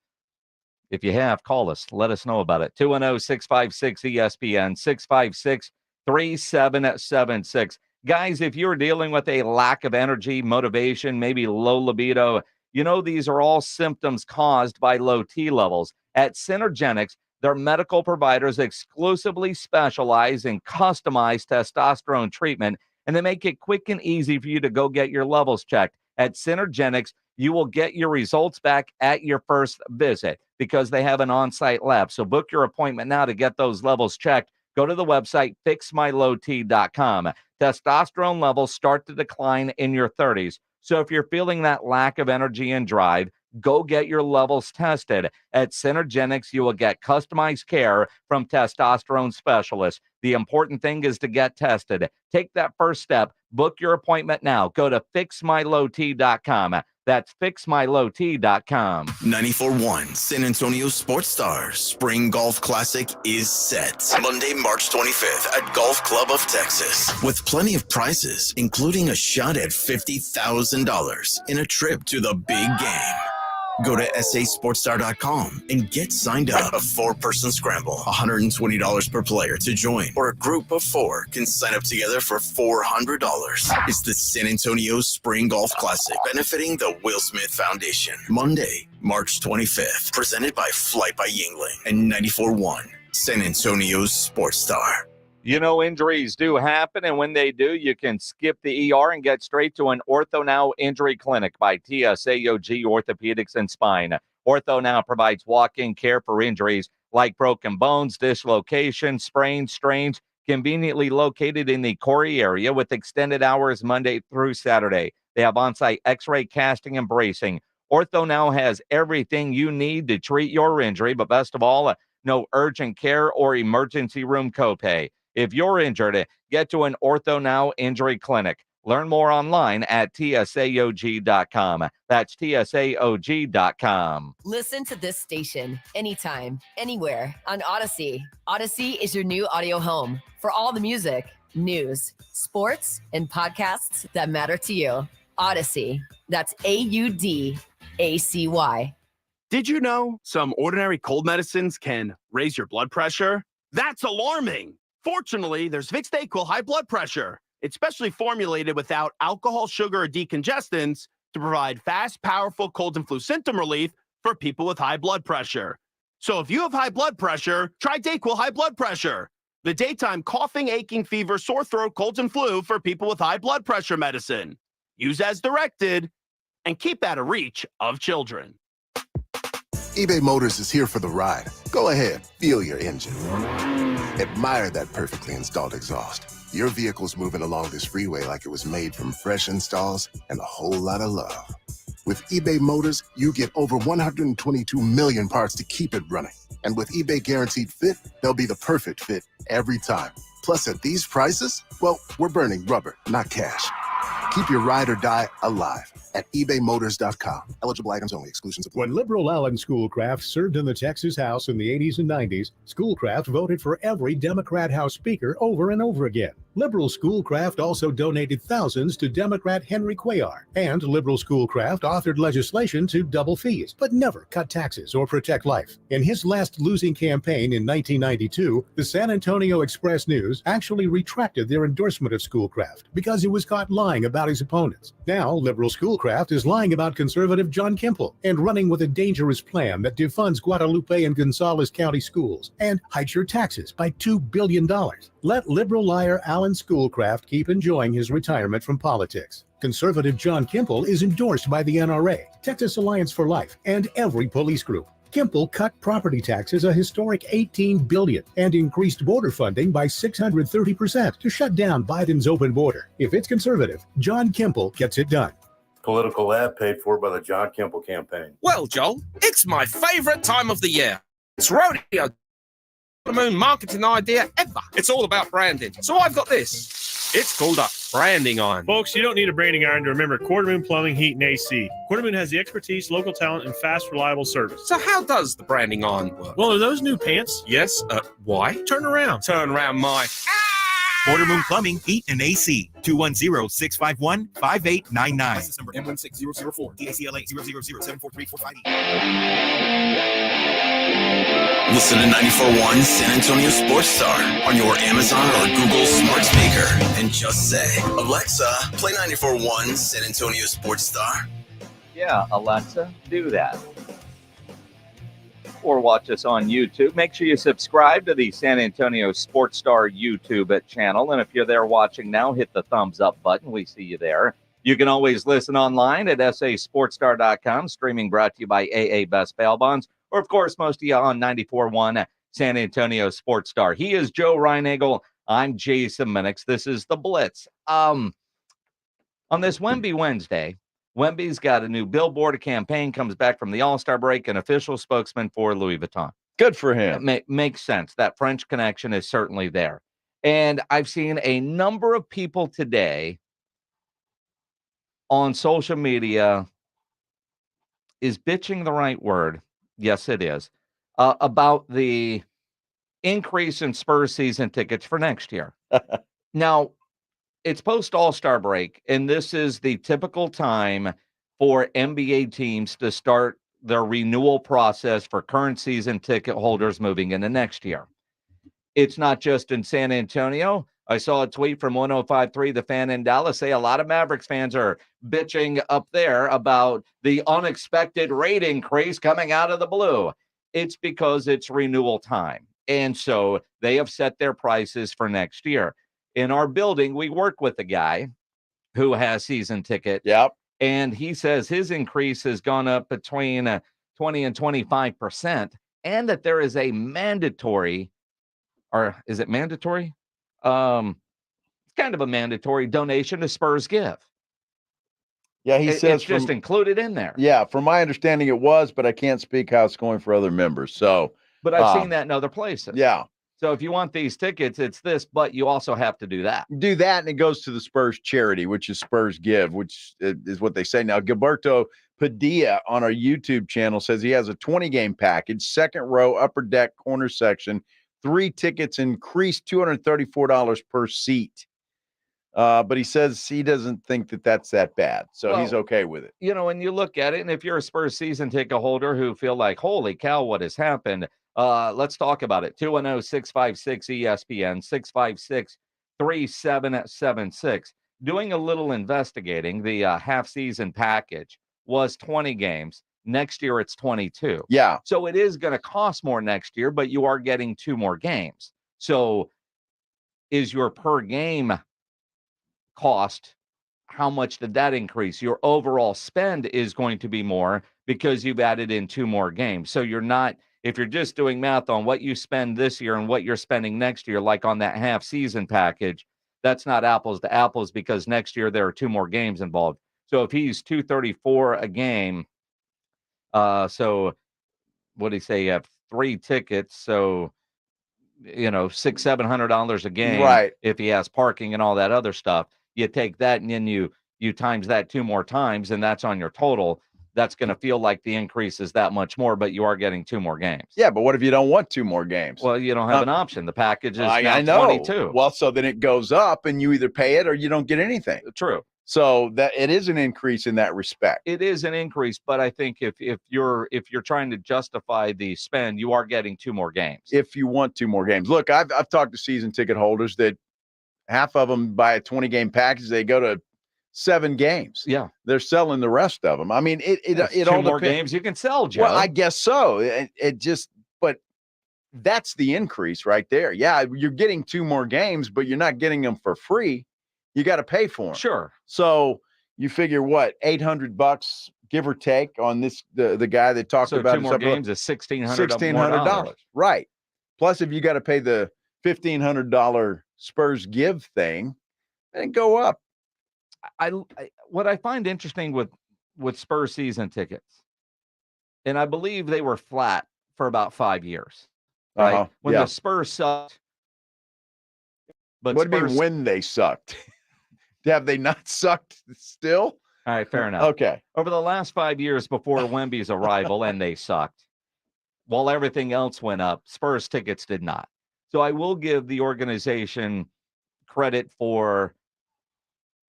If you have, call us. Let us know about it. 210-656-ESPN, 656-3776. Guys, if you're dealing with a lack of energy, motivation, maybe low libido, these are all symptoms caused by low T levels. At Synergenics, their medical providers exclusively specialize in customized testosterone treatment, and they make it quick and easy for you to go get your levels checked. At Synergenics, you will get your results back at your first visit because they have an on-site lab. So book your appointment now to get those levels checked. Go to the website, fixmylowt.com. Testosterone levels start to decline in your 30s. So if you're feeling that lack of energy and drive, go get your levels tested. At Synergenics, you will get customized care from testosterone specialists. The important thing is to get tested. Take that first step. Book your appointment now. Go to fixmylowt.com. That's fixmylowt.com. 94.1 San Antonio Sports Stars Spring Golf Classic is set. Monday, March 25th at Golf Club of Texas. With plenty of prizes, including a shot at $50,000 in a trip to the big game. Go to sasportstar.com and get signed up. A 4-person scramble, $120 per player to join, or a group of 4 can sign up together for $400. It's the San Antonio Spring Golf Classic, benefiting the Will Smith Foundation. Monday, March 25th, presented by Flight by Yingling and 94.1 San Antonio's Sports Star. Injuries do happen, and when they do, you can skip the ER and get straight to an Ortho Now Injury Clinic by TSAOG Orthopedics and Spine. Ortho Now provides walk-in care for injuries like broken bones, dislocation, sprains, strains, conveniently located in the Corey area with extended hours Monday through Saturday. They have on-site x-ray, casting, and bracing. Ortho now has everything you need to treat your injury, but best of all, no urgent care or emergency room copay. If you're injured, get to an Ortho Now injury clinic. Learn more online at tsaog.com. That's tsaog.com. Listen to this station anytime, anywhere on Odyssey. Odyssey is your new audio home for all the music, news, sports, and podcasts that matter to you. Odyssey. That's AUDACY. Did you know some ordinary cold medicines can raise your blood pressure? That's alarming. Fortunately, there's Vicks DayQuil High Blood Pressure. It's specially formulated without alcohol, sugar, or decongestants to provide fast, powerful cold and flu symptom relief for people with high blood pressure. So if you have high blood pressure, try DayQuil High Blood Pressure, the daytime coughing, aching, fever, sore throat, colds, and flu for people with high blood pressure medicine. Use as directed and keep out of reach of children. eBay Motors is here for the ride. Go ahead, feel your engine. Admire that perfectly installed exhaust. Your vehicle's moving along this freeway like it was made from fresh installs and a whole lot of love. With eBay Motors, you get over 122 million parts to keep it running. And with eBay Guaranteed Fit, they'll be the perfect fit every time. Plus, at these prices, well, we're burning rubber, not cash. Keep your ride or die alive at ebaymotors.com. Eligible items only. Exclusions apply. When liberal Alan Schoolcraft served in the Texas House in the 80s and 90s, Schoolcraft voted for every Democrat House Speaker over and over again. Liberal Schoolcraft also donated thousands to Democrat Henry Cuellar. And liberal Schoolcraft authored legislation to double fees, but never cut taxes or protect life. In his last losing campaign in 1992, the San Antonio Express-News actually retracted their endorsement of Schoolcraft because it was caught lying about his opponents. Now, liberal Schoolcraft is lying about conservative John Kimple and running with a dangerous plan that defunds Guadalupe and Gonzales County schools and hikes your taxes by $2 billion. Let liberal liar Alan Schoolcraft keep enjoying his retirement from politics. Conservative John Kimple is endorsed by the NRA, Texas Alliance for Life, and every police group. Kimple cut property taxes a historic $18 billion and increased border funding by 630% to shut down Biden's open border. If it's conservative, John Kimple gets it done. Political ad paid for by the John Kimple campaign. Well, Joel, it's my favorite time of the year. It's rodeo. The moon marketing idea ever. It's all about branding. So I've got this. It's called a branding iron. Folks, you don't need a branding iron to remember Quarter Moon Plumbing, Heat, and AC. Quarter Moon has the expertise, local talent, and fast, reliable service. So how does the branding iron work? Well, are those new pants? Yes. Why? Turn around. Turn around my... Quarter Moon Plumbing, Heat, and AC. 210-651-5899. License number M16004. DACLA 000743458. Listen to 94.1 San Antonio Sports Star on your Amazon or Google smart speaker and just say, Alexa, play 94.1 San Antonio Sports Star. Yeah, Alexa, do that. Or watch us on YouTube. Make sure you subscribe to the San Antonio Sports Star YouTube channel. And if you're there watching now, hit the thumbs up button. We see you there. You can always listen online at sasportstar.com. Streaming brought to you by AA Best Bail Bonds. Or, of course, most of you on 94.1 San Antonio Sports Star. He is Joe Reinagel. I'm Jason Minix. This is The Blitz. On this Wemby Wednesday, Wemby's got a new billboard campaign, comes back from the All-Star break, an official spokesman for Louis Vuitton. Good for him. Makes sense. That French connection is certainly there. And I've seen a number of people today on social media, is bitching the right word? Yes, it is. About the increase in Spurs season tickets for next year. Now, it's post All-Star break, and this is the typical time for NBA teams to start their renewal process for current season ticket holders moving into next year. It's not just in San Antonio. I saw a tweet from 105.3 The Fan in Dallas say a lot of Mavericks fans are bitching up there about the unexpected rate increase coming out of the blue. It's because it's renewal time. And so they have set their prices for next year. In our building, we work with a guy who has season ticket. Yep. And he says his increase has gone up between 20 and 25%. and that there is a mandatory, or is it mandatory? It's kind of a mandatory donation to Spurs Give. Yeah, he says it's just included in there. Yeah, from my understanding it was, but I can't speak how it's going for other members. So, but I've seen that in other places. Yeah. So if you want these tickets, it's this, but you also have to do that. Do that, and it goes to the Spurs charity, which is Spurs Give, which is what they say. Now, Gilberto Padilla on our YouTube channel says he has a 20-game package, second row, upper deck, corner section, 3 tickets, increased $234 per seat. But he says he doesn't think that that's that bad, so he's okay with it. You know, when you look at it, and if you're a Spurs season ticket holder who feel like, holy cow, what has happened? Let's talk about it. 210-656-ESPN, 656-3776. Doing a little investigating, the half-season package was 20 games. Next year, it's 22. Yeah. So it is going to cost more next year, but you are getting 2 more games. So is your per game cost, how much did that increase? Your overall spend is going to be more because you've added in 2 more games. So you're not, if you're just doing math on what you spend this year and what you're spending next year, like on that half season package, that's not apples to apples because next year there are 2 more games involved. So if he's $234 a game, so what do you say? You have 3 tickets. So, you know, $600-700 a game. Right. If he has parking and all that other stuff. You take that and then you times that 2 more times, and that's on your total. That's going to feel like the increase is that much more, but you are getting 2 more games. Yeah, but what if you don't want 2 more games? Well, you don't have an option. The package is now I know. 22. Well, so then it goes up, and you either pay it or you don't get anything. True. So that it is an increase in that respect. It is an increase, but I think if you're trying to justify the spend, you are getting 2 more games. If you want 2 more games. Look, I've talked to season ticket holders that half of them buy a 20-game package. They go to 7 games. Yeah. They're selling the rest of them. I mean, it all 2 more depends. games you can sell, Joe. Well, I guess so. But that's the increase right there. Yeah, you're getting 2 more games, but you're not getting them for free. You got to pay for them. Sure. So you figure what, $800 give or take on this the guy that talked about 2 more games is $1,600. Right. Plus, if you got to pay the $1,500 Spurs Give thing, then go up. What I find interesting with Spurs season tickets, and I believe they were flat for about 5 years, right? When the Spurs sucked. But what do you mean when they sucked? Have they not sucked still? All right, fair enough. Okay. Over the last 5 years before Wemby's arrival, and they sucked, while everything else went up, Spurs tickets did not. So I will give the organization credit for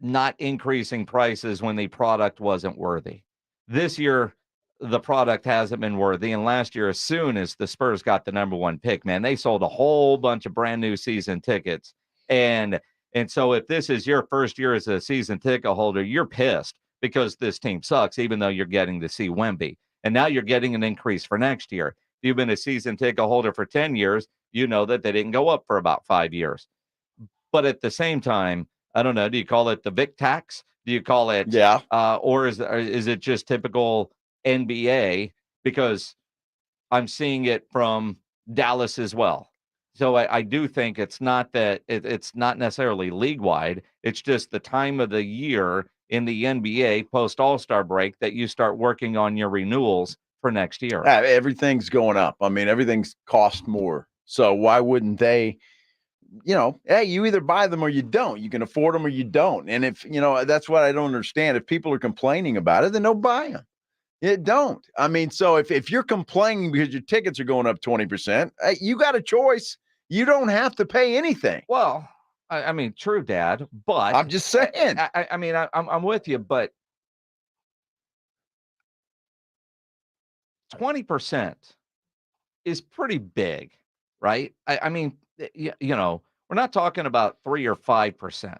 not increasing prices when the product wasn't worthy. This year, the product hasn't been worthy. And last year, as soon as the Spurs got the #1 pick, man, they sold a whole bunch of brand new season tickets. And so if this is your first year as a season ticket holder, you're pissed because this team sucks, even though you're getting to see Wemby. And now you're getting an increase for next year. If you've been a season ticket holder for 10 years, you know that they didn't go up for about 5 years. But at the same time, I don't know, do you call it the Vic tax? Do you call it, or is it just typical NBA? Because I'm seeing it from Dallas as well. So I do think it's not that it's not necessarily league wide. It's just the time of the year in the NBA post All-Star break that you start working on your renewals for next year. Everything's going up. I mean, everything's cost more. So why wouldn't they, hey, you either buy them or you don't. You can afford them or you don't. And if, that's what I don't understand. If people are complaining about it, then don't buy them. It don't. I mean, so if you're complaining because your tickets are going up 20%, you got a choice. You don't have to pay anything. Well, I mean, true, Dad, but I'm just saying. I mean, I'm with you, but 20% is pretty big, right? I mean, we're not talking about 3 or 5%.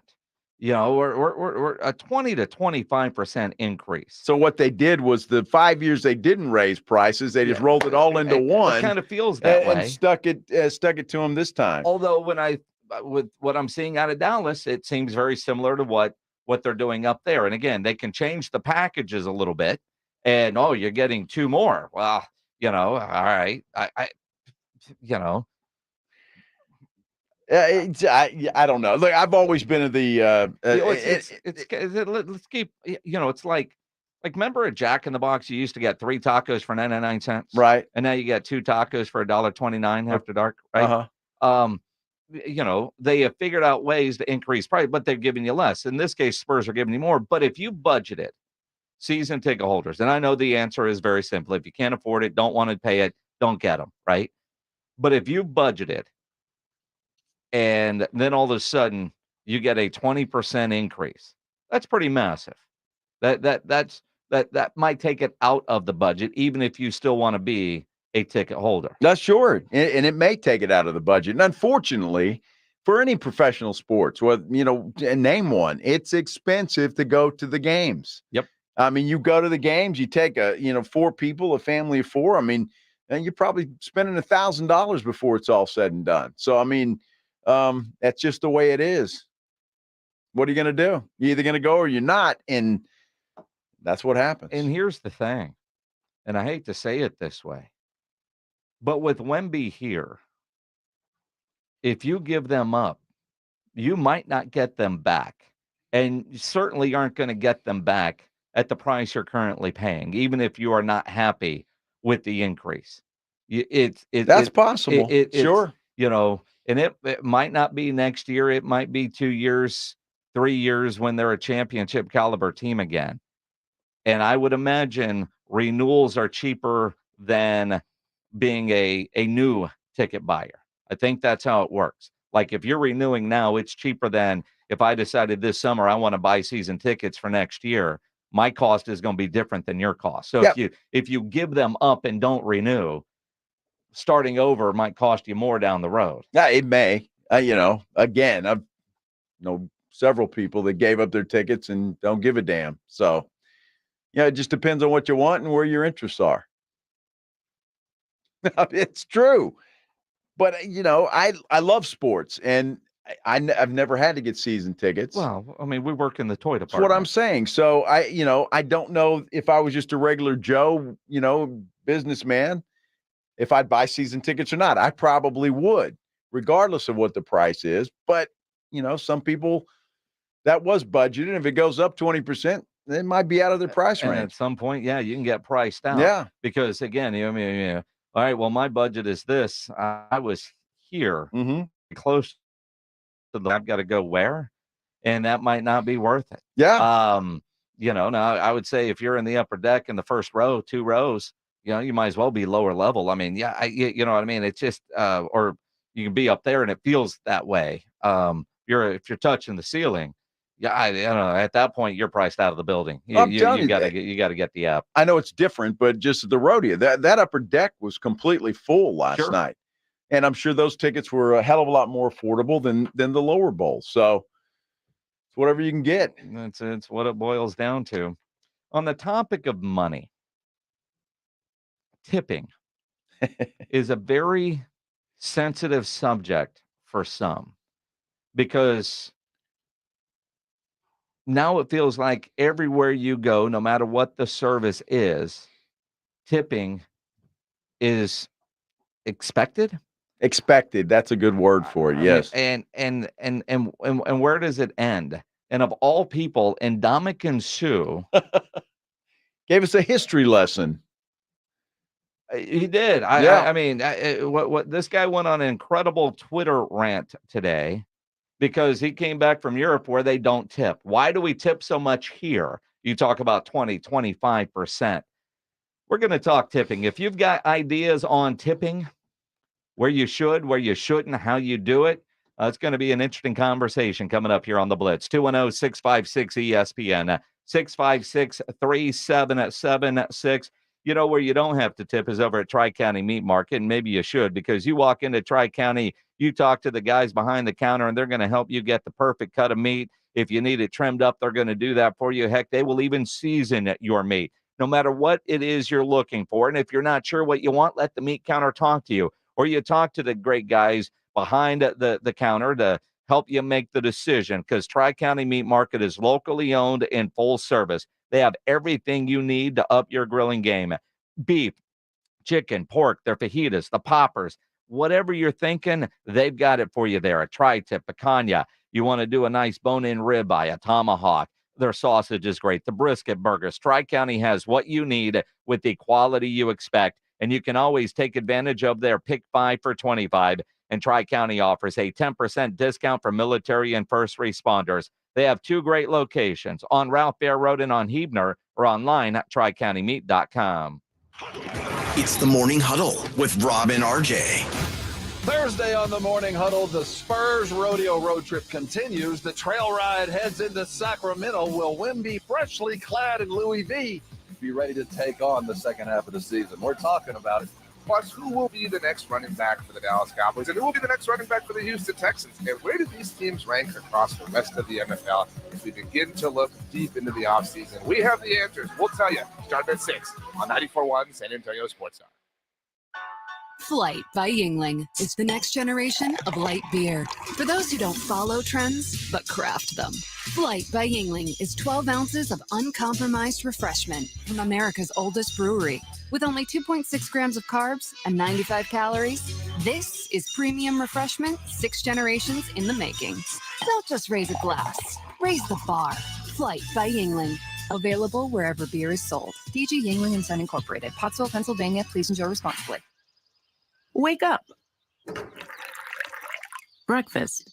We're a 20 to 25% increase. So what they did was the 5 years they didn't raise prices, they just rolled it all into one. It kind of feels that way. And stuck it to them this time. Although with what I'm seeing out of Dallas, it seems very similar to what they're doing up there. And again, they can change the packages a little bit. And you're getting 2 more. Well, All right. I I don't know. Look, I've always been in the. Let's keep. It's like remember at Jack in the Box, you used to get 3 tacos for 99 cents, right? And now you get 2 tacos for $1.29 after dark, right? They have figured out ways to increase price, but they're giving you less. In this case, Spurs are giving you more. But if you budgeted season ticket holders, and I know the answer is very simple: if you can't afford it, don't want to pay it, don't get them, right? But if you budgeted, and then all of a sudden you get a 20% increase, that's pretty massive. That might take it out of the budget, even if you still want to be a ticket holder. That's sure. And it may take it out of the budget. And unfortunately, for any professional sports, name one, it's expensive to go to the games. Yep. I mean, you go to the games, you take 4 people, a family of 4. I mean, and you're probably spending $1,000 before it's all said and done. So, I mean, that's just the way it is. What are you going to do? You're either going to go or you're not. And that's what happens. And here's the thing, and I hate to say it this way, but with Wemby here, if you give them up, you might not get them back. And you certainly aren't going to get them back at the price you're currently paying, even if you are not happy with the increase. That's possible. Sure. And it might not be next year. It might be 2 years, 3 years when they're a championship caliber team again. And I would imagine renewals are cheaper than being a new ticket buyer. I think that's how it works. Like if you're renewing now, it's cheaper than if I decided this summer I want to buy season tickets for next year. My cost is going to be different than your cost. So if you give them up and don't renew, starting over might cost you more down the road. Yeah, it may. Again, I've known several people that gave up their tickets and don't give a damn. So, it just depends on what you want and where your interests are. It's true. But, I love sports, and I've never had to get season tickets. Well, I mean, we work in the toy department. That's what I'm saying. So, I don't know if I was just a regular Joe, businessman, if I'd buy season tickets or not. I probably would, regardless of what the price is. But, some people, that was budgeted. If it goes up 20%, it might be out of their price range. At some point, you can get priced out. Yeah. Because, again, all right, well, my budget is this. I was here, close to the, I've got to go where? And that might not be worth it. Yeah. Now I would say if you're in the upper deck in the first row, 2 rows, you might as well be lower level. I mean, you know what I mean? It's just, or you can be up there and it feels that way. If you're touching the ceiling, at that point you're priced out of the building. You got to get the app. I know it's different, but just at the rodeo, that upper deck was completely full last night, and I'm sure those tickets were a hell of a lot more affordable than the lower bowl. So it's whatever you can get. It's what it boils down to. On the topic of money, tipping is a very sensitive subject for some, because now it feels like everywhere you go, no matter what the service is, tipping is expected. Expected. That's a good word for it. Yes. And where does it end? And of all people, Ndamukong Suh gave us a history lesson. He did. I mean, what this guy went on an incredible Twitter rant today, because he came back from Europe where they don't tip. Why do we tip so much here? You talk about 20, 25%. We're going to talk tipping. If you've got ideas on tipping, where you should, where you shouldn't, how you do it, it's going to be an interesting conversation coming up here on the Blitz. 210-656-ESPN, 656-3776. Where you don't have to tip is over at Tri-County Meat Market, and maybe you should, because you walk into Tri-County, you talk to the guys behind the counter, and they're going to help you get the perfect cut of meat. If you need it trimmed up, they're going to do that for you. Heck, they will even season your meat, no matter what it is you're looking for. And if you're not sure what you want, let the meat counter talk to you, or you talk to the great guys behind the counter to help you make the decision, because Tri-County Meat Market is locally owned and full service. They have everything you need to up your grilling game. Beef, chicken, pork, their fajitas, the poppers, whatever you're thinking, they've got it for you there. A tri-tip, picanha. You want to do a nice bone-in ribeye, a tomahawk. Their sausage is great. The brisket burgers. Tri-County has what you need with the quality you expect. And you can always take advantage of their Pick 5 for $25. And Tri-County offers a 10% discount for military and first responders. They have 2 great locations, on Ralph Fair Road and on Huebner, or online at tricountymeat.com. It's the Morning Huddle with Rob and RJ. Thursday on the Morning Huddle, the Spurs rodeo road trip continues. The trail ride heads into Sacramento. Will Wemby, freshly clad in Louis V, be ready to take on the second half of the season? We're talking about it. Plus, who will be the next running back for the Dallas Cowboys? And who will be the next running back for the Houston Texans? And where do these teams rank across the rest of the NFL as we begin to look deep into the offseason? We have the answers. We'll tell you. Starting at 6 on 94.1 San Antonio Sports Star. Flight by Yuengling is the next generation of light beer. For those who don't follow trends, but craft them. Flight by Yuengling is 12 ounces of uncompromised refreshment from America's oldest brewery. With only 2.6 grams of carbs and 95 calories, this is premium refreshment 6 generations in the making. Don't just raise a glass, raise the bar. Flight by Yuengling. Available wherever beer is sold. DG Yuengling & Son Incorporated, Pottsville, Pennsylvania. Please enjoy responsibly. Wake up. Breakfast.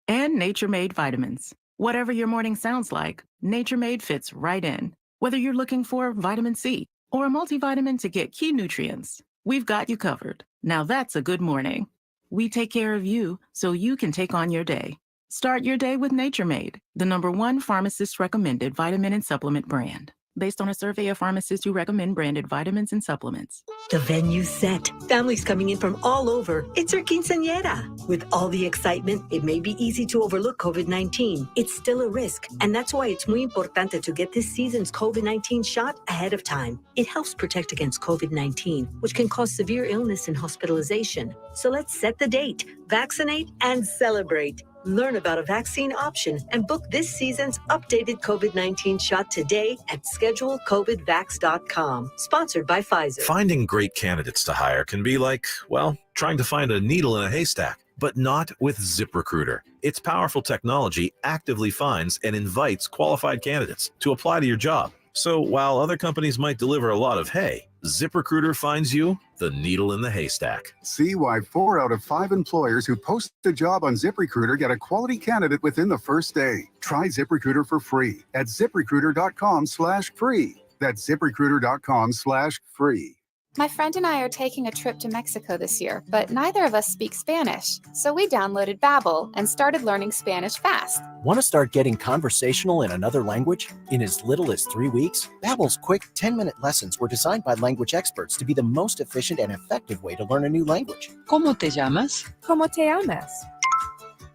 And Nature Made vitamins. Whatever your morning sounds like, Nature Made fits right in. Whether you're looking for vitamin C or a multivitamin to get key nutrients, we've got you covered. Now that's a good morning. We take care of you so you can take on your day. Start your day with Nature Made, the #1 pharmacist recommended vitamin and supplement brand. Based on a survey of pharmacists who recommend branded vitamins and supplements. The venue's set. Families coming in from all over. It's our quinceañera. With all the excitement, it may be easy to overlook COVID-19. It's still a risk, and that's why it's muy importante to get this season's COVID-19 shot ahead of time. It helps protect against COVID-19, which can cause severe illness and hospitalization. So let's set the date, vaccinate, and celebrate. Learn about a vaccine option and book this season's updated COVID-19 shot today at schedulecovidvax.com. Sponsored by Pfizer. Finding great candidates to hire can be like, well, trying to find a needle in a haystack, but not with ZipRecruiter. Its powerful technology actively finds and invites qualified candidates to apply to your job. So while other companies might deliver a lot of hay, ZipRecruiter finds you the needle in the haystack. See why 4 out of 5 employers who post a job on ZipRecruiter get a quality candidate within the first day. Try ZipRecruiter for free at ZipRecruiter.com/free. That's ZipRecruiter.com/free. My friend and I are taking a trip to Mexico this year, but neither of us speak Spanish. So we downloaded Babbel and started learning Spanish fast. Want to start getting conversational in another language? In as little as 3 weeks, Babbel's quick 10-minute lessons were designed by language experts to be the most efficient and effective way to learn a new language. ¿Cómo te llamas? ¿Cómo te llamas?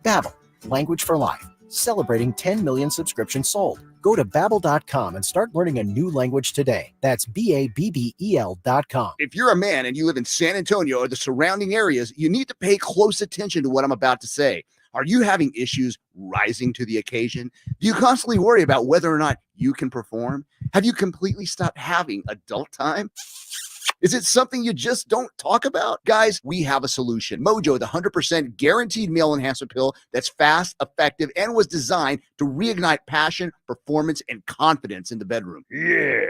Babbel, language for life. Celebrating 10 million subscriptions sold. Go to Babbel.com and start learning a new language today. That's Babbel.com. If you're a man and you live in San Antonio or the surrounding areas, you need to pay close attention to what I'm about to say. Are you having issues rising to the occasion? Do you constantly worry about whether or not you can perform? Have you completely stopped having adult time? Is it something you just don't talk about? Guys, we have a solution. Mojo, the 100% guaranteed male enhancement pill that's fast, effective, and was designed to reignite passion, performance, and confidence in the bedroom. Yeah.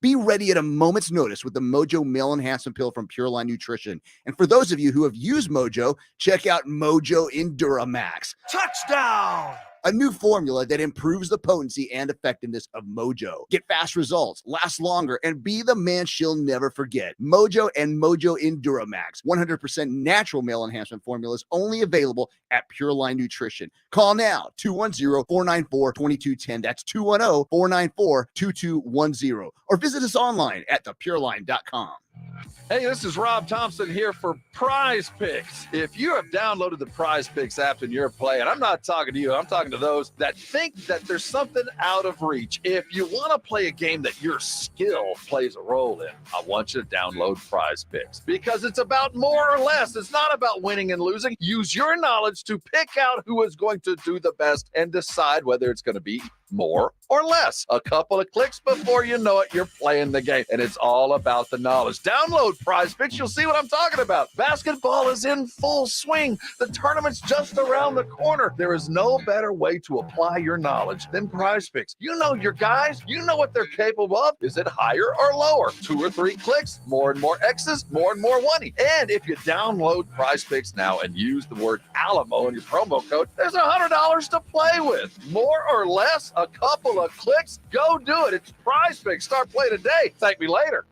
Be ready at a moment's notice with the Mojo Male Enhancement Pill from Pure Line Nutrition. And for those of you who have used Mojo, check out Mojo Enduramax. Touchdown! A new formula that improves the potency and effectiveness of Mojo. Get fast results, last longer, and be the man she'll never forget. Mojo and Mojo Enduramax. 100% natural male enhancement formulas only available at Pure Line Nutrition. Call now, 210-494-2210. That's 210-494-2210. Or visit us online at thepureline.com. Hey, this is Rob Thompson here for Prize Picks. If you have downloaded the Prize Picks app and you're playing, I'm not talking to you, I'm talking to those that think that there's something out of reach. If you want to play a game that your skill plays a role in, I want you to download Prize Picks because it's about more or less. It's not about winning and losing. Use your knowledge to pick out who is going to do the best and decide whether it's going to be more or less. A couple of clicks before you know it, you're playing the game. And it's all about the knowledge. Download Prize Picks. You'll see what I'm talking about. Basketball is in full swing. The tournament's just around the corner. There is no better way to apply your knowledge than Prize Picks. You know your guys. You know what they're capable of. Is it higher or lower? 2 or 3 clicks, more and more X's, more and more money. And if you download Prize Picks now and use the word Alamo in your promo code, there's $100 to play with. More or less, a couple of clicks, go do it. It's Prize Picks. Start playing today. Thank me later.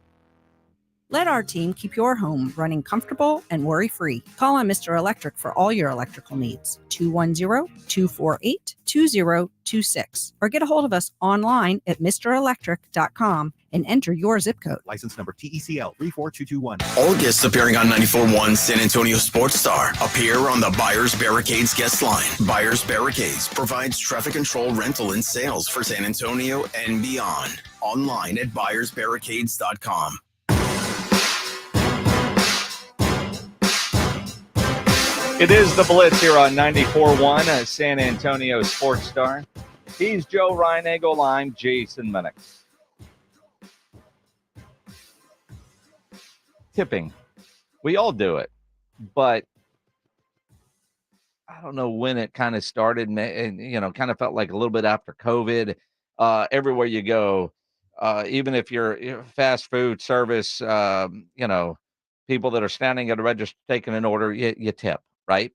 Let our team keep your home running comfortable and worry-free. Call on Mr. Electric for all your electrical needs. 210-248-2026. Or get a hold of us online at mrelectric.com and enter your zip code. License number TECL 34221. All guests appearing on 94.1 San Antonio Sports Star appear on the Buyers Barricades guest line. Buyers Barricades provides traffic control, rental, and sales for San Antonio and beyond. Online at buyersbarricades.com. It is the Blitz here on 94.1 San Antonio Sports Star. He's Joe Reinagel. I'm Jason Minnick. Tipping. We all do it, but I don't know when it kind of started, and kind of felt like a little bit after COVID. Everywhere you go, even if you're fast food service, people that are standing at a register taking an order, you tip. Right.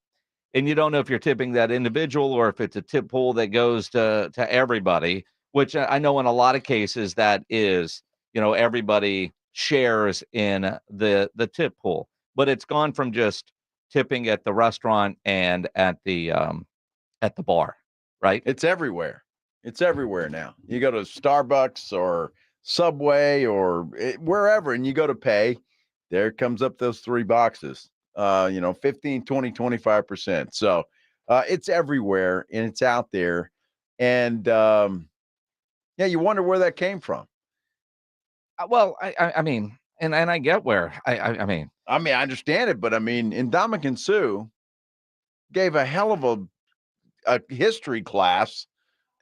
And you don't know if you're tipping that individual or if it's a tip pool that goes to everybody, which I know in a lot of cases that is, everybody shares in the tip pool. But it's gone from just tipping at the restaurant and at the bar. Right. It's everywhere. It's everywhere now. You go to Starbucks or Subway or wherever and you go to pay. There comes up those 3 boxes. 15, 20, 25%. So it's everywhere and it's out there. And you wonder where that came from. Well, I mean, and I get where I understand it, but Ndamukong Suh gave a hell of a history class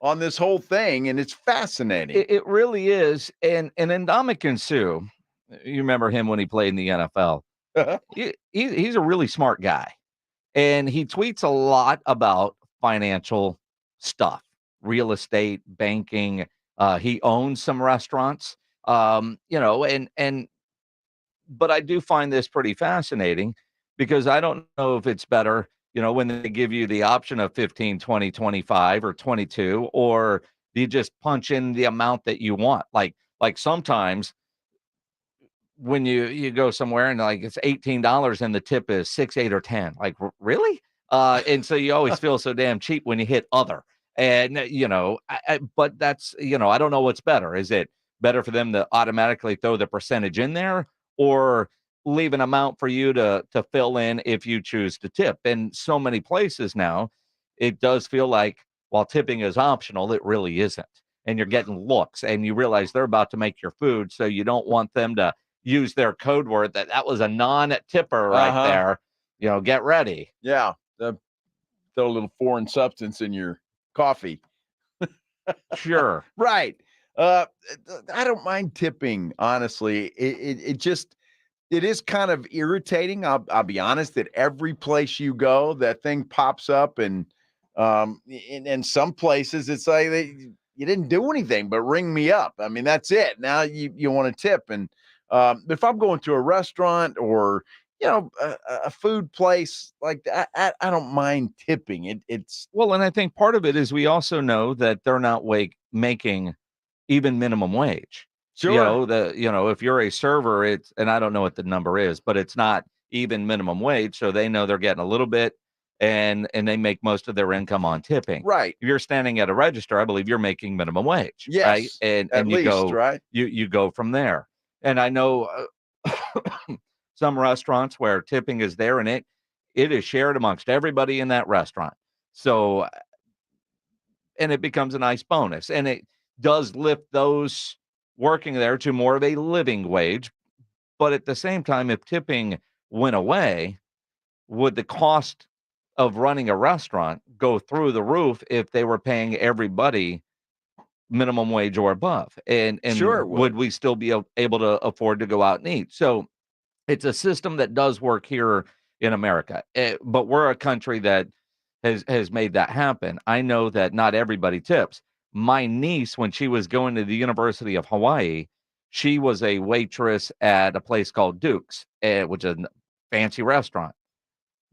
on this whole thing, and it's fascinating. It really is. And Ndamukong Suh, you remember him when he played in the NFL. He's a really smart guy, and he tweets a lot about financial stuff, real estate, banking. He owns some restaurants, but I do find this pretty fascinating because I don't know if it's better, when they give you the option of 15, 20, 25 or 22, or you just punch in the amount that you want. Like sometimes when you go somewhere and it's $18 and the tip is 6, 8, or 10, really? And so you always feel so damn cheap when you hit other. And, but that's, I don't know what's better. Is it better for them to automatically throw the percentage in there or leave an amount for you to fill in if you choose to tip? And so many places now, it does feel like while tipping is optional, it really isn't. And you're getting looks and you realize they're about to make your food. So you don't want them to use their code word that was a non-tipper right there. Get ready. Yeah. Throw a little foreign substance in your coffee. Sure. Right. I don't mind tipping, honestly. It is kind of irritating. I'll be honest that every place you go, that thing pops up, and in some places it's like you didn't do anything but ring me up. That's it. Now you want to tip. And if I'm going to a restaurant or, a food place like that, I don't mind tipping. It's well, and I think part of it is we also know that they're not making even minimum wage. Sure. If you're a server, and I don't know what the number is, but it's not even minimum wage. So they know they're getting a little bit and they make most of their income on tipping. Right. If you're standing at a register, I believe you're making minimum wage. Yes. Right. And you least, go, right. You go from there. And I know some restaurants where tipping is there and it is shared amongst everybody in that restaurant. So, and it becomes a nice bonus, and it does lift those working there to more of a living wage. But at the same time, if tipping went away, would the cost of running a restaurant go through the roof if they were paying everybody minimum wage or above. And sure would we still be able to afford to go out and eat? So it's a system that does work here in America, but we're a country that has made that happen. I know that not everybody tips. My niece, when she was going to the University of Hawaii, she was a waitress at a place called Duke's, which is a fancy restaurant.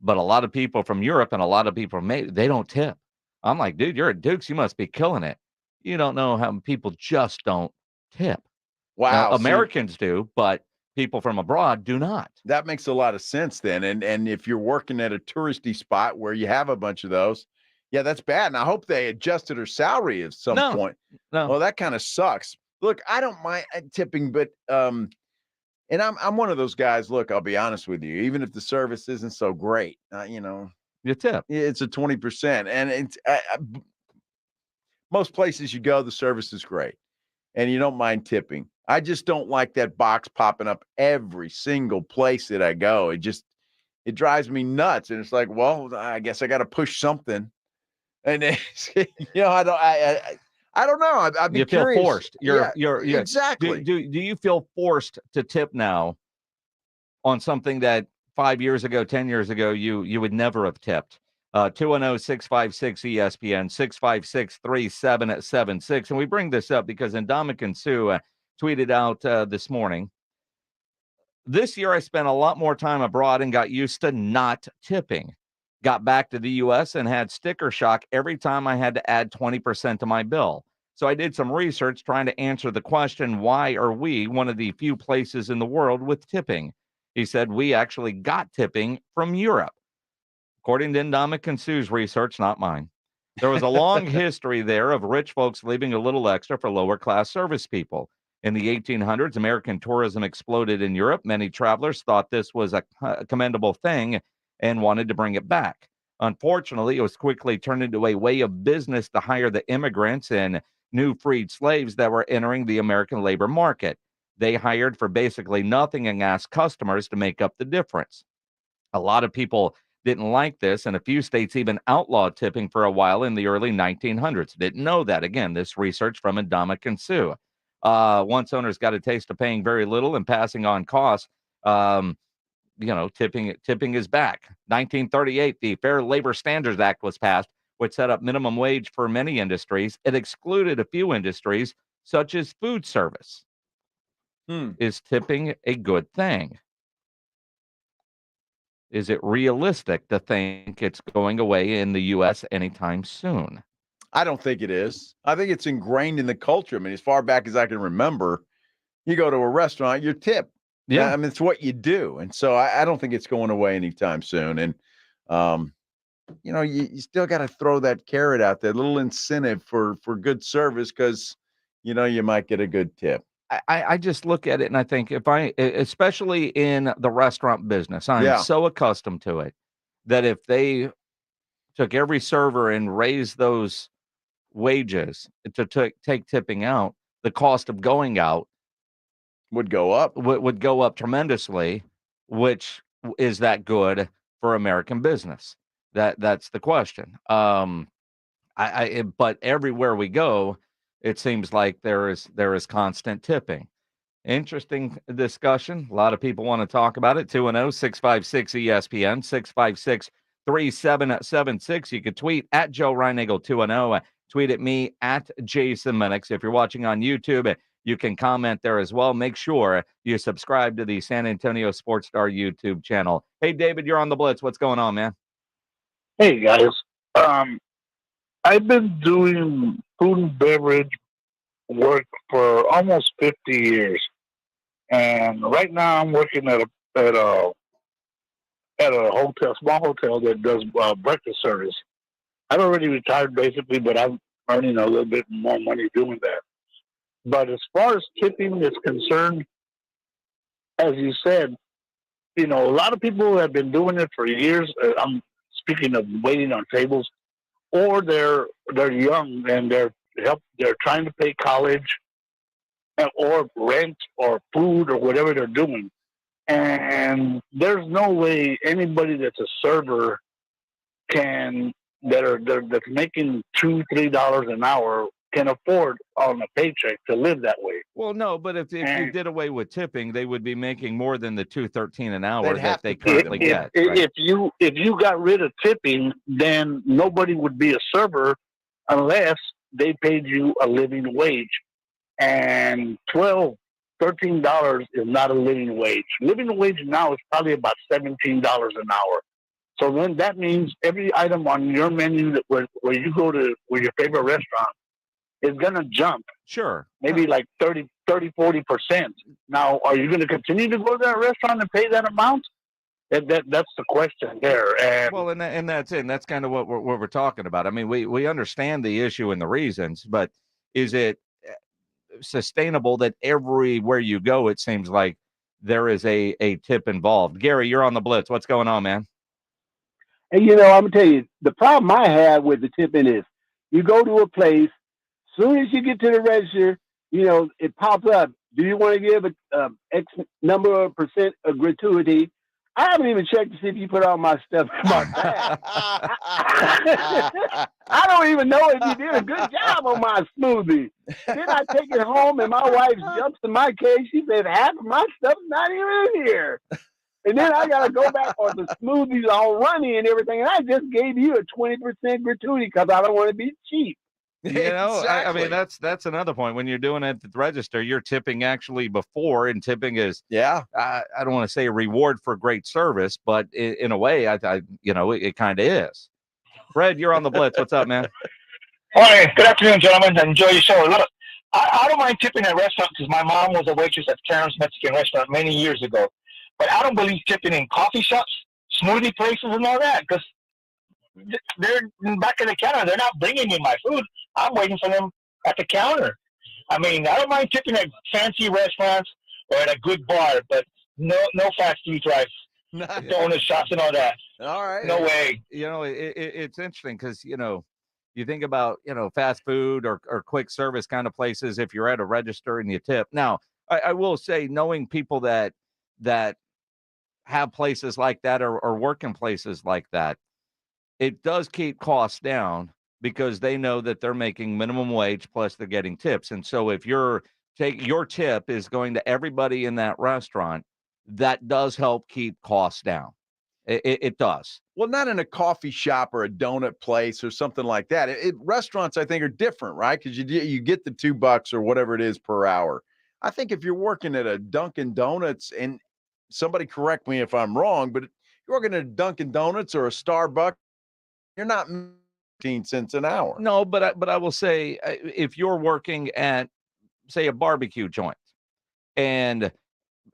But a lot of people from Europe and a lot of people from they don't tip. I'm like, dude, you're at Duke's, you must be killing it. You don't know how people just don't tip. Wow. Now, Americans do, but people from abroad do not. That makes a lot of sense then. And if you're working at a touristy spot where you have a bunch of those, yeah, that's bad. And I hope they adjusted her salary at some point. No. Well, that kind of sucks. Look, I don't mind tipping, but and I'm one of those guys. Look, I'll be honest with you. Even if the service isn't so great, you tip. It's a 20%, and it's most places you go, the service is great, and you don't mind tipping. I just don't like that box popping up every single place that I go. It drives me nuts, and it's like, well, I guess I got to push something, and I don't know. I'd be curious. Feel forced. You're exactly. Do you feel forced to tip now on something that 5 years ago, 10 years ago, you would never have tipped? 210-656-ESPN, 656-3776. And we bring this up because Ndamukong Suh tweeted out this morning, this year I spent a lot more time abroad and got used to not tipping. Got back to the U.S. and had sticker shock every time I had to add 20% to my bill. So I did some research trying to answer the question, why are we one of the few places in the world with tipping? He said, we actually got tipping from Europe. According to Ndamukong Suh's research, not mine. There was a long history there of rich folks leaving a little extra for lower class service people. In the 1800s, American tourism exploded in Europe. Many travelers thought this was a commendable thing and wanted to bring it back. Unfortunately, it was quickly turned into a way of business to hire the immigrants and new freed slaves that were entering the American labor market. They hired for basically nothing and asked customers to make up the difference. A lot of people didn't like this, and a few states even outlawed tipping for a while in the early 1900s. Didn't know that. Again, this research from Ndamukong Suh. Once owners got a taste of paying very little and passing on costs, tipping is back. 1938, the Fair Labor Standards Act was passed, which set up minimum wage for many industries. It excluded a few industries, such as food service. Is tipping a good thing? Is it realistic to think it's going away in the U.S. anytime soon? I don't think it is. I think it's ingrained in the culture. I mean, as far back as I can remember, you go to a restaurant, you're tipped. Yeah. I mean, it's what you do. And so I don't think it's going away anytime soon. And, you still got to throw that carrot out there, a little incentive for good service because, you might get a good tip. I just look at it and I think especially in the restaurant business, I'm so accustomed to it that if they took every server and raised those wages to take tipping out, the cost of going out would go up. Would go up tremendously, which is that good for American business? That's the question. But everywhere we go, it seems like there is constant tipping. Interesting discussion. A lot of people want to talk about it. 210-656-ESPN, 656-3776. You could tweet at Joe Reinagle 210. Tweet at me at Jason Minix. If you're watching on YouTube, you can comment there as well. Make sure you subscribe to the San Antonio Sports Star YouTube channel. Hey, David, you're on the Blitz. What's going on, man? Hey, guys. I've been doing food and beverage work for almost 50 years. And right now I'm working at a hotel, small hotel that does breakfast service. I've already retired basically, but I'm earning a little bit more money doing that. But as far as tipping is concerned, as you said, a lot of people have been doing it for years. I'm speaking of waiting on tables, or they're young and they're trying to pay college or rent or food or whatever they're doing. And there's no way anybody that's a server that's making $2-3 an hour can afford on a paycheck to live that way. Well, no, but if you did away with tipping, they would be making more than the $2.13 an hour that they currently get. If you got rid of tipping, then nobody would be a server unless they paid you a living wage. And $13 is not a living wage. Living wage now is probably about $17 an hour. So then that means every item on your menu where you go to your favorite restaurant is going to jump. Sure. Maybe like 30, 40%. Now, are you going to continue to go to that restaurant and pay that amount? That's the question there. And and that's it. And that's kind of what we're talking about. I mean, we understand the issue and the reasons, but is it sustainable that everywhere you go, it seems like there is a tip involved? Gary, you're on the Blitz. What's going on, man? And, I'm going to tell you, the problem I have with the tipping is you go to a place, as soon as you get to the register, it pops up. Do you want to give a X number of percent of gratuity? I haven't even checked to see if you put all my stuff in my bag. I don't even know if you did a good job on my smoothie. Then I take it home and my wife jumps in my case. She said, half of my stuff's not even in here. And then I got to go back on the smoothies all runny and everything. And I just gave you a 20% gratuity because I don't want to be cheap. Exactly. I mean, that's another point. When you're doing it at the register, you're tipping actually before, and tipping is, I don't want to say a reward for great service, but in a way, it kind of is. Fred, you're on the Blitz. What's up, man? Hi, good afternoon, gentlemen. I enjoy your show. Look, I don't mind tipping at restaurants because my mom was a waitress at Karen's Mexican restaurant many years ago. But I don't believe tipping in coffee shops, smoothie places, and all that, because they're back in the counter. They're not bringing me my food. I'm waiting for them at the counter. I mean, I don't mind tipping at fancy restaurants or at a good bar, but no fast food drives, donut shops, and all that. All right, no way. It's interesting because you think about fast food or quick service kind of places. If you're at a register and you tip, now I will say, knowing people that have places like that or work in places like that, it does keep costs down because they know that they're making minimum wage plus they're getting tips. And so if your tip is going to everybody in that restaurant, that does help keep costs down. It does. Well, not in a coffee shop or a donut place or something like that. Restaurants, I think, are different, right? Because you get the $2 or whatever it is per hour. I think if you're working at a Dunkin' Donuts, and somebody correct me if I'm wrong, but you're working at a Dunkin' Donuts or a Starbucks, you're not 15 cents an hour. No, but I will say, if you're working at, say, a barbecue joint, and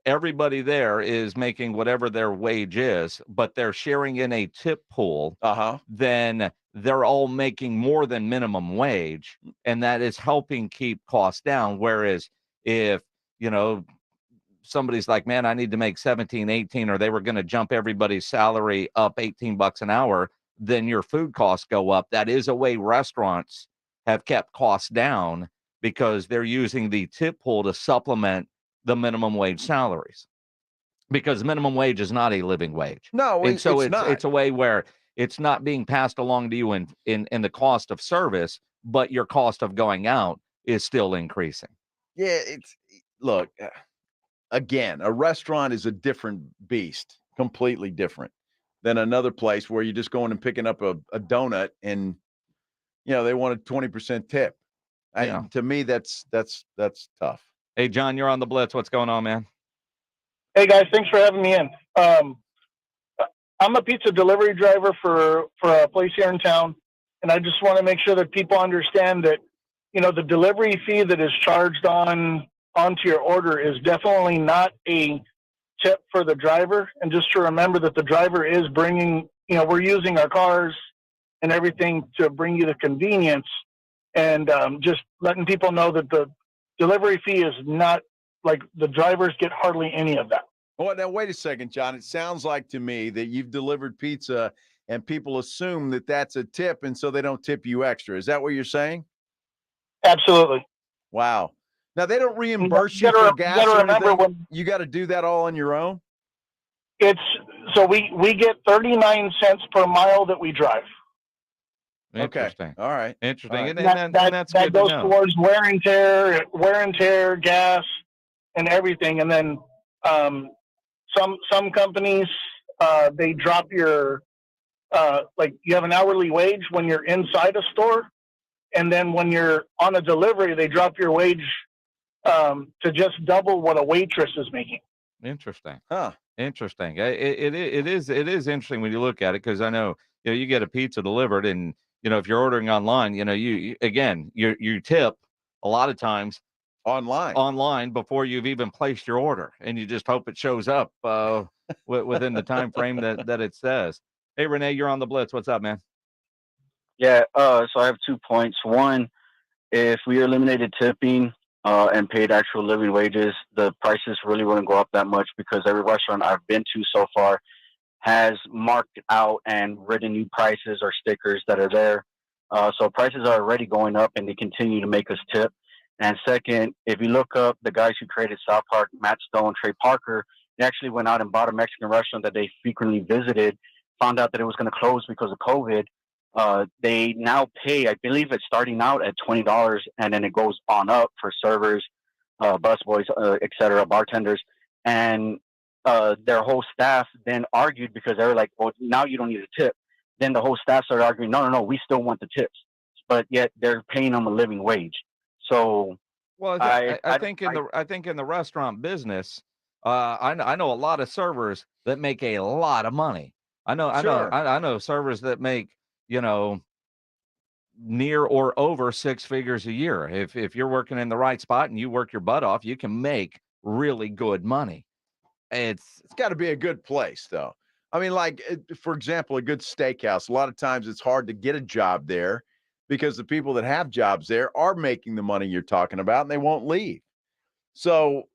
everybody there is making whatever their wage is, but they're sharing in a tip pool, then they're all making more than minimum wage, and that is helping keep costs down. Whereas if, somebody's like, man, I need to make 17, 18, or they were going to jump everybody's salary up $18 an hour, then your food costs go up. That is a way restaurants have kept costs down, because they're using the tip pool to supplement the minimum wage salaries, because minimum wage is not a living wage. No, and so it's not. It's a way where it's not being passed along to you in the cost of service, but your cost of going out is still increasing. Yeah, look, again, a restaurant is a different beast, completely different than another place where you're just going and picking up a donut and they want a 20% tip. To me, that's tough. Hey, John, you're on the Blitz. What's going on, man? Hey, guys, thanks for having me in. I'm a pizza delivery driver for a place here in town, and I just want to make sure that people understand that, the delivery fee that is charged onto your order is definitely not a tip for the driver. And just to remember that the driver is bringing, we're using our cars and everything to bring you the convenience, and just letting people know that the delivery fee is not, like, the drivers get hardly any of that. Well, now, wait a second, John. It sounds like to me that you've delivered pizza and people assume that that's a tip, and so they don't tip you extra. Is that what you're saying? Absolutely. Wow. Now, they don't reimburse you for gas or anything? You got to do that all on your own? So we get 39 cents per mile that we drive. Interesting. Okay. All right. Interesting. All right. And that's that good goes to know. towards wear and tear, gas, and everything. And then some companies they drop your like you have an hourly wage when you're inside a store, and then when you're on a delivery, they drop your wage to just double what a waitress is making. Interesting. Huh. Interesting. It is interesting when you look at it, because I know, you get a pizza delivered, and if you're ordering online, you tip a lot of times online before you've even placed your order, and you just hope it shows up within the time frame that it says. Hey, Renee, you're on the Blitz. What's up, man? Yeah. So I have 2 points. One, if we eliminated tipping and paid actual living wages, the prices really wouldn't go up that much, because every restaurant I've been to so far has marked out and written new prices or stickers that are there. So prices are already going up, and they continue to make us tip. And second, if you look up the guys who created South Park, Matt Stone, Trey Parker, they actually went out and bought a Mexican restaurant that they frequently visited, found out that it was going to close because of COVID. They now pay, I believe it's starting out at $20, and then it goes on up for servers, busboys, et cetera, bartenders. And their whole staff then argued, because they were like, well, now you don't need a tip. Then the whole staff started arguing, no, we still want the tips. But yet they're paying them a living wage. So, well, I think in the restaurant business, I know a lot of servers that make a lot of money. I know servers that make, near or over 6 figures a year. If you're working in the right spot and you work your butt off, you can make really good money. It's got to be a good place, though. I mean, like, for example, a good steakhouse. A lot of times it's hard to get a job there, because the people that have jobs there are making the money you're talking about, and they won't leave. So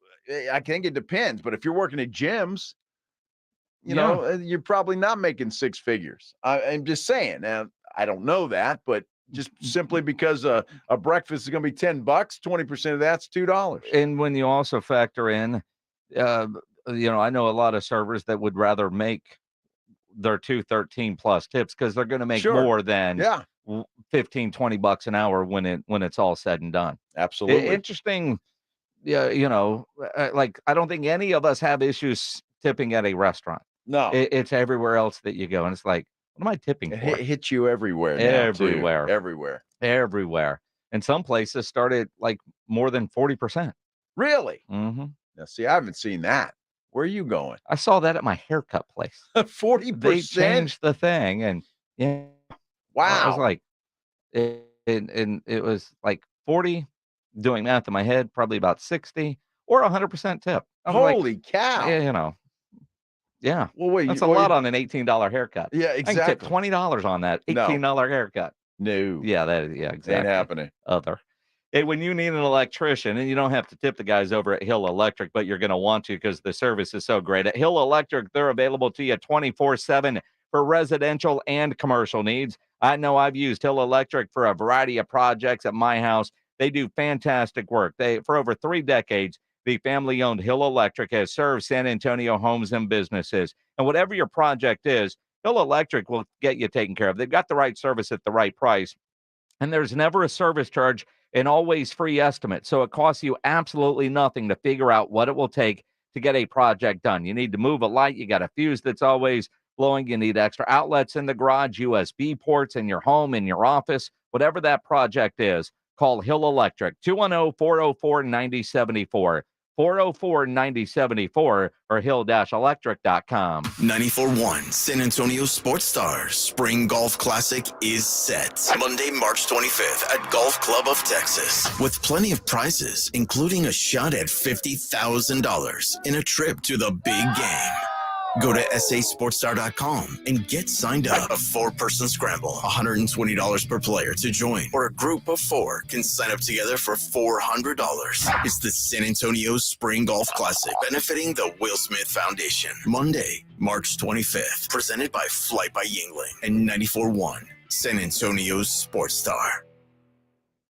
I think it depends. But if you're working at gyms, you're probably not making 6 figures. I'm just saying. Now, I don't know that, but just simply because a breakfast is going to be $10, 20% of that's $2. And when you also factor in, I know a lot of servers that would rather make their $2.13 plus tips, because they're going to make more than $15-20 an hour when it's all said and done. Absolutely. Interesting. Yeah, like, I don't think any of us have issues tipping at a restaurant. No, it's everywhere else that you go, and it's like, what am I tipping for? It hits you everywhere. Everywhere. And some places start at like more than 40%. Really? Mm-hmm. Now, see, I haven't seen that. Where are you going? I saw that at my haircut place. 40%. They changed the thing, and wow. I was like, it was like 40. Doing math in my head, probably about 60 or 100% tip. Holy cow! Yeah. Well, wait, that's a lot on an $18 haircut. Yeah, exactly. I can tip $20 on that $18 haircut. No. Yeah, exactly. Ain't happening. Hey, when you need an electrician, and you don't have to tip the guys over at Hill Electric, but you're going to want to, because the service is so great. At Hill Electric, they're available to you 24/7 for residential and commercial needs. I know I've used Hill Electric for a variety of projects at my house. They do fantastic work. For over 3 decades, the family-owned Hill Electric has served San Antonio homes and businesses. And whatever your project is, Hill Electric will get you taken care of. They've got the right service at the right price. And there's never a service charge, and always free estimate. So it costs you absolutely nothing to figure out what it will take to get a project done. You need to move a light. You got a fuse that's always blowing. You need extra outlets in the garage, USB ports in your home, in your office, whatever that project is. Call Hill Electric, 210-404-9074, 404-9074, or hill-electric.com. 94.1 San Antonio Sports Stars Spring Golf Classic is set. Monday, March 25th at Golf Club of Texas. With plenty of prizes, including a shot at $50,000 in a trip to the big game. Go to sasportstar.com and get signed up. A 4-person scramble, $120 per player to join, or a group of 4 can sign up together for $400. It's the San Antonio Spring Golf Classic, benefiting the Will Smith Foundation. Monday, March 25th, presented by Flight by Yingling and 94.1 San Antonio's Sports Star.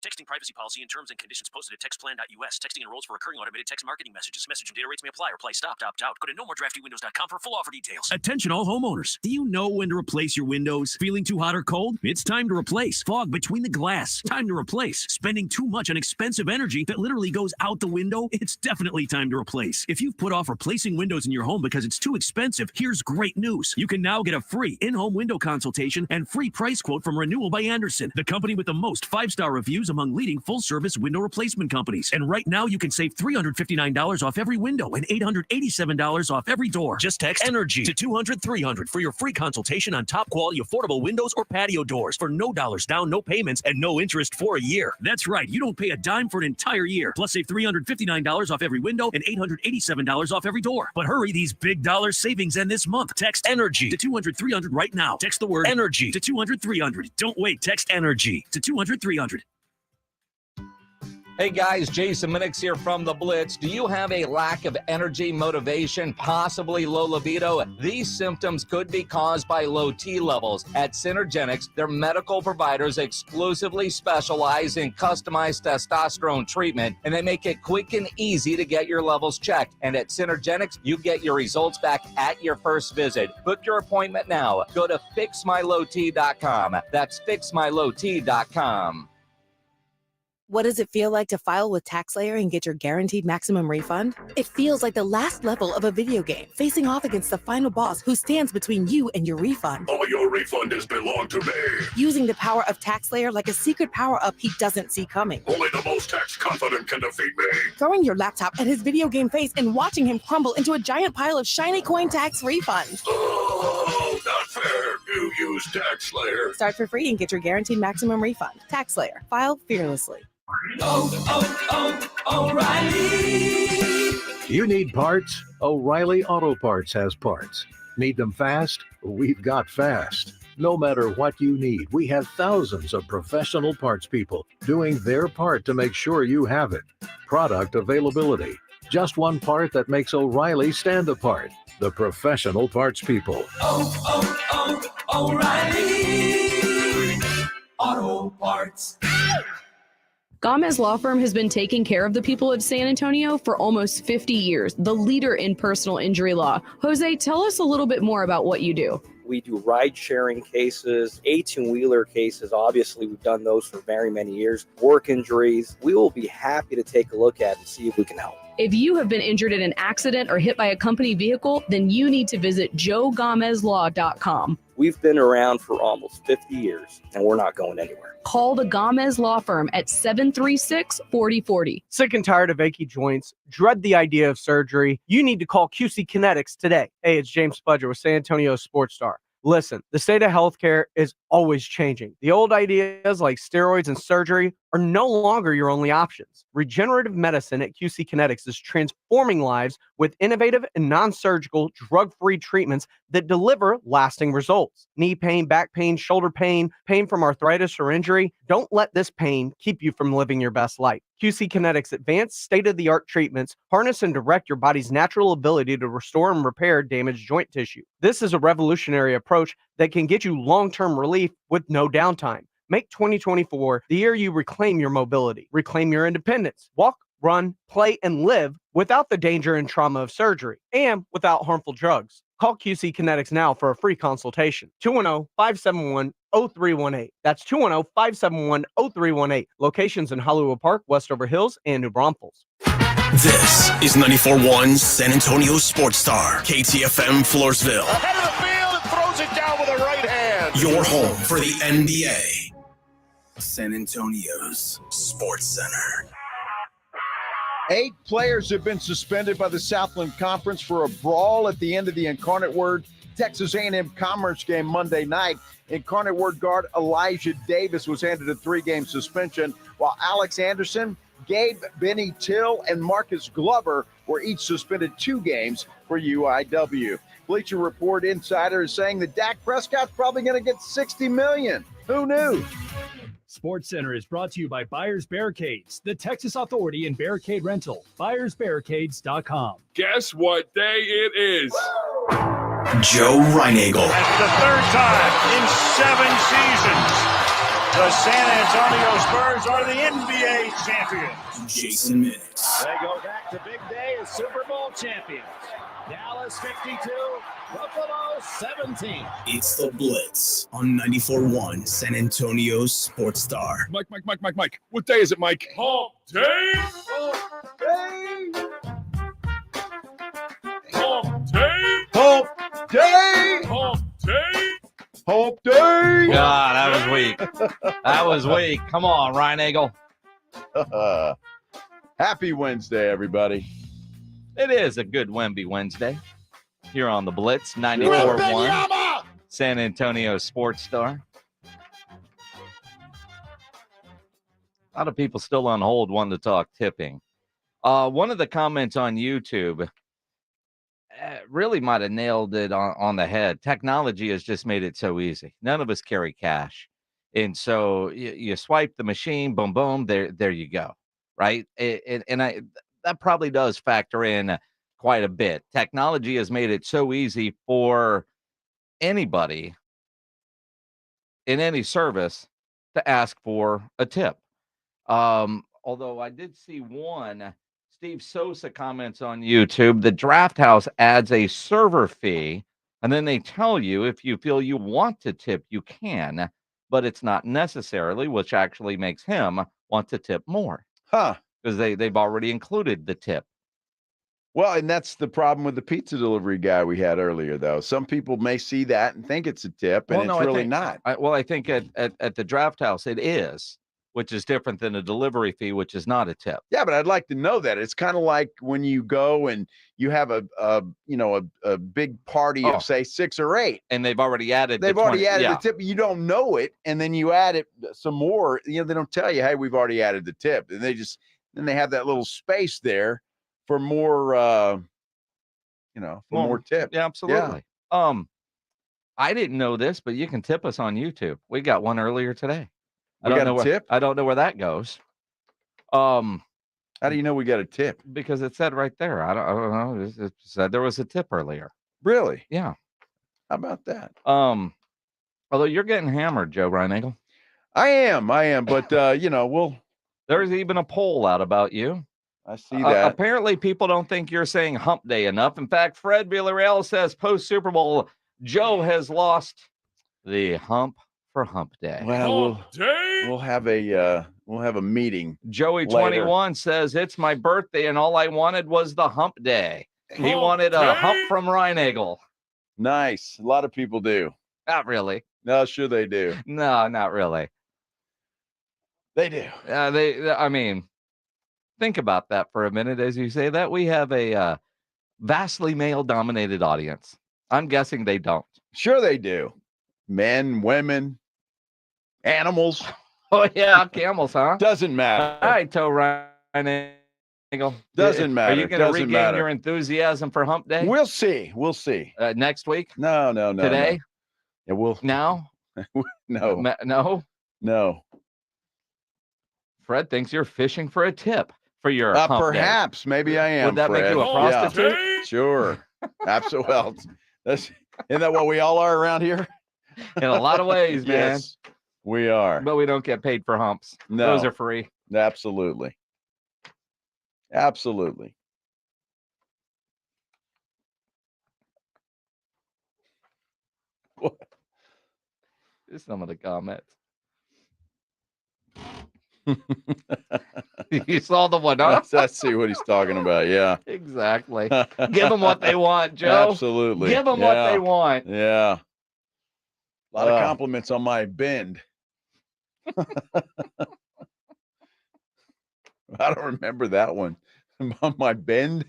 Texting privacy policy and terms and conditions posted at textplan.us. Texting enrolls for recurring automated text marketing messages. Message and data rates may apply. Reply stop, opt out. Go to nomoredraftywindows.com for full offer details. Attention all homeowners. Do you know when to replace your windows? Feeling too hot or cold? It's time to replace. Fog between the glass. Time to replace. Spending too much on expensive energy that literally goes out the window? It's definitely time to replace. If you've put off replacing windows in your home because it's too expensive, here's great news. You can now get a free in-home window consultation and free price quote from Renewal by Andersen, the company with the most 5-star reviews among leading full-service window replacement companies. And right now, you can save $359 off every window and $887 off every door. Just text ENERGY to 200-300 for your free consultation on top-quality affordable windows or patio doors for no dollars down, no payments, and no interest for a year. That's right. You don't pay a dime for an entire year. Plus, save $359 off every window and $887 off every door. But hurry, these big dollar savings end this month. Text ENERGY to 200-300 right now. Text the word ENERGY to 200-300. Don't wait. Text ENERGY to 200-300. Hey guys, Jason Minix here from the Blitz. Do you have a lack of energy, motivation, possibly low libido? These symptoms could be caused by low T levels. At Synergenics, their medical providers exclusively specialize in customized testosterone treatment, and they make it quick and easy to get your levels checked. And at Synergenics, you get your results back at your first visit. Book your appointment now. Go to fixmylowt.com. That's fixmylowt.com. What does it feel like to file with TaxSlayer and get your guaranteed maximum refund? It feels like the last level of a video game, facing off against the final boss who stands between you and your refund. All your refund has belonged to me. Using the power of TaxSlayer like a secret power-up he doesn't see coming. Only the most tax confident can defeat me. Throwing your laptop at his video game face and watching him crumble into a giant pile of shiny coin tax refunds. Oh, not fair. You use TaxSlayer. Start for free and get your guaranteed maximum refund. TaxSlayer. File fearlessly. O'Reilly. You need parts? O'Reilly Auto Parts has parts. Need them fast? We've got fast. No matter what you need, we have thousands of professional parts people doing their part to make sure you have it. Product availability. Just one part that makes O'Reilly stand apart. The professional parts people. O'Reilly Auto Parts. Gomez Law Firm has been taking care of the people of San Antonio for almost 50 years, the leader in personal injury law. Jose, tell us a little bit more about what you do. We do ride-sharing cases, 18-wheeler cases. Obviously, we've done those for very many years. Work injuries. We will be happy to take a look at and see if we can help. If you have been injured in an accident or hit by a company vehicle, then you need to visit joegomezlaw.com. We've been around for almost 50 years, and we're not going anywhere. Call the Gomez Law Firm at 736-4040. Sick and tired of achy joints? Dread the idea of surgery? You need to call QC Kinetics today. Hey, it's James Spudger with San Antonio Sports Star. Listen, the state of healthcare is always changing. The old ideas like steroids and surgery are no longer your only options. Regenerative medicine at QC Kinetics is transforming lives with innovative and non-surgical drug-free treatments that deliver lasting results. Knee pain, back pain, shoulder pain, pain from arthritis or injury. Don't let this pain keep you from living your best life. QC Kinetics' advanced state-of-the-art treatments harness and direct your body's natural ability to restore and repair damaged joint tissue. This is a revolutionary approach that can get you long-term relief with no downtime. Make 2024 the year you reclaim your mobility, reclaim your independence, walk, run, play, and live without the danger and trauma of surgery and without harmful drugs. Call QC Kinetics now for a free consultation. 210-571-0318. That's 210-571-0318. Locations in Hollywood Park, Westover Hills, and New Braunfels. This is 94.1 San Antonio Sports Star, KTFM Floresville. Ahead of the field and throws it down with a right hand. Your home for the NBA. San Antonio's Sports Center. 8 players have been suspended by the Southland Conference for a brawl at the end of the Incarnate Word Texas A&M Commerce game Monday night. Incarnate Word guard Elijah Davis was handed a 3-game suspension, while Alex Anderson, Gabe Benny Till, and Marcus Glover were each suspended 2 games for UIW. Bleacher Report insider is saying that Dak Prescott's probably going to get $60 million. Who knew? Sports Center is brought to you by Buyers Barricades, the Texas authority in barricade rental. BuyersBarricades.com. Guess what day it is? Joe Reinagel. That's the third time in 7 seasons the San Antonio Spurs are the NBA champions. Jason Minix. They go back to big day as Super Bowl champions. Dallas 52, Buffalo 17. It's the Blitz on 94.1 San Antonio Sports Star. Mike. What day is it, Mike? Hump day. Hump day. Hump day. Hump day. Hump day. God, that was weak. That was weak. Come on, Reinagel. Happy Wednesday, everybody. It is a good Wemby Wednesday here on the Blitz 94.1 San Antonio Sports Star. A lot of people still on hold wanting to talk tipping. One of the comments on YouTube really might have nailed it on the head. Technology has just made it so easy. None of us carry cash. And so you swipe the machine, boom, boom, there you go, right? That probably does factor in quite a bit. Technology has made it so easy for anybody in any service to ask for a tip. Although I did see one, Steve Sosa comments on YouTube, the Draft House adds a server fee, and then they tell you if you feel you want to tip, you can, but it's not necessarily, which actually makes him want to tip more. Huh. Because they've already included the tip. Well, and that's the problem with the pizza delivery guy we had earlier, though. Some people may see that and think it's a tip, and it's really not. I think at the Draft House it is, which is different than a delivery fee, which is not a tip. Yeah, but I'd like to know that. It's kind of like when you go and you have a big party of say 6 or 8, and they've already added. They've already added the tip. You don't know it, and then you add it some more. They don't tell you, hey, we've already added the tip, and then they have that little space there for more, more tips. Yeah, absolutely. Yeah. I didn't know this, but you can tip us on YouTube. We got one earlier today. I don't know where that goes. How do you know we got a tip? Because it said right there. I don't know. It said there was a tip earlier. Really? Yeah. How about that? Although you're getting hammered, Joe Reinagel. I am. But There's even a poll out about you. I see that. Apparently, people don't think you're saying hump day enough. In fact, Fred Villarreal says post Super Bowl, Joe has lost the hump for hump day. Well, we'll have a meeting. Joey 21 says it's my birthday and all I wanted was the hump day. He wanted a hump from Reinagel. Nice. A lot of people do. Not really. No, sure they do. No, not really. They do. I mean, think about that for a minute as you say that. We have a vastly male-dominated audience. I'm guessing they don't. Sure they do. Men, women, animals. Oh, yeah, camels, huh? Doesn't matter. All right, Toe Reinagel. Doesn't matter. Are you going to regain your enthusiasm for hump day? We'll see. Next week? No. Today? No. Yeah, now? No. No. Fred thinks you're fishing for a tip for your hump perhaps. day. Maybe I am. Would that Fred. make you a prostitute? Yeah, sure. Absolutely. Well, isn't that what we all are around here? In a lot of ways, man. Yes, we are. But we don't get paid for humps. No. Those are free. Absolutely. What? Here's some of the comments. You saw the one, huh? Let's see what he's talking about. Yeah. Exactly. Give them what they want, Joe. Absolutely. Give them what they want. Yeah. A lot of compliments on my bend. I don't remember that one. On my bend.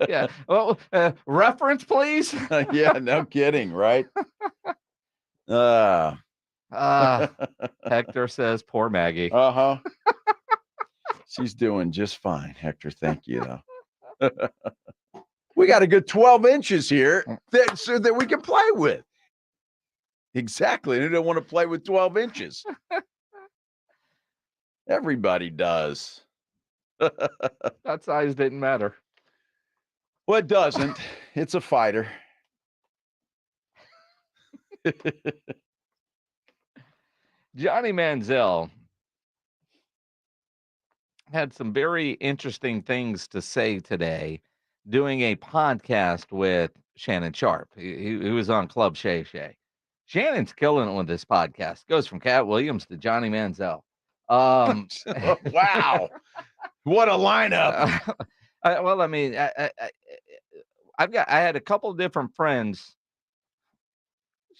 Yeah. Well, reference, please. Yeah, no kidding, right? Hector says, poor Maggie. Uh-huh. She's doing just fine, Hector. Thank you, though. We got a good 12 inches here that we can play with. Exactly. They don't want to play with 12 inches. Everybody does. That size didn't matter. Well, it doesn't. It's a fighter. Johnny Manziel had some very interesting things to say today doing a podcast with Shannon Sharp. He was on Club Shay Shay. Shannon's killing it with this podcast. Goes from Cat Williams to Johnny Manziel. Wow. What a lineup. Well, I mean, I had a couple of different friends.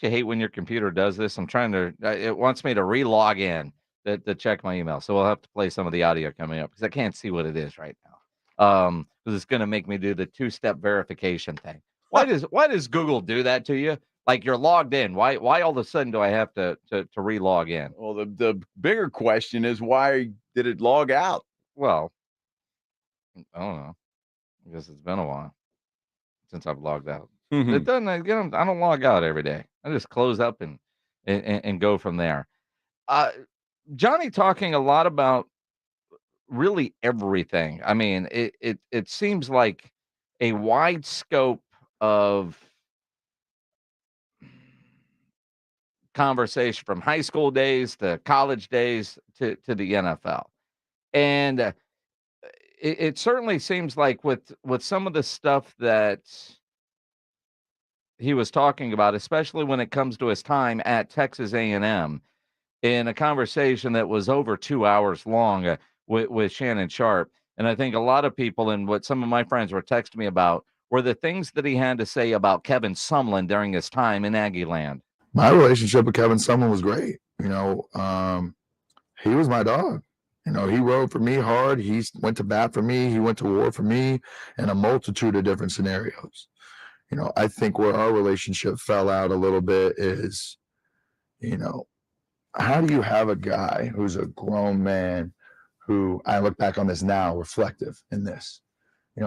You hate when your computer does this. I'm trying to, it wants me to re-log in to check my email. So we'll have to play some of the audio coming up because I can't see what it is right now. Because it's going to make me do the 2-step verification thing. Why does Google do that to you? Like you're logged in. Why all of a sudden do I have to re-log in? Well, the bigger question is why did it log out? Well, I don't know. I guess it's been a while since I've logged out. Mm-hmm. It doesn't. I don't log out every day. I just close up and go from there. Johnny talking a lot about really everything. I mean, it seems like a wide scope of conversation from high school days to college days to the NFL. And it certainly seems like with some of the stuff that he was talking about, especially when it comes to his time at Texas A&M, in a conversation that was over 2 hours long with Shannon Sharp. And I think a lot of people, and what some of my friends were texting me about, were the things that he had to say about Kevin Sumlin during his time in Aggieland. My relationship with Kevin Sumlin was great. He was my dog. He rode for me hard. He went to bat for me. He went to war for me in a multitude of different scenarios. I think where our relationship fell out a little bit is, how do you have a guy who's a grown man who, I look back on this now, reflective in this,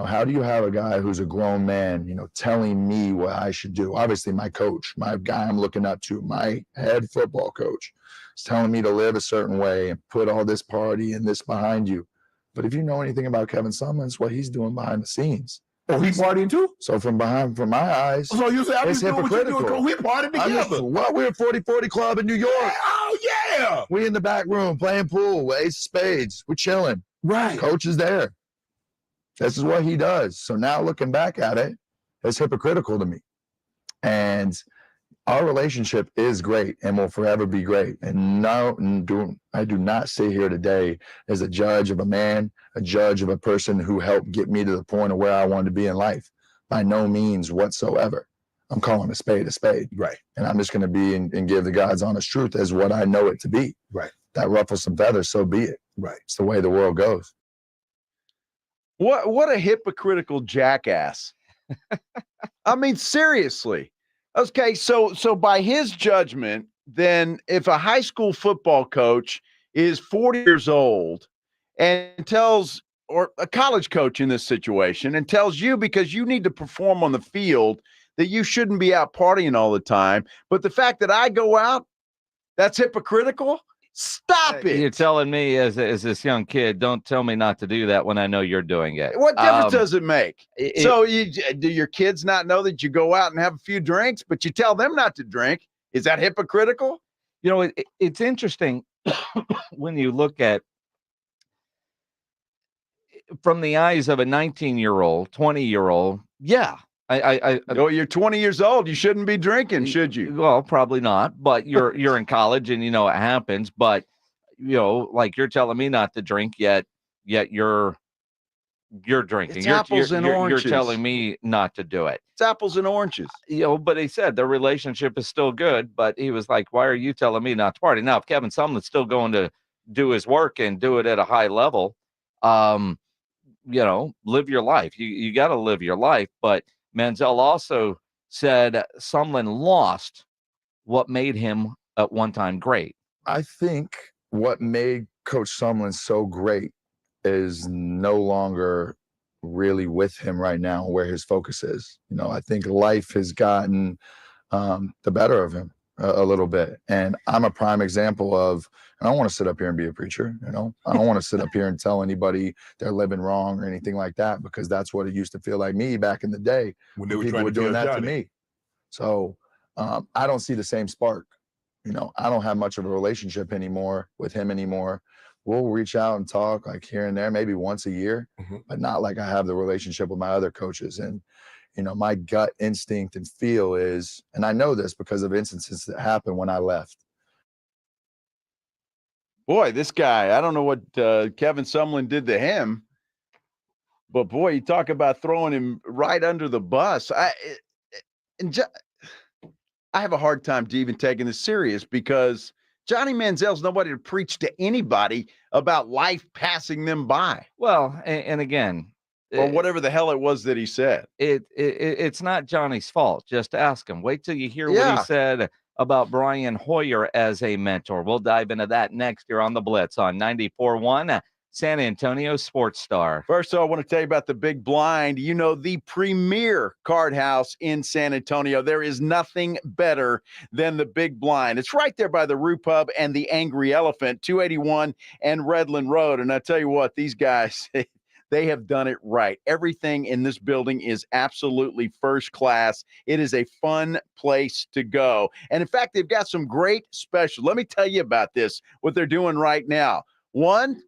how do you have a guy who's a grown man, telling me what I should do? Obviously my coach, my guy I'm looking up to, my head football coach is telling me to live a certain way and put all this party and this behind you. But if you know anything about Kevin Sumlin, it's what he's doing behind the scenes. Oh, he partying too? So from my eyes, so you say I'm it's just doing hypocritical. What you doing? We partying together. We're 40-40 Club in New York. Yeah, oh yeah. We in the back room playing pool with Ace of Spades. We're chilling. Right. Coach is there. This is what he does. So now looking back at it, it's hypocritical to me. And our relationship is great and will forever be great. And I do not sit here today as a judge of a man, a judge of a person who helped get me to the point of where I wanted to be in life. By no means whatsoever. I'm calling a spade a spade. Right. And I'm just going to be and give the God's honest truth as what I know it to be. Right. That ruffles some feathers, so be it. Right. It's the way the world goes. What a hypocritical jackass. I mean, seriously. Okay, so by his judgment, then if a high school football coach is 40 years old and tells, or a college coach in this situation, and tells you because you need to perform on the field that you shouldn't be out partying all the time, but the fact that I go out, that's hypocritical? Stop it. You're telling me as this young kid, don't tell me not to do that when I know you're doing it. What difference does it make? So do your kids not know that you go out and have a few drinks, but you tell them not to drink? Is that hypocritical? It's interesting when you look at from the eyes of a 19-year-old, 20-year-old. Yeah. You're 20 years old. You shouldn't be drinking, should you? Well, probably not, but you're in college and it happens, but like you're telling me not to drink yet you're drinking. It's apples and oranges. You're telling me not to do it. It's apples and oranges. But he said their relationship is still good, but he was like, why are you telling me not to party? Now, if Kevin Sumlin's still going to do his work and do it at a high level, live your life. You got to live your life, but Manziel also said Sumlin lost what made him at one time great. I think what made Coach Sumlin so great is no longer really with him right now, where his focus is. I think life has gotten the better of him a little bit. And I'm a prime example of, I don't want to sit up here and be a preacher, I don't want to sit up here and tell anybody they're living wrong or anything like that, because that's what it used to feel like me back in the day when people were doing that to me. So I don't see the same spark. I don't have much of a relationship with him anymore. We'll reach out and talk like here and there, maybe once a year, but not like I have the relationship with my other coaches. And, my gut instinct and feel is, and I know this because of instances that happened when I left. Boy, this guy, I don't know what Kevin Sumlin did to him, but boy, you talk about throwing him right under the bus. I have a hard time even taking this serious because Johnny Manziel's nobody to preach to anybody about life passing them by. Well, and again, or whatever the hell it was that he said. It's not Johnny's fault. Just ask him. Wait till you hear what he said about Brian Hoyer as a mentor. We'll dive into that next year on the Blitz on 94.1 San Antonio Sports Star. First, I want to tell you about the Big Blind. The premier card house in San Antonio. There is nothing better than the Big Blind. It's right there by the Roo Pub and the Angry Elephant, 281 and Redland Road. And I tell you what, these guys, they have done it right. Everything in this building is absolutely first class. It is a fun place to go. And in fact, they've got some great specials. Let me tell you about this, what they're doing right now. One,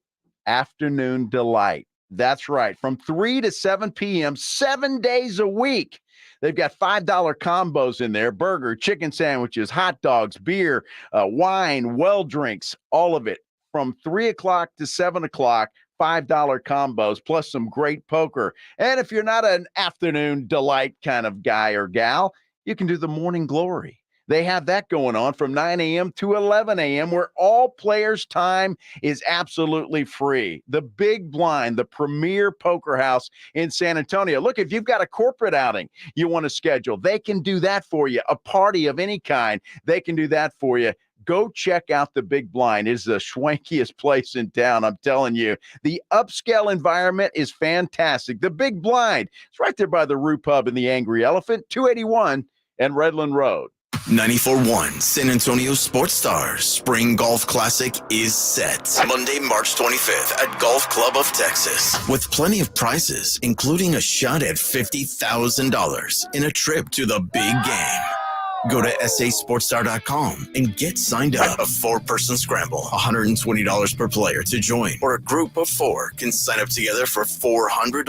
afternoon delight. That's right. From 3 to 7 p.m., 7 days a week. They've got $5 combos in there, burger, chicken sandwiches, hot dogs, beer, wine, well drinks, all of it. From 3 o'clock to 7 o'clock, $5 combos, plus some great poker. And if you're not an afternoon delight kind of guy or gal, you can do the morning glory. They have that going on from 9 a.m. to 11 a.m. where all players' time is absolutely free. The Big Blind, the premier poker house in San Antonio. Look, if you've got a corporate outing you want to schedule, they can do that for you. A party of any kind, they can do that for you. Go check out the Big Blind. It's the swankiest place in town, I'm telling you. The upscale environment is fantastic. The Big Blind, it's right there by the Roo Pub and the Angry Elephant, 281 and Redland Road. 94.1 San Antonio Sports Stars Spring Golf Classic is set Monday, March 25th at Golf Club of Texas with plenty of prizes, including a shot at $50,000 in a trip to the big game. Go to sasportstar.com and get signed up. A 4-person scramble, $120 per player to join, or a group of 4 can sign up together for $400.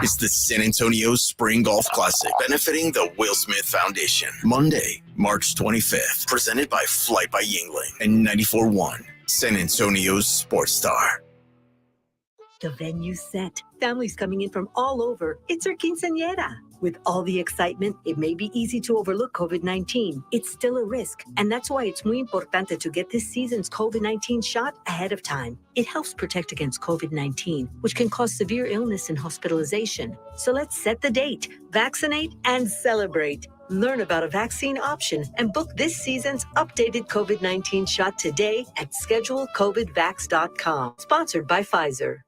It's the San Antonio Spring Golf Classic, benefiting the Will Smith Foundation. Monday, March 25th, presented by Flight by Yingling and 94.1 San Antonio's Sports Star. The venue's set. Families coming in from all over. It's our quinceañera. With all the excitement, it may be easy to overlook COVID-19. It's still a risk, and that's why it's muy importante to get this season's COVID-19 shot ahead of time. It helps protect against COVID-19, which can cause severe illness and hospitalization. So let's set the date, vaccinate, and celebrate. Learn about a vaccine option and book this season's updated COVID-19 shot today at schedulecovidvax.com. Sponsored by Pfizer.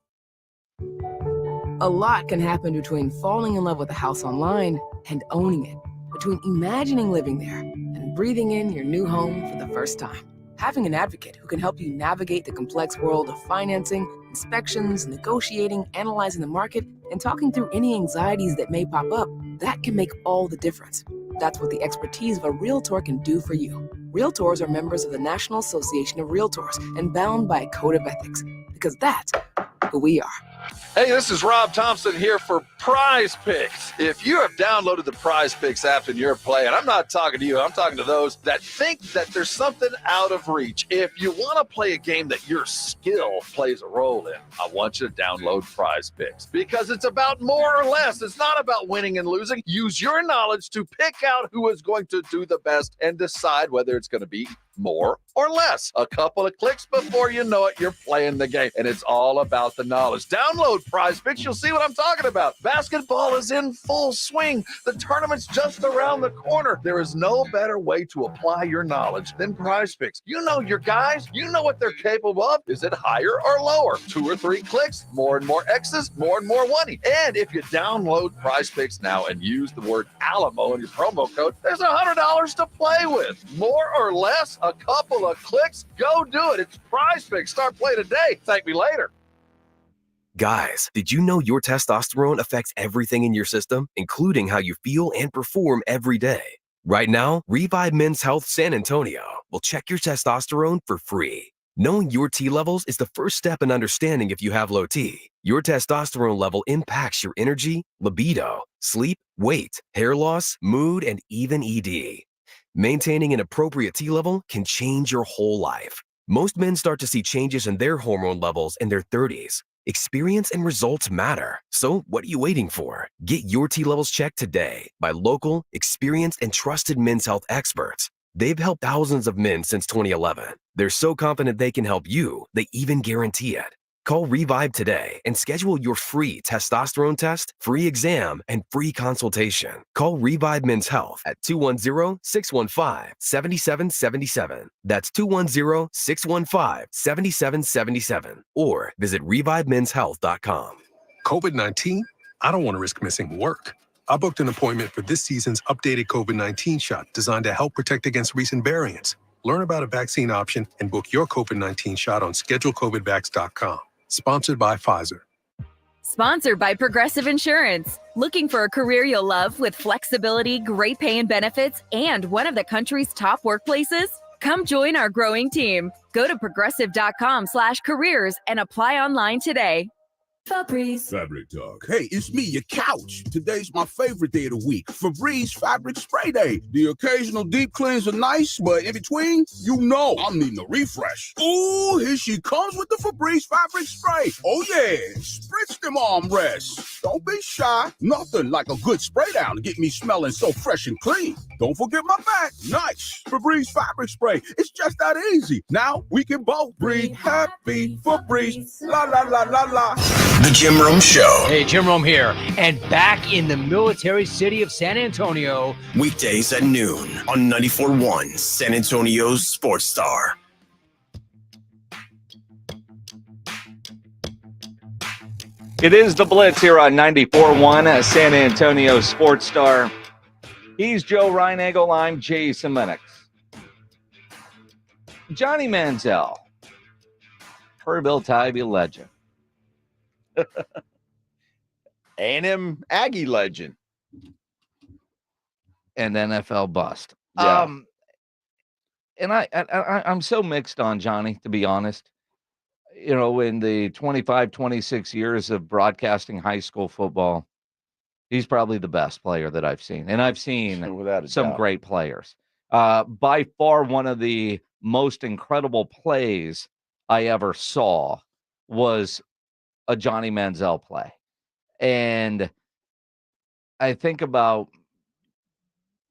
A lot can happen between falling in love with a house online and owning it, between imagining living there and breathing in your new home for the first time. Having an advocate who can help you navigate the complex world of financing, inspections, negotiating, analyzing the market, and talking through any anxieties that may pop up, that can make all the difference. That's what the expertise of a Realtor can do for you. Realtors are members of the National Association of Realtors and bound by a code of ethics, because that's who we are. Hey, this is Rob Thompson here for Prize Picks. If you have downloaded the Prize Picks app and you're playing, I'm not talking to you, I'm talking to those that think that there's something out of reach. If you want to play a game that your skill plays a role in, I want you to download Prize Picks because it's about more or less. It's not about winning and losing. Use your knowledge to pick out who is going to do the best and decide whether it's going to be more or less. A couple of clicks before you know it, you're playing the game. And it's all about the knowledge. Download Prize Picks. You'll see what I'm talking about. Basketball is in full swing. The tournament's just around the corner. There is no better way to apply your knowledge than Prize Picks. You know your guys. You know what they're capable of. Is it higher or lower? 2 or 3 clicks, more and more X's, more and more money. And if you download Prize Picks now and use the word Alamo in your promo code, there's $100 to play with. More or less, a couple of clicks, go do it. It's Prize Picks. Start playing today. Thank me later. Guys, did you know your testosterone affects everything in your system, including how you feel and perform every day? Right now, Revive Men's Health San Antonio will check your testosterone for free. Knowing your T levels is the first step in understanding if you have low T. Your testosterone level impacts your energy, libido, sleep, weight, hair loss, mood, and even ED. Maintaining an appropriate T level can change your whole life. Most men start to see changes in their hormone levels in their 30s. Experience and results matter. So what are you waiting for? Get your T levels checked today by local, experienced, and trusted men's health experts. They've helped thousands of men since 2011. They're so confident they can help you, they even guarantee it. Call Revive today and schedule your free testosterone test, free exam, and free consultation. Call Revive Men's Health at 210-615-7777. That's 210-615-7777. Or visit revivemenshealth.com. COVID-19? I don't want to risk missing work. I booked an appointment for this season's updated COVID-19 shot designed to help protect against recent variants. Learn about a vaccine option and book your COVID-19 shot on schedulecovidvax.com. Sponsored by Pfizer. Sponsored by Progressive Insurance. Looking for a career you'll love with flexibility, great pay and benefits, and one of the country's top workplaces? Come join our growing team. Go to progressive.com/careers and apply online today. Febreze. Fabric Talk. Hey, it's me, your couch. Today's my favorite day of the week. Febreze Fabric Spray Day. The occasional deep cleanse are nice, but in between, I'm needing a refresh. Ooh, here she comes with the Febreze Fabric Spray. Oh yeah, spritz them armrests. Don't be shy. Nothing like a good spray down to get me smelling so fresh and clean. Don't forget my back. Nice. Febreze Fabric Spray. It's just that easy. Now we can both breathe happy. Febreze. La la la la la. The Jim Rome Show. Hey, Jim Rome here, and back in the military city of San Antonio. Weekdays at noon on 94.1 San Antonio's Sports Star. It is the Blitz here on 94.1 San Antonio Sports Star. He's Joe Reinagle. I'm Jason Minix. Johnny Manziel, Purville Tybee legend. A&M Aggie legend. And NFL bust. Yeah. And I'm so mixed on Johnny, to be honest. You know, in the 25, 26 years of broadcasting high school football, he's probably the best player that I've seen. And I've seen some great players. By far, one of the most incredible plays I ever saw was a Johnny Manziel play. And I think about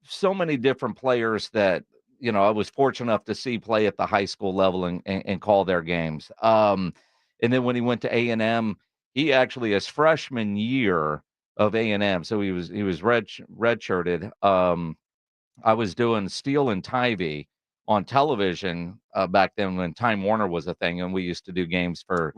so many different players that, you know, I was fortunate enough to see play at the high school level and call their games. And then when he went to A&M, he actually, his freshman year of A&M, so he was redshirted. I was doing Steele and Tybee on television back then when Time Warner was a thing, and we used to do games for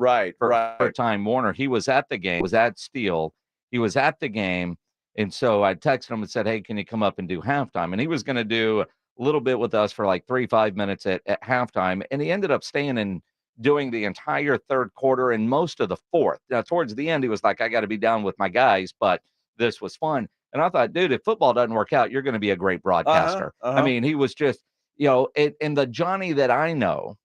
Time Warner. He was at the game, was at Steele. He was at the game, and so I texted him and said, "Hey, can you come up and do halftime?" And he was going to do a little bit with us for like 3-5 minutes at halftime, and he ended up staying and doing the entire third quarter and most of the fourth. Now, towards the end, he was like, "I got to be down with my guys," but this was fun. And I thought, dude, if football doesn't work out, you're going to be a great broadcaster. I mean, he was just, you know, and the Johnny that I know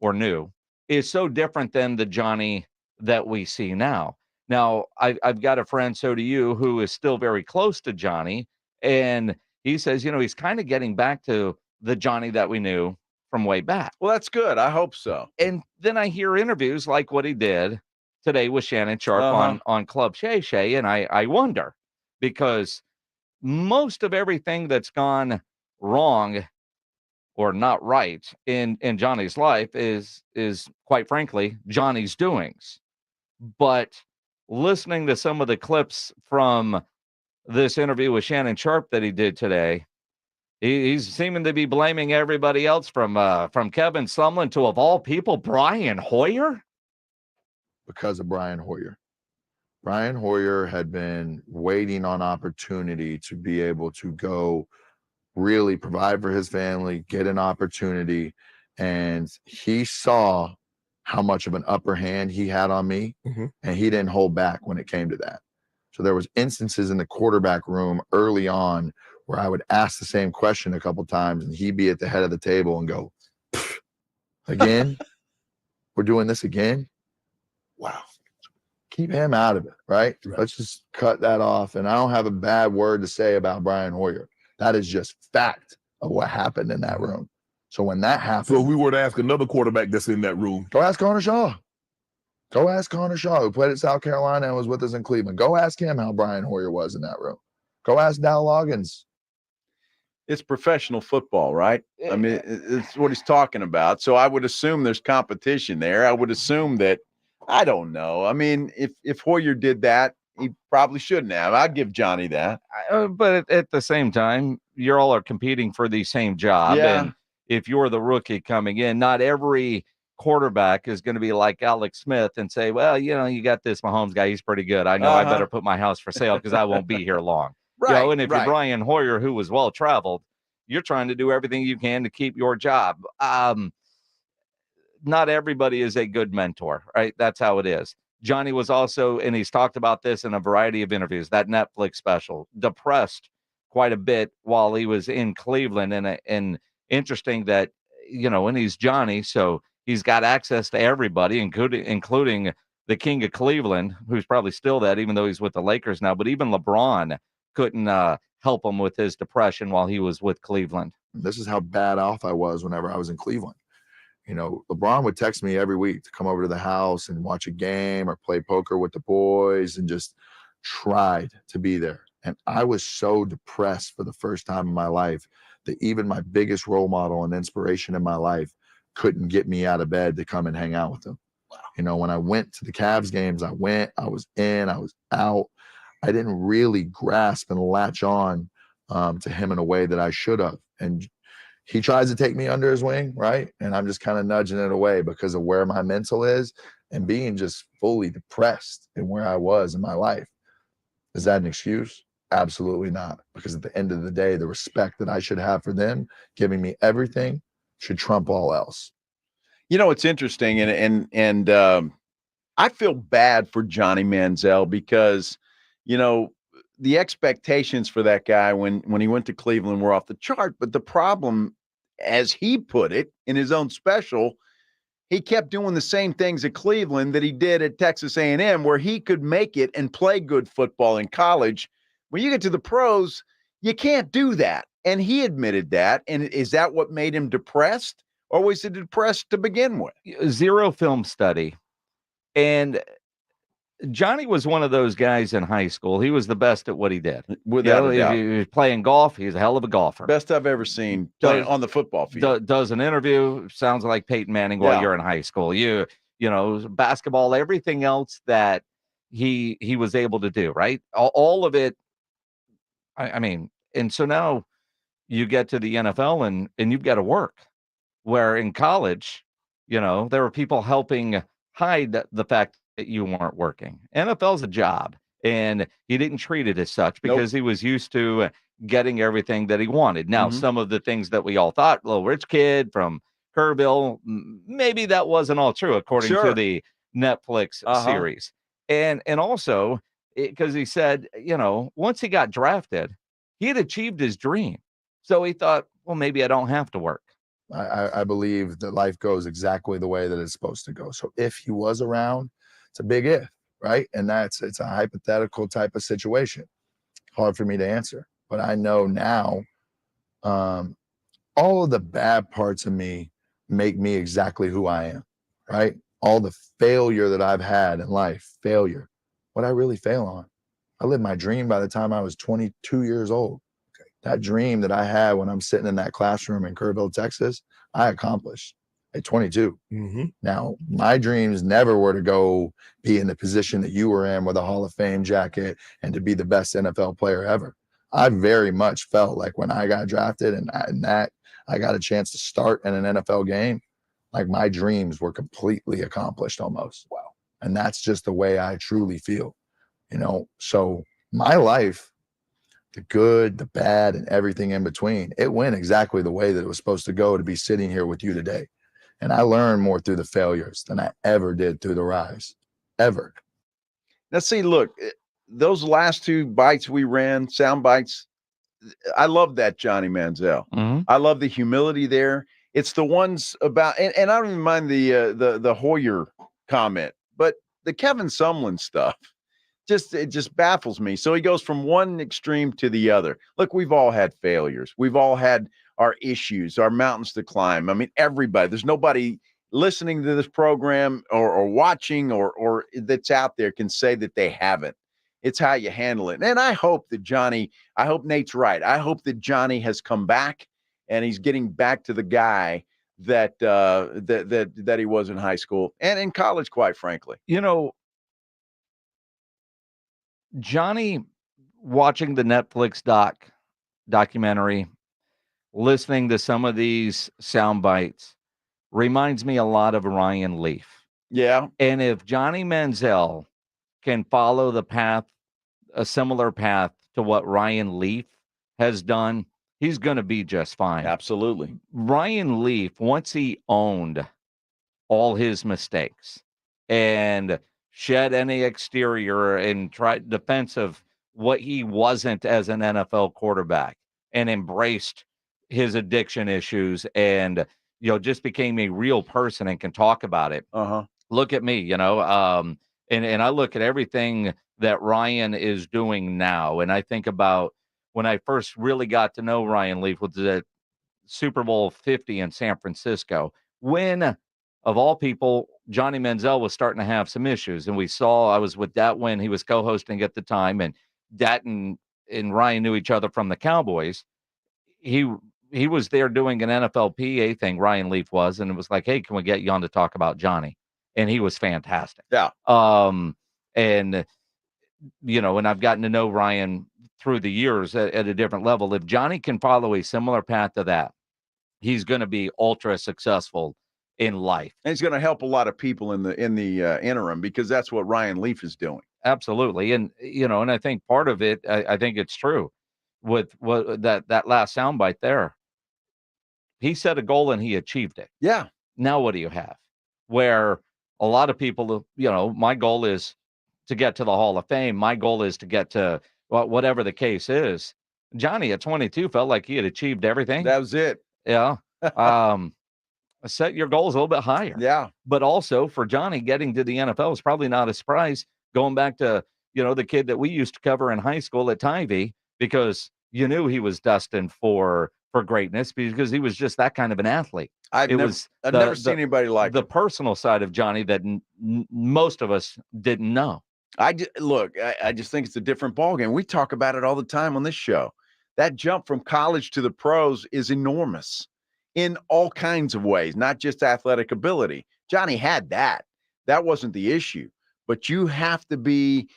or knew is so different than the Johnny that we see now. Now, I've got a friend, so do you, who is still very close to Johnny. And he says, you know, he's kind of getting back to the Johnny that we knew from way back. Well, that's good. I hope so. And then I hear interviews like what he did today with Shannon Sharp on Club Shay Shay. And I wonder, because most of everything that's gone wrong or not right in Johnny's life is quite frankly Johnny's doings. But listening to some of the clips from this interview with Shannon Sharp that he did today, he's seeming to be blaming everybody else from Kevin Sumlin to, of all people, Brian Hoyer. Because of Brian Hoyer. Brian Hoyer had been waiting on opportunity to be able to go really provide for his family, get an opportunity. And he saw how much of an upper hand he had on me, and he didn't hold back when it came to that. So there was instances in the quarterback room early on where I would ask the same question a couple times and he'd be at the head of the table and go, again? We're doing this again? Wow. Keep him out of it, right? Let's just cut that off. And I don't have a bad word to say about Brian Hoyer. That is just fact of what happened in that room. So when that happened. So if we were to ask another quarterback that's in that room. Go ask Connor Shaw. Go ask Connor Shaw, who played at South Carolina and was with us in Cleveland. Go ask him how Brian Hoyer was in that room. Go ask Dow Loggins. It's professional football, right? I mean, it's what he's talking about. So I would assume there's competition there. I would assume that, I don't know. I mean, if Hoyer did that, he probably shouldn't have. I'd give Johnny that. But at the same time, you all are competing for the same job. Yeah. And if you're the rookie coming in, not every quarterback is going to be like Alex Smith and say, well, you got this Mahomes guy. He's pretty good. I know I better put my house for sale because I won't be here long. Right. And if you're Brian Hoyer, who was well-traveled, you're trying to do everything you can to keep your job. Not everybody is a good mentor, right? That's how it is. Johnny was also, and he's talked about this in a variety of interviews, that Netflix special, depressed quite a bit while he was in Cleveland. And interesting that, and he's Johnny, so he's got access to everybody, including the king of Cleveland, who's probably still that, even though he's with the Lakers now. But even LeBron couldn't help him with his depression while he was with Cleveland. This is how bad off I was whenever I was in Cleveland. LeBron would text me every week to come over to the house and watch a game or play poker with the boys and just tried to be there. And I was so depressed for the first time in my life that even my biggest role model and inspiration in my life couldn't get me out of bed to come and hang out with them. Wow. When I went to the Cavs games, I was in, I was out. I didn't really grasp and latch on to him in a way that I should have. And he tries to take me under his wing, right? And I'm just kind of nudging it away because of where my mental is and being just fully depressed in where I was in my life. Is that an excuse? Absolutely not. Because at the end of the day, the respect that I should have for them, giving me everything, should trump all else. It's interesting, and I feel bad for Johnny Manziel because, the expectations for that guy when he went to Cleveland were off the chart. But the problem, as he put it in his own special, he kept doing the same things at Cleveland that he did at Texas A&M, where he could make it and play good football in college. When you get to the pros, you can't do that. And he admitted that. And is that what made him depressed? Or was he depressed to begin with? Zero film study. And Johnny was one of those guys in high school. He was the best at what he did. Without a doubt. If he was playing golf, he's a hell of a golfer. Best I've ever seen playing on the football field. Does an interview, sounds like Peyton Manning while you're in high school. Basketball, everything else that he was able to do, right? All of it. I mean, and so now you get to the NFL and you've got to work. Where in college, there were people helping hide the fact that you weren't working. NFL's a job, and he didn't treat it as such because he was used to getting everything that he wanted. Now, some of the things that we all thought, little rich kid from Kerrville, maybe that wasn't all true according to the Netflix series. And also, because he said, once he got drafted, he had achieved his dream. So he thought, well, maybe I don't have to work. I believe that life goes exactly the way that it's supposed to go. So if he was around, it's a big if, right? And it's a hypothetical type of situation. Hard for me to answer. But I know now all of the bad parts of me make me exactly who I am, right? All the failure that I've had in life, failure. What I really fail on. I lived my dream by the time I was 22 years old. That dream that I had when I'm sitting in that classroom in Kerrville, Texas, I accomplished at 22. Now, my dreams never were to go be in the position that you were in with a Hall of Fame jacket and to be the best NFL player ever. I very much felt like when I got drafted and I got a chance to start in an NFL game, like my dreams were completely accomplished almost. Wow. And that's just the way I truly feel, So my life, the good, the bad, and everything in between, it went exactly the way that it was supposed to go to be sitting here with you today. And I learned more through the failures than I ever did through the rise, ever. Now, see, look, those last two bites we ran, sound bites, I love that Johnny Manziel. Mm-hmm. I love the humility there. It's the ones about, and I don't even mind the Hoyer comment, but the Kevin Sumlin stuff, it just baffles me. So he goes from one extreme to the other. Look, we've all had failures. We've all had our issues, our mountains to climb. I mean, everybody. There's nobody listening to this program or watching or that's out there can say that they haven't. It's how you handle it. And I hope Nate's right. I hope that Johnny has come back and he's getting back to the guy that he was in high school and in college, quite frankly. You know, Johnny, watching the Netflix documentary, listening to some of these sound bites, reminds me a lot of Ryan Leaf. Yeah. And if Johnny Manziel can follow the path, a similar path to what Ryan Leaf has done, he's going to be just fine. Absolutely. Ryan Leaf, once he owned all his mistakes and shed any exterior and tried defensive what he wasn't as an NFL quarterback and embraced his addiction issues and, just became a real person and can talk about it. Look at me, and I look at everything that Ryan is doing now. And I think about when I first really got to know Ryan Leaf with the Super Bowl 50 in San Francisco, when, of all people, Johnny Manziel was starting to have some issues. And I was with Dat when he was co-hosting at the time, and Dat and Ryan knew each other from the Cowboys. He was there doing an NFL PA thing, Ryan Leaf was, and it was like, hey, can we get you on to talk about Johnny? And he was fantastic. Yeah. And I've gotten to know Ryan through the years at a different level. If Johnny can follow a similar path to that, he's going to be ultra successful in life. And he's going to help a lot of people in the interim, because that's what Ryan Leaf is doing. Absolutely. And, and I think part of it, I think it's true with what that last soundbite there. He set a goal and he achieved it. Yeah. Now what do you have? Where a lot of people, my goal is to get to the Hall of Fame. My goal is to get to whatever the case is. Johnny at 22 felt like he had achieved everything. That was it. Yeah. Set your goals a little bit higher. Yeah. But also for Johnny, getting to the NFL is probably not a surprise. Going back to, the kid that we used to cover in high school at Tivy, because you knew he was destined for greatness because he was just that kind of an athlete. I've never seen anybody like the personal side of Johnny that most of us didn't know. I just think it's a different ballgame. We talk about it all the time on this show. That jump from college to the pros is enormous in all kinds of ways, not just athletic ability. Johnny had that. That wasn't the issue. But you have to be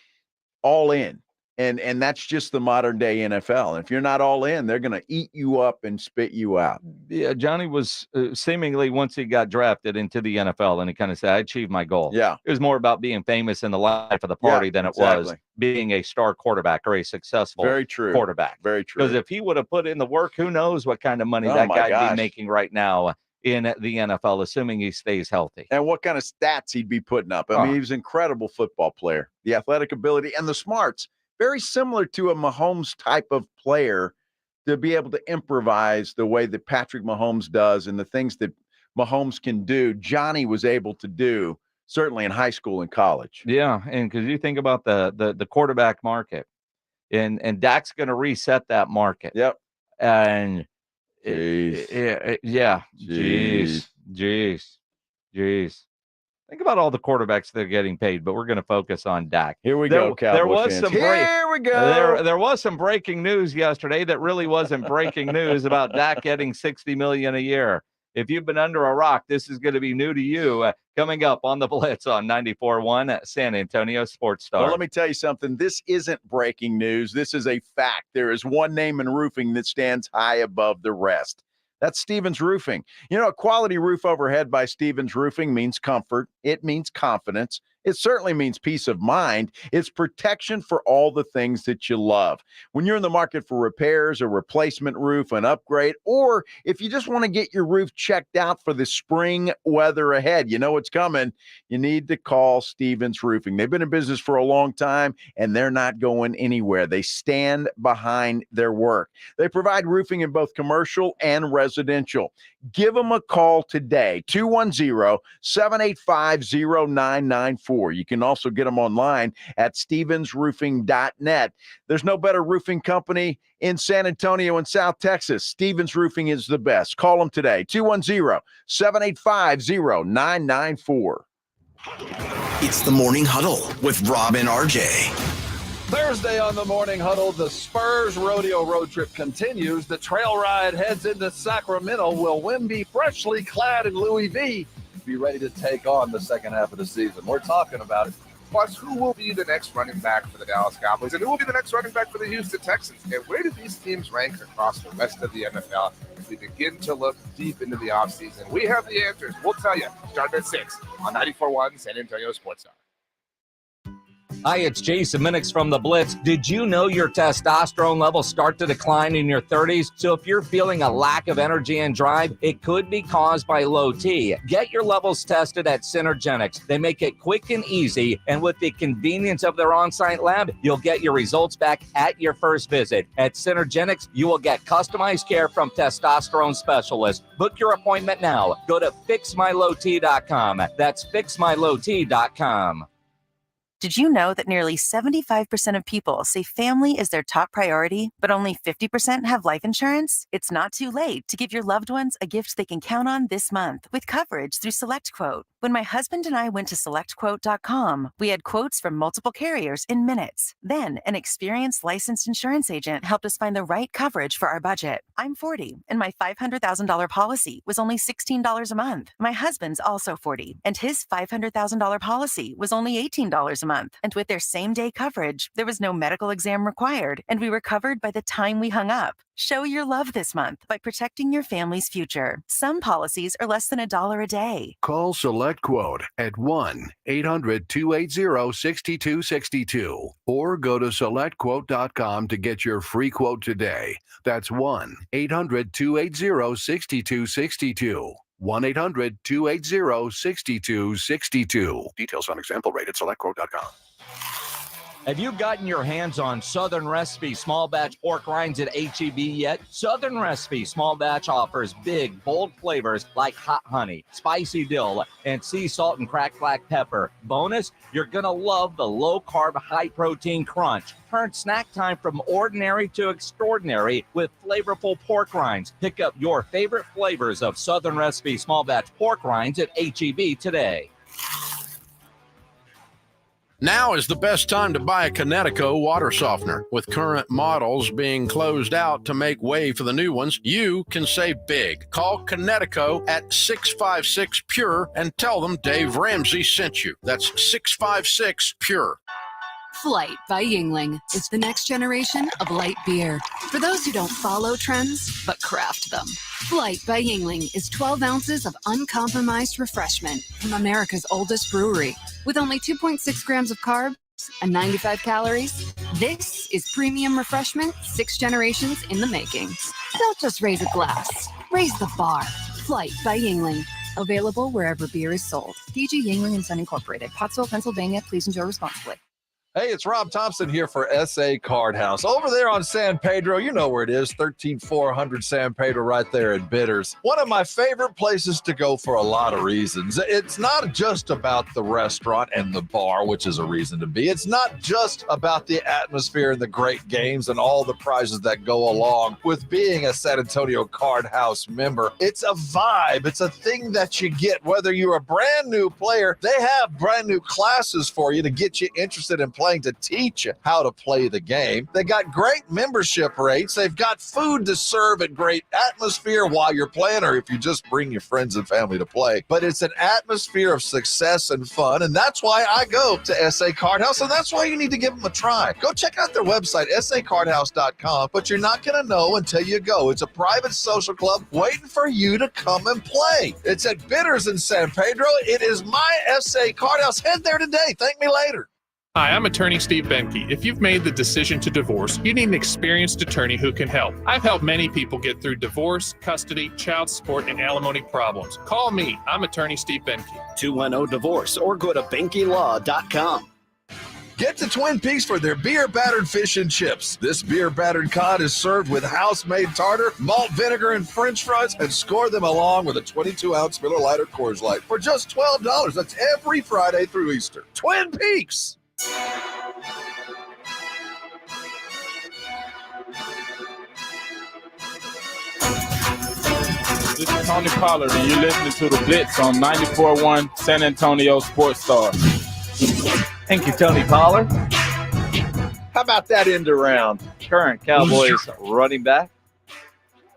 all in. And that's just the modern day NFL. And if you're not all in, they're going to eat you up and spit you out. Yeah, Johnny was seemingly, once he got drafted into the NFL, and he kind of said, I achieved my goal. Yeah. It was more about being famous in the life of the party than it was being a star quarterback or a successful quarterback. Very true. Because if he would have put in the work, who knows what kind of money that guy'd be making right now in the NFL, assuming he stays healthy. And what kind of stats he'd be putting up. I mean, he was an incredible football player. The athletic ability and the smarts. Very similar to a Mahomes type of player, to be able to improvise the way that Patrick Mahomes does and the things that Mahomes can do. Johnny was able to do certainly in high school and college. Yeah, and because you think about the quarterback market, and Dak's going to reset that market. Yep. And Jeez. Jeez. Think about all the quarterbacks that are getting paid, but we're going to focus on Dak. Here we go, Cowboy fans. Here we go. There was some breaking news yesterday that really wasn't breaking news about Dak getting $60 million a year. If you've been under a rock, this is going to be new to you. Coming up on the Blitz on 94.1 San Antonio Sports Star. Well, let me tell you something. This isn't breaking news. This is a fact. There is one name in roofing that stands high above the rest. That's Stevens Roofing. A quality roof overhead by Stevens Roofing means comfort. It means confidence. It certainly means peace of mind. It's protection for all the things that you love. When you're in the market for repairs, a replacement roof, an upgrade, or if you just want to get your roof checked out for the spring weather ahead, you know what's coming, you need to call Stevens Roofing. They've been in business for a long time, and they're not going anywhere. They stand behind their work. They provide roofing in both commercial and residential. Give them a call today, 210-785-0994. You can also get them online at stevensroofing.net. There's no better roofing company in San Antonio and South Texas. Stevens Roofing is the best. Call them today, 210-785-0994. It's the Morning Huddle with Rob and RJ. Thursday on the Morning Huddle, the Spurs rodeo road trip continues. The trail ride heads into Sacramento. Will Wemby, freshly clad in Louis V, be ready to take on the second half of the season? We're talking about it. Plus, who will be the next running back for the Dallas Cowboys? And who will be the next running back for the Houston Texans? And where do these teams rank across the rest of the NFL as we begin to look deep into the offseason? We have the answers. We'll tell you. Starting at 6 on 94.1 San Antonio Sports Star. Hi, it's Jason Minix from the Blitz. Did you know your testosterone levels start to decline in your 30s? So if you're feeling a lack of energy and drive, it could be caused by low T. Get your levels tested at Synergenics. They make it quick and easy, and with the convenience of their on-site lab, you'll get your results back at your first visit. At Synergenics, you will get customized care from testosterone specialists. Book your appointment now. Go to fixmylowt.com. That's fixmylowt.com. Did you know that nearly 75% of people say family is their top priority, but only 50% have life insurance? It's not too late to give your loved ones a gift they can count on this month with coverage through SelectQuote. When my husband and I went to SelectQuote.com, we had quotes from multiple carriers in minutes. Then, an experienced licensed insurance agent helped us find the right coverage for our budget. I'm 40, and my $500,000 policy was only $16 a month. My husband's also 40, and his $500,000 policy was only $18 a month. And with their same-day coverage, there was no medical exam required, and we were covered by the time we hung up. Show your love this month by protecting your family's future. Some policies are less than $1 a day. Call SelectQuote at 1-800-280-6262 or go to SelectQuote.com to get your free quote today. That's 1-800-280-6262. 1-800-280-6262. Details on example rate at SelectQuote.com. Have you gotten your hands on Southern Recipe small batch pork rinds at H-E-B yet? Southern Recipe small batch offers big, bold flavors like hot honey, spicy dill, and sea salt and cracked black pepper. Bonus, you're going to love the low-carb, high-protein crunch. Turn snack time from ordinary to extraordinary with flavorful pork rinds. Pick up your favorite flavors of Southern Recipe small batch pork rinds at H-E-B today. Now is the best time to buy a Connecticut water softener. With current models being closed out to make way for the new ones, you can save big. Call Connecticut at 656-PURE and tell them Dave Ramsey sent you. That's 656-PURE. Flight by Yuengling is the next generation of light beer. For those who don't follow trends, but craft them. Flight by Yuengling is 12 ounces of uncompromised refreshment from America's oldest brewery. With only 2.6 grams of carbs and 95 calories, this is premium refreshment 6 generations in the making. Don't just raise a glass, raise the bar. Flight by Yuengling. Available wherever beer is sold. DG Yuengling and Son Incorporated. Pottsville, Pennsylvania. Please enjoy responsibly. Hey, it's Rob Thompson here for SA Card House. Over there on San Pedro, you know where it is, 13400 San Pedro right there at Bitters. One of my favorite places to go for a lot of reasons. It's not just about the restaurant and the bar, which is a reason to be. It's not just about the atmosphere and the great games and all the prizes that go along with being a San Antonio Card House member. It's a vibe. It's a thing that you get, whether you're a brand new player. They have brand new classes for you to get you interested in playing playing to teach you how to play the game. They got great membership rates. They've got food to serve and great atmosphere while you're playing, or if you just bring your friends and family to play. But it's an atmosphere of success and fun, and that's why I go to SA Card House, and that's why you need to give them a try. Go check out their website, sacardhouse.com, but you're not going to know until you go. It's a private social club waiting for you to come and play. It's at Bitters in San Pedro. It is my SA Card House. Head there today. Thank me later. Hi, I'm attorney Steve Benke. If you've made the decision to divorce, you need an experienced attorney who can help. I've helped many people get through divorce, custody, child support, and alimony problems. Call me. I'm attorney Steve Benke. 210-DIVORCE or go to BenkeLaw.com. Get to Twin Peaks for their beer-battered fish and chips. This beer-battered cod is served with house-made tartar, malt vinegar, and french fries, and score them along with a 22-ounce Miller Lite or Coors Light for just $12. That's every Friday through Easter. Twin Peaks! This is Tony Pollard, and you're listening to the Blitz on 94.1 San Antonio Sports Star. Thank you, Tony Pollard. How about that end around? Current Cowboys running back.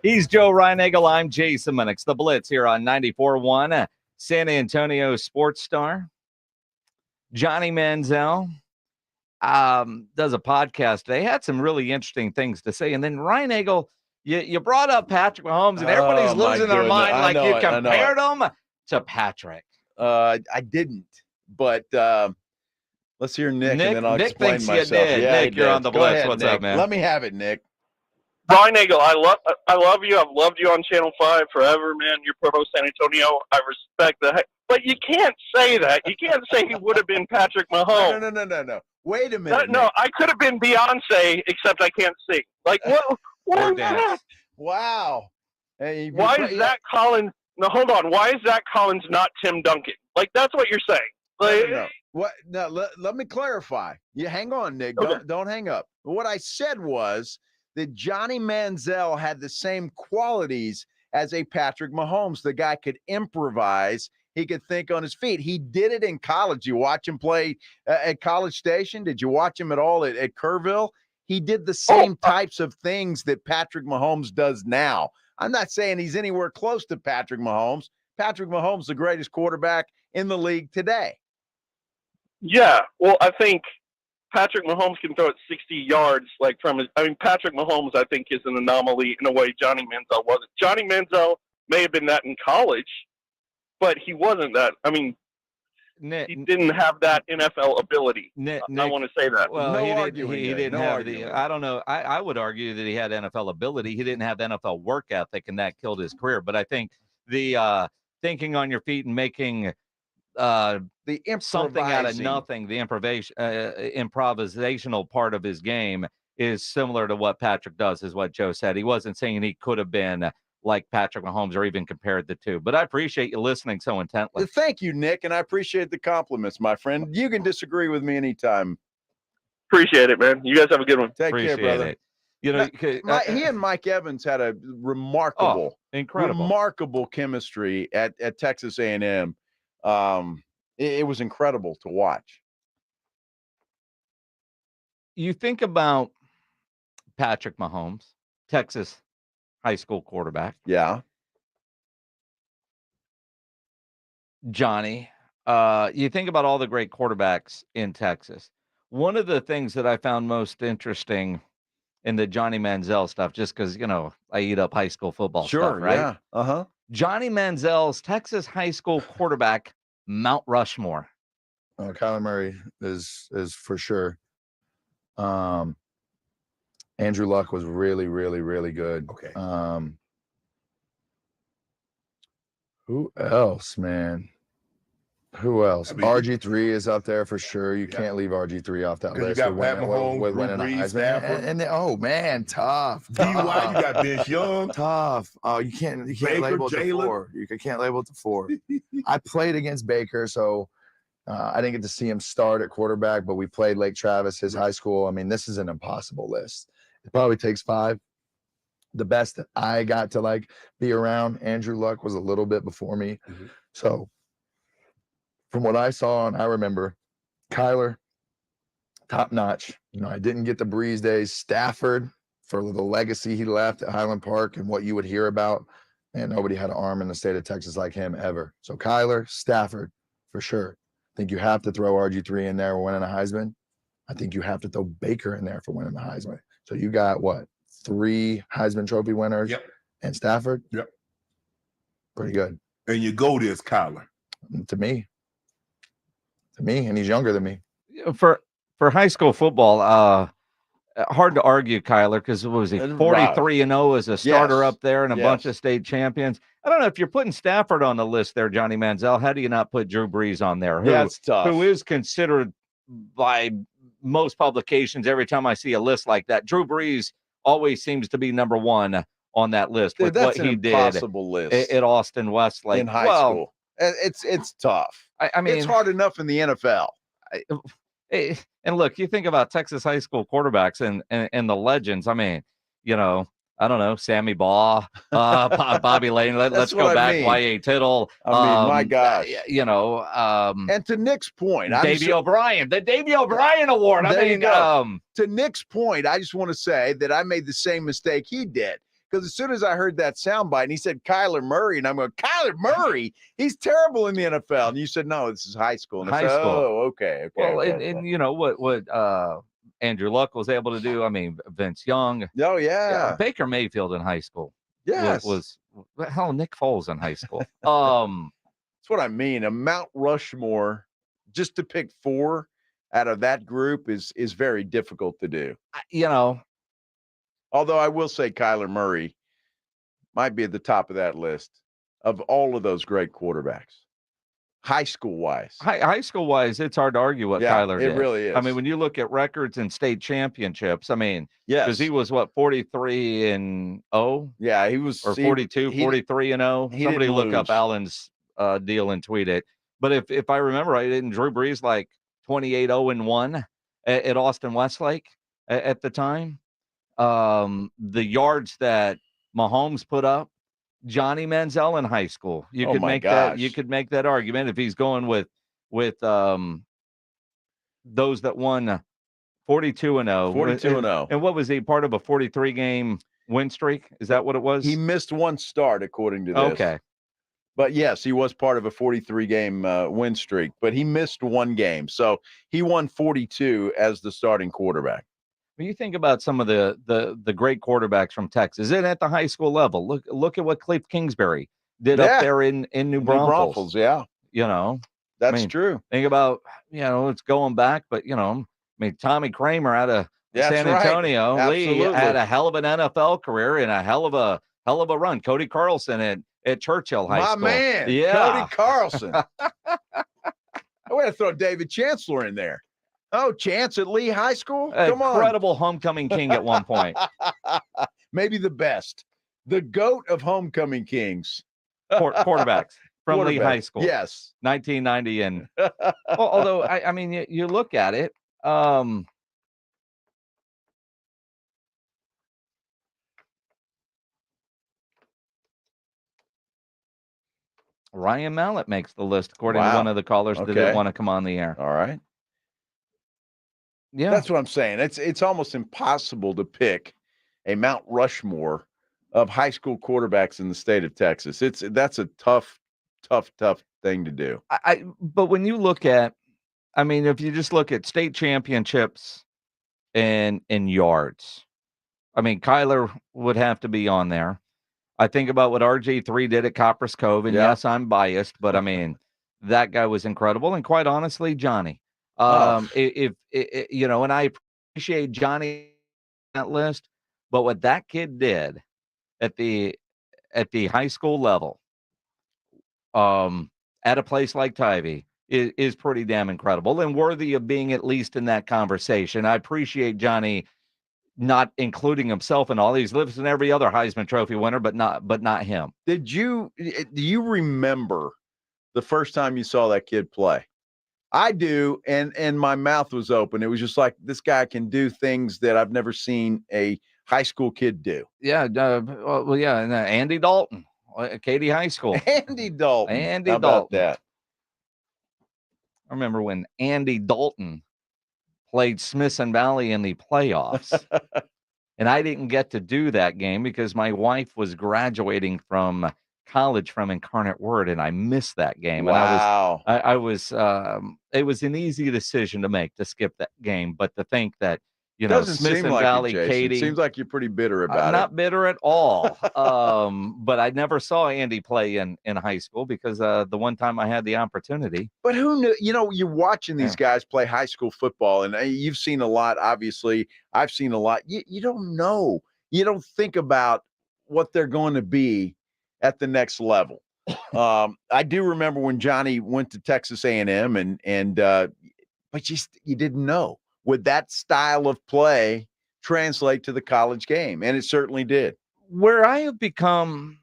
He's Joe Reinagel. I'm Jason Minix. The Blitz here on 94.1 San Antonio Sports Star. Johnny Manziel does a podcast today. Had some really interesting things to say. And then Reinagel, you brought up Patrick Mahomes, and everybody's losing their mind like you compared him to Patrick. I didn't, but let's hear Nick, and then I'll explain thinks myself. You did. Yeah, Nick, you're on the Blitz. What's Nick. up, man? Let me have it, Nick. Reinagel, I love you. I've loved you on Channel 5 forever, man. You're pro San Antonio. I respect the heck. But you can't say that. You can't say he would have been Patrick Mahomes. No. Wait a minute. No, I could have been Beyonce, except I can't sing. Like, what is that? Wow. Hey, why is Zach Collins? No, hold on. Why is Zach Collins not Tim Duncan? Like, that's what you're saying. Like, no. What? No, let me clarify. You hang on, Nick. Okay. Don't hang up. What I said was that Johnny Manziel had the same qualities as a Patrick Mahomes. The guy could improvise. He could think on his feet. He did it in college. You watch him play at College Station? Did you watch him at all at Kerrville? He did the same types of things that Patrick Mahomes does now. I'm not saying he's anywhere close to Patrick Mahomes. Patrick Mahomes, the greatest quarterback in the league today. yeah, well, I think Patrick Mahomes can throw it 60 yards, like from his. I mean, Patrick Mahomes, I think, is an anomaly in a way Johnny Manziel wasn't. Johnny Manziel may have been that in college, but he wasn't that. I mean, Nick, he didn't have that NFL ability. Nick, I want to say that. Well, No he arguing didn't there. No have arguing. the. I don't know. I would argue that he had NFL ability. He didn't have the NFL work ethic, and that killed his career. But I think the thinking on your feet and making the something out of improvising. nothing, the improvisational part of his game is similar to what Patrick does, is what Joe said. He wasn't saying he could have been like Patrick Mahomes or even compared the two. But I appreciate you listening so intently. Thank you, Nick, and I appreciate the compliments, my friend. You can disagree with me anytime. Appreciate it, man. You guys have a good one. Take Appreciate care, brother. it. You know, He and Mike Evans had a remarkable chemistry at Texas A&M. It was incredible to watch. You think about Patrick Mahomes, Texas high school quarterback. Yeah. Johnny, you think about all the great quarterbacks in Texas. One of the things that I found most interesting in the Johnny Manziel stuff, just because, you know, I eat up high school football stuff, right? Yeah. Uh-huh. Johnny Manziel's Texas high school quarterback, Mount Rushmore. Kyler Murray is for sure. Andrew Luck was really, really, really good. Okay. Who else, man? Who else? I mean, RG3 is up there for sure. You can't leave RG3 off that list. You got Pat Mahomes, with Drew winning a Brees, Heisman. Stafford. And then, oh man, tough. DUI, you got Vince Young. Tough. Oh, you can't Baker, label it to Jalen. 4. You can't label it to 4. I played against Baker, so I didn't get to see him start at quarterback, but we played Lake Travis, his high school. I mean, this is an impossible list. It probably takes 5. The best that I got to like be around, Andrew Luck was a little bit before me. Mm-hmm. So from what I saw and I remember, Kyler, top notch. I didn't get the Breeze days. Stafford, for the legacy he left at Highland Park and what you would hear about, and nobody had an arm in the state of Texas like him ever. So Kyler, Stafford, for sure. I think you have to throw RG3 in there for winning a Heisman. I think you have to throw Baker in there for winning the Heisman. So you got what? 3 Heisman Trophy winners. Yep. And Stafford. Yep. Pretty good. And your GOAT is Kyler. To me, and he's younger than me. For high school football, hard to argue Kyler, because what was he, 43-0 as a starter up there and a bunch of state champions. I don't know if you're putting Stafford on the list there, Johnny Manziel. How do you not put Drew Brees on there? That's tough. Who is considered by most publications, every time I see a list like that, Drew Brees always seems to be number one on that list with what he did at Austin Westlake in high school. It's tough. I mean, it's hard enough in the NFL. And look, you think about Texas high school quarterbacks and the legends. I mean, I don't know, Sammy Baugh, Bobby Lane. Let's go back. Y.A. Tittle. My gosh. And to Nick's point, Davey O'Brien, the Davey O'Brien Award. To Nick's point, I just want to say that I made the same mistake he did. Because as soon as I heard that soundbite and he said Kyler Murray, and I'm going, Kyler Murray, he's terrible in the NFL. And you said, no, this is high school. And I said, oh, okay. Well, and you know what Andrew Luck was able to do. I mean, Vince Young. Oh, yeah. Baker Mayfield in high school. Yes. Was hell, Nick Foles in high school. That's what I mean. A Mount Rushmore, just to pick 4 out of that group is very difficult to do. Although I will say Kyler Murray might be at the top of that list of all of those great quarterbacks. High school wise, it's hard to argue what Kyler did. It really is. I mean, when you look at records and state championships, I mean, yes, because he was 43-0. Yeah, he was, or 42, 43-0. Somebody look up Allen's deal and tweet it. But if I remember right, didn't Drew Brees like 28-0-1 at Austin Westlake at the time? The yards that Mahomes put up, Johnny Manziel in high school. You could make that argument if he's going with those that won 42-0. 42-0. And what was he, part of a 43-game win streak? Is that what it was? He missed one start, according to this. Okay. But yes, he was part of a 43-game win streak, but he missed one game. So he won 42 as the starting quarterback. When you think about some of the great quarterbacks from Texas, and at the high school level, look at what Cliff Kingsbury did up there in New Braunfels. Yeah. That's true. Think about, it's going back, but Tommy Kramer out of San Antonio, Lee had a hell of an NFL career and a hell of a run. Cody Carlson at Churchill High School. My man, Cody Carlson. I want to throw David Chancellor in there. Oh, Chance at Lee High School? Come on. Incredible homecoming king at one point. Maybe the best. The GOAT of homecoming kings. Quarterbacks from Lee High School. Yes. 1990. And although, I mean, you look at it. Ryan Mallett makes the list, according to one of the callers that didn't want to come on the air. All right. Yeah, that's what I'm saying. It's almost impossible to pick a Mount Rushmore of high school quarterbacks in the state of Texas. That's a tough thing to do. But when you look at, I mean, if you just look at state championships and yards, I mean, Kyler would have to be on there. I think about what RG3 did at Copper's Cove, and yes, I'm biased, but I mean, that guy was incredible. And quite honestly, Johnny. And I appreciate Johnny on that list, but what that kid did at the high school level, at a place like Tybee is pretty damn incredible and worthy of being at least in that conversation. I appreciate Johnny not including himself in all. He's lived in every other Heisman Trophy winner, but not him. Do you remember the first time you saw that kid play? I do, and my mouth was open. It was just like, this guy can do things that I've never seen a high school kid do. Yeah, and Andy Dalton, Katy High School. Andy Dalton. How about that? I remember when Andy Dalton played Smithson Valley in the playoffs. And I didn't get to do that game because my wife was graduating from college from Incarnate Word, and I missed that game. Wow. And I was it was an easy decision to make to skip that game, but to think that, Doesn't Smithson seem like Valley, it, Jason. Katie. It seems like you're pretty bitter about it. Not bitter at all. But I never saw Andy play in high school because the one time I had the opportunity. But who knew? You're watching these guys play high school football, and you've seen a lot. Obviously, I've seen a lot. You don't know. You don't think about what they're going to be at the next level. I do remember when Johnny went to Texas A&M, but you didn't know. Would that style of play translate to the college game? And it certainly did. Where I have become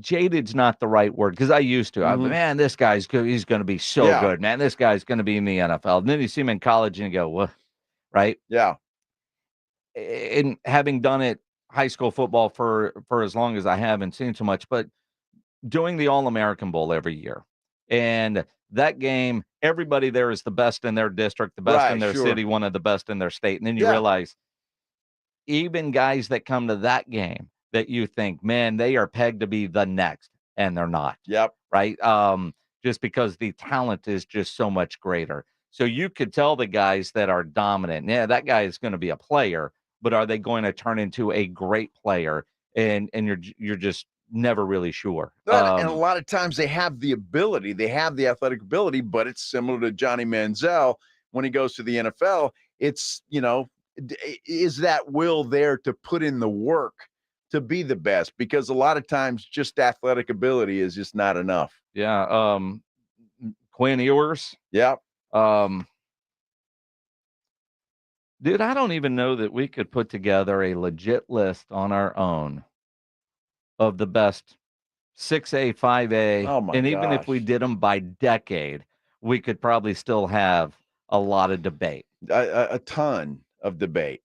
jaded's not the right word, because I used to. Man, this guy's good. He's going to be so good, man. This guy's going to be in the NFL. And then you see him in college and you go, what? Right? Yeah. And having done it, high school football for as long as I have and seen so much, but doing the All-American Bowl every year. And that game, everybody there is the best in their district, the best in their city, one of the best in their state. And then you realize even guys that come to that game that you think, man, they are pegged to be the next, and they're not. Yep. Right? Just because the talent is just so much greater. So you could tell the guys that are dominant, yeah, that guy is going to be a player, but are they going to turn into a great player? And you're just never really sure. And a lot of times they have the ability, they have the athletic ability, but it's similar to Johnny Manziel when he goes to the NFL. It's, is that will there to put in the work to be the best? Because a lot of times just athletic ability is just not enough. Yeah. Quinn Ewers. Yeah. Dude, I don't even know that we could put together a legit list on our own of the best 6A, 5A. Oh my and even if we did them by decade, we could probably still have a lot of debate. A ton of debate.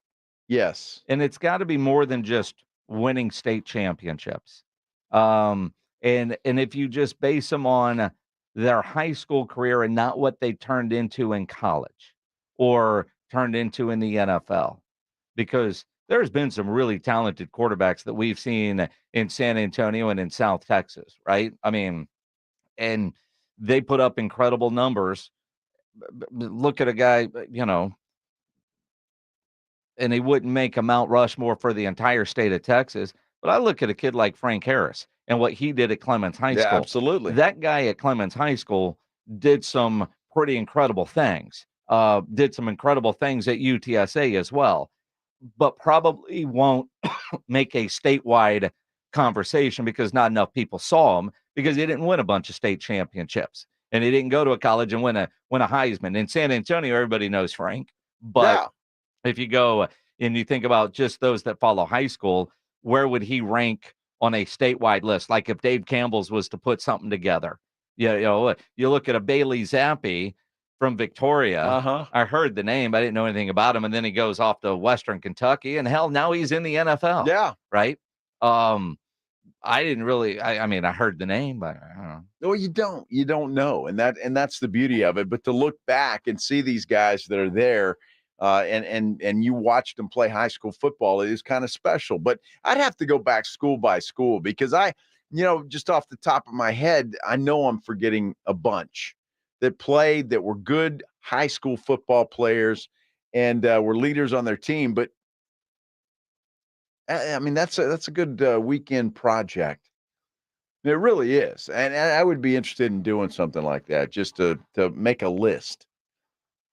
Yes. And it's got to be more than just winning state championships. And if you just base them on their high school career and not what they turned into in college or turned into in the NFL, because there's been some really talented quarterbacks that we've seen in San Antonio and in South Texas, right? I mean, and they put up incredible numbers. Look at a guy, and he wouldn't make a Mount Rushmore for the entire state of Texas. But I look at a kid like Frank Harris and what he did at Clemens High School. Absolutely. That guy at Clemens High School did some pretty incredible things. Did some incredible things at UTSA as well, but probably won't make a statewide conversation because not enough people saw him, because he didn't win a bunch of state championships and he didn't go to a college and win a Heisman. In San Antonio, everybody knows Frank, but if you go and you think about just those that follow high school, where would he rank on a statewide list? Like if Dave Campbell's was to put something together, you look at a Bailey Zappi from Victoria. I heard the name. I didn't know anything about him. And then he goes off to Western Kentucky, and hell, now he's in the NFL. Yeah. Right. I didn't really, I mean, I heard the name, but I don't know. Well, you don't know. And that's the beauty of it. But to look back and see these guys that are there, and you watched them play high school football, it is kind of special. But I'd have to go back school by school, because just off the top of my head, I know I'm forgetting a bunch that played, that were good high school football players and were leaders on their team. But I mean, that's a good weekend project. It really is. And I would be interested in doing something like that, just to make a list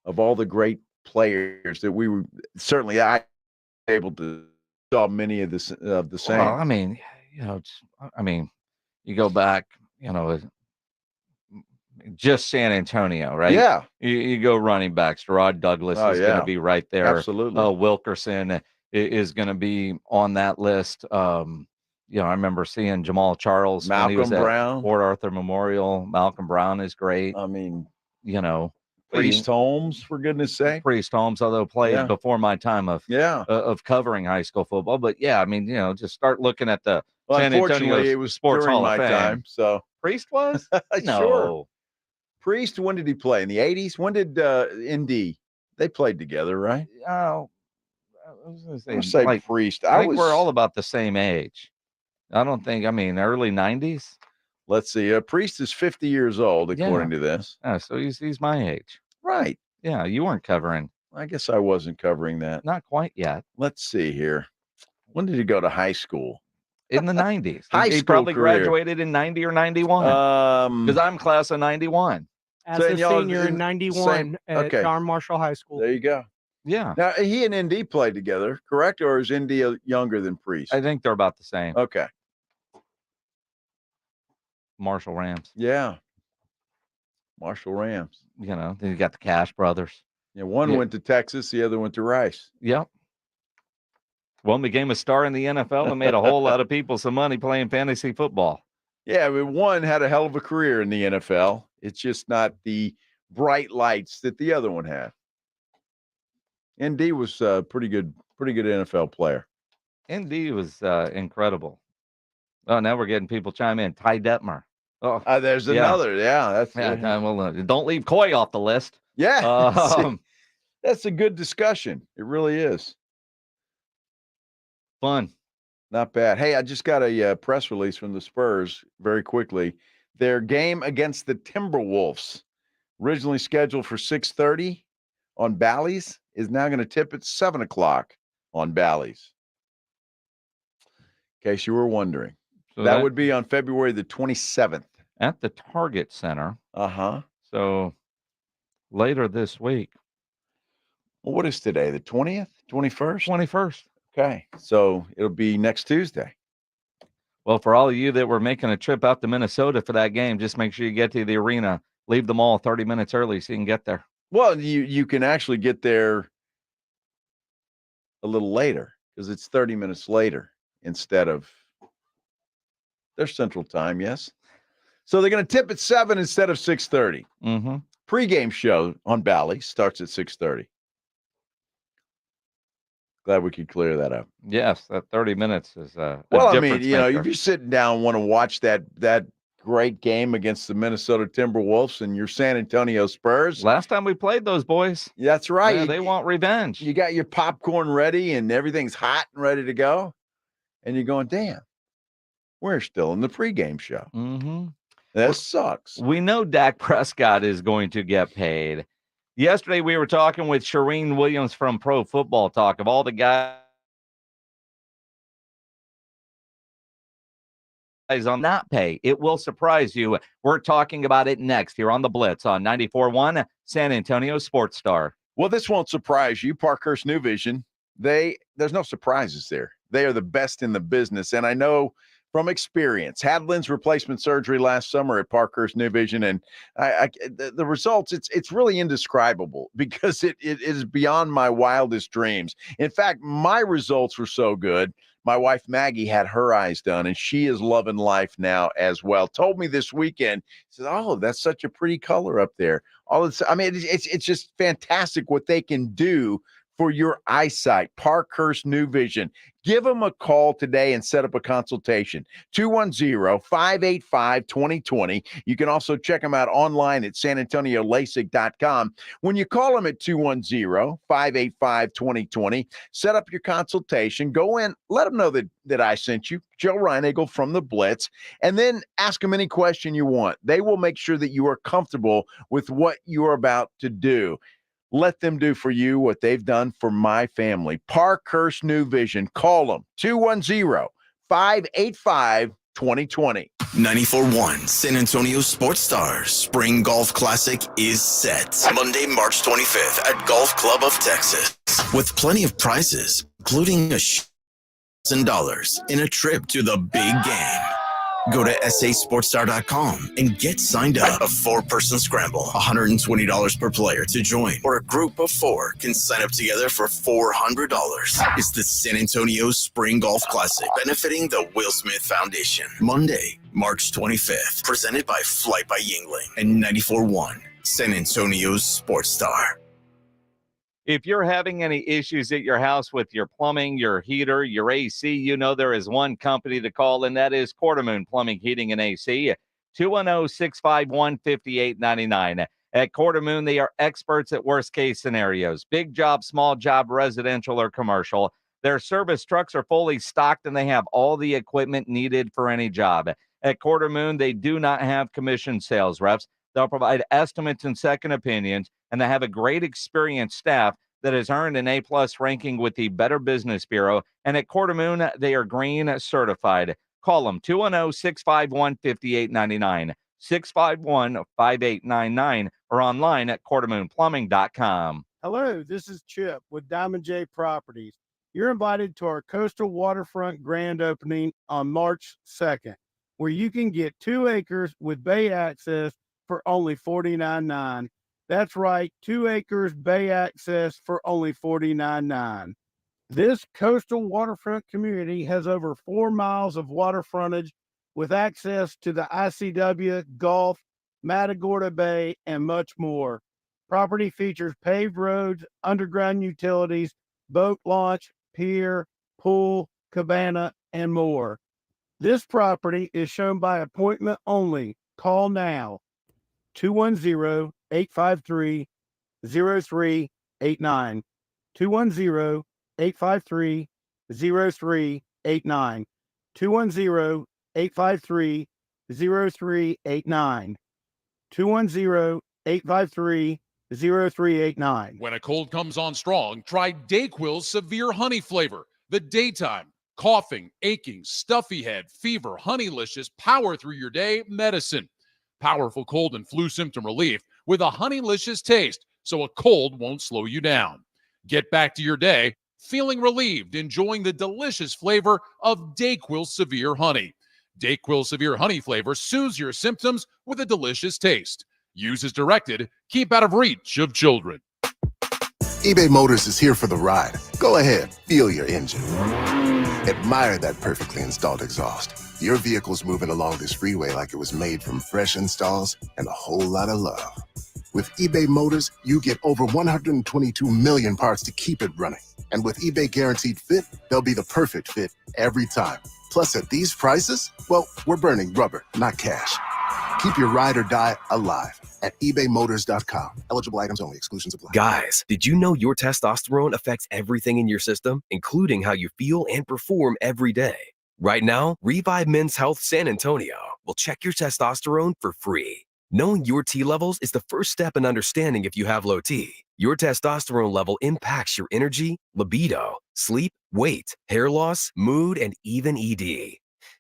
of all the great players that we were certainly able to saw many of the same. Well, I mean, you go back, just San Antonio, right? Yeah. You go running backs. Gerard Douglas is going to be right there. Absolutely. Wilkerson is going to be on that list. I remember seeing Jamal Charles, when he was Brown, at Port Arthur Memorial. Malcolm Brown is great. I mean, Priest Holmes, for goodness sake. Priest Holmes, although played before my time of covering high school football. But yeah, I mean, just start looking at the San Antonio it was Sports during Hall my of Fame. time. So Priest was? No. Sure. Priest, when did he play? In the 80s? When did ND? They played together, right? Oh, I was going to say like, Priest. I think we're all about the same age. I don't think, early 90s. Let's see. Priest is 50 years old, according to this. Oh, so he's my age. Right. Yeah, you weren't covering. I guess I wasn't covering that. Not quite yet. Let's see here. When did he go to high school? In the 90s. He probably career. Graduated in 90 or 91. Because I'm class of 91. As a senior in 91 at John Marshall High School. There you go. Yeah. Now, he and ND played together, correct? Or is ND younger than Priest? I think they're about the same. Okay. Marshall Rams. Yeah. Marshall Rams. Then you got the Cash brothers. Yeah, one went to Texas, the other went to Rice. Yep. One became a star in the NFL and made a whole lot of people some money playing fantasy football. Yeah, one had a hell of a career in the NFL. It's just not the bright lights that the other one had. ND was a pretty good NFL player. ND was incredible. Oh, now we're getting people chime in. Ty Detmer. Oh, there's another. Yeah, that's well, don't leave Coy off the list. Yeah, that's a good discussion. It really is fun. Not bad. Hey, I just got a press release from the Spurs very quickly. Their game against the Timberwolves, originally scheduled for 6:30 on Bally's, is now going to tip at 7 o'clock on Bally's. In case you were wondering. So that would be on February the 27th. At the Target Center. Uh-huh. So later this week. Well, what is today? The 20th? 21st? 21st. Okay. So it'll be next Tuesday. Well, for all of you that were making a trip out to Minnesota for that game, just make sure you get to the arena. Leave the mall 30 minutes early so you can get there. Well, you can actually get there a little later because it's 30 minutes later instead of their Central Time, yes. So they're going to tip at 7 instead of 6:30. Mm-hmm. Pre-game show on Bally starts at 6:30. Glad we could clear that up. Yes, that 30 minutes is a well, I difference mean, maker. If you're sitting down want to watch that great game against the Minnesota Timberwolves and your San Antonio Spurs. Last time we played those boys. That's right. Yeah, they want revenge. You got your popcorn ready and everything's hot and ready to go. And you're going, damn, we're still in the pregame show. Mm-hmm. That sucks. We know Dak Prescott is going to get paid. Yesterday, we were talking with Shireen Williams from Pro Football Talk of all the guys on not pay. It will surprise you. We're talking about it next here on the Blitz on 94.1 San Antonio Sports Star. Well, this won't surprise you. Parkhurst New Vision, there's no surprises there. They are the best in the business. And I know from experience, Hadlin's replacement surgery last summer at Parkhurst New Vision, and the results, it's really indescribable because it is beyond my wildest dreams. In fact, my results were so good. My wife, Maggie, had her eyes done, and she is loving life now as well. Told me this weekend, said, oh, that's such a pretty color up there. It's just fantastic what they can do for your eyesight. Parkhurst New Vision. Give them a call today and set up a consultation. 210-585-2020. You can also check them out online at sanantoniolasik.com. When you call them at 210-585-2020, set up your consultation. Go in, let them know that I sent you, Joe Reinagle from the Blitz, and then ask them any question you want. They will make sure that you are comfortable with what you're about to do. Let them do for you what they've done for my family. Parkhurst New Vision. Call them 210-585-2020. 94.1 San Antonio Sports Stars Spring Golf Classic is set. Monday, March 25th at Golf Club of Texas. With plenty of prizes, including $1,000 in a trip to the big game. Go to sasportstar.com and get signed up. A 4-person scramble, $120 per player to join, or a group of 4 can sign up together for $400. It's the San Antonio Spring Golf Classic, benefiting the Will Smith Foundation. Monday, March 25th, presented by Flight by Yingling and 94.1 San Antonio's Sports Star. If you're having any issues at your house with your plumbing, your heater, your AC, you know there is one company to call, and that is Quartermoon Plumbing, Heating, and AC. 210-651-5899. At Quarter Moon, they are experts at worst-case scenarios. Big job, small job, residential or commercial. Their service trucks are fully stocked, and they have all the equipment needed for any job. At Quarter Moon, they do not have commissioned sales reps. They'll provide estimates and second opinions, and they have a great experienced staff that has earned an A-plus ranking with the Better Business Bureau. And at Quarter Moon, they are green certified. Call them 210-651-5899, 651-5899, or online at quartermoonplumbing.com. Hello, this is Chip with Diamond J Properties. You're invited to our coastal waterfront grand opening on March 2nd, where you can get 2 acres with bay access for only $49.9. That's right, 2 acres bay access for only $49.9. This coastal waterfront community has over 4 miles of water frontage with access to the ICW, Gulf, Matagorda Bay, and much more. Property features paved roads, underground utilities, boat launch, pier, pool, cabana, and more. This property is shown by appointment only. Call now, 210-853-0389, 210-853-0389, 210-853-0389, 210-853-0389. When a cold comes on strong, try DayQuil's Severe Honey flavor. The daytime, coughing, aching, stuffy head, fever, Honeylicious, power through your day medicine. Powerful cold and flu symptom relief with a Honeylicious taste, so a cold won't slow you down. Get back to your day feeling relieved, enjoying the delicious flavor of DayQuil Severe Honey. DayQuil Severe Honey flavor soothes your symptoms with a delicious taste. Use as directed. Keep out of reach of children. eBay Motors is here for the ride. Go ahead, feel your engine. Admire that perfectly installed exhaust. Your vehicle's moving along this freeway like it was made from fresh installs and a whole lot of love. With eBay Motors, you get over 122 million parts to keep it running. And with eBay Guaranteed Fit, they'll be the perfect fit every time. Plus, at these prices, well, we're burning rubber, not cash. Keep your ride or die alive at ebaymotors.com. Eligible items only. Exclusions apply. Guys, did you know your testosterone affects everything in your system, including how you feel and perform every day? Right now, Revive Men's Health San Antonio will check your testosterone for free. Knowing your T levels is the first step in understanding if you have low T. Your testosterone level impacts your energy, libido, sleep, weight, hair loss, mood, and even ED.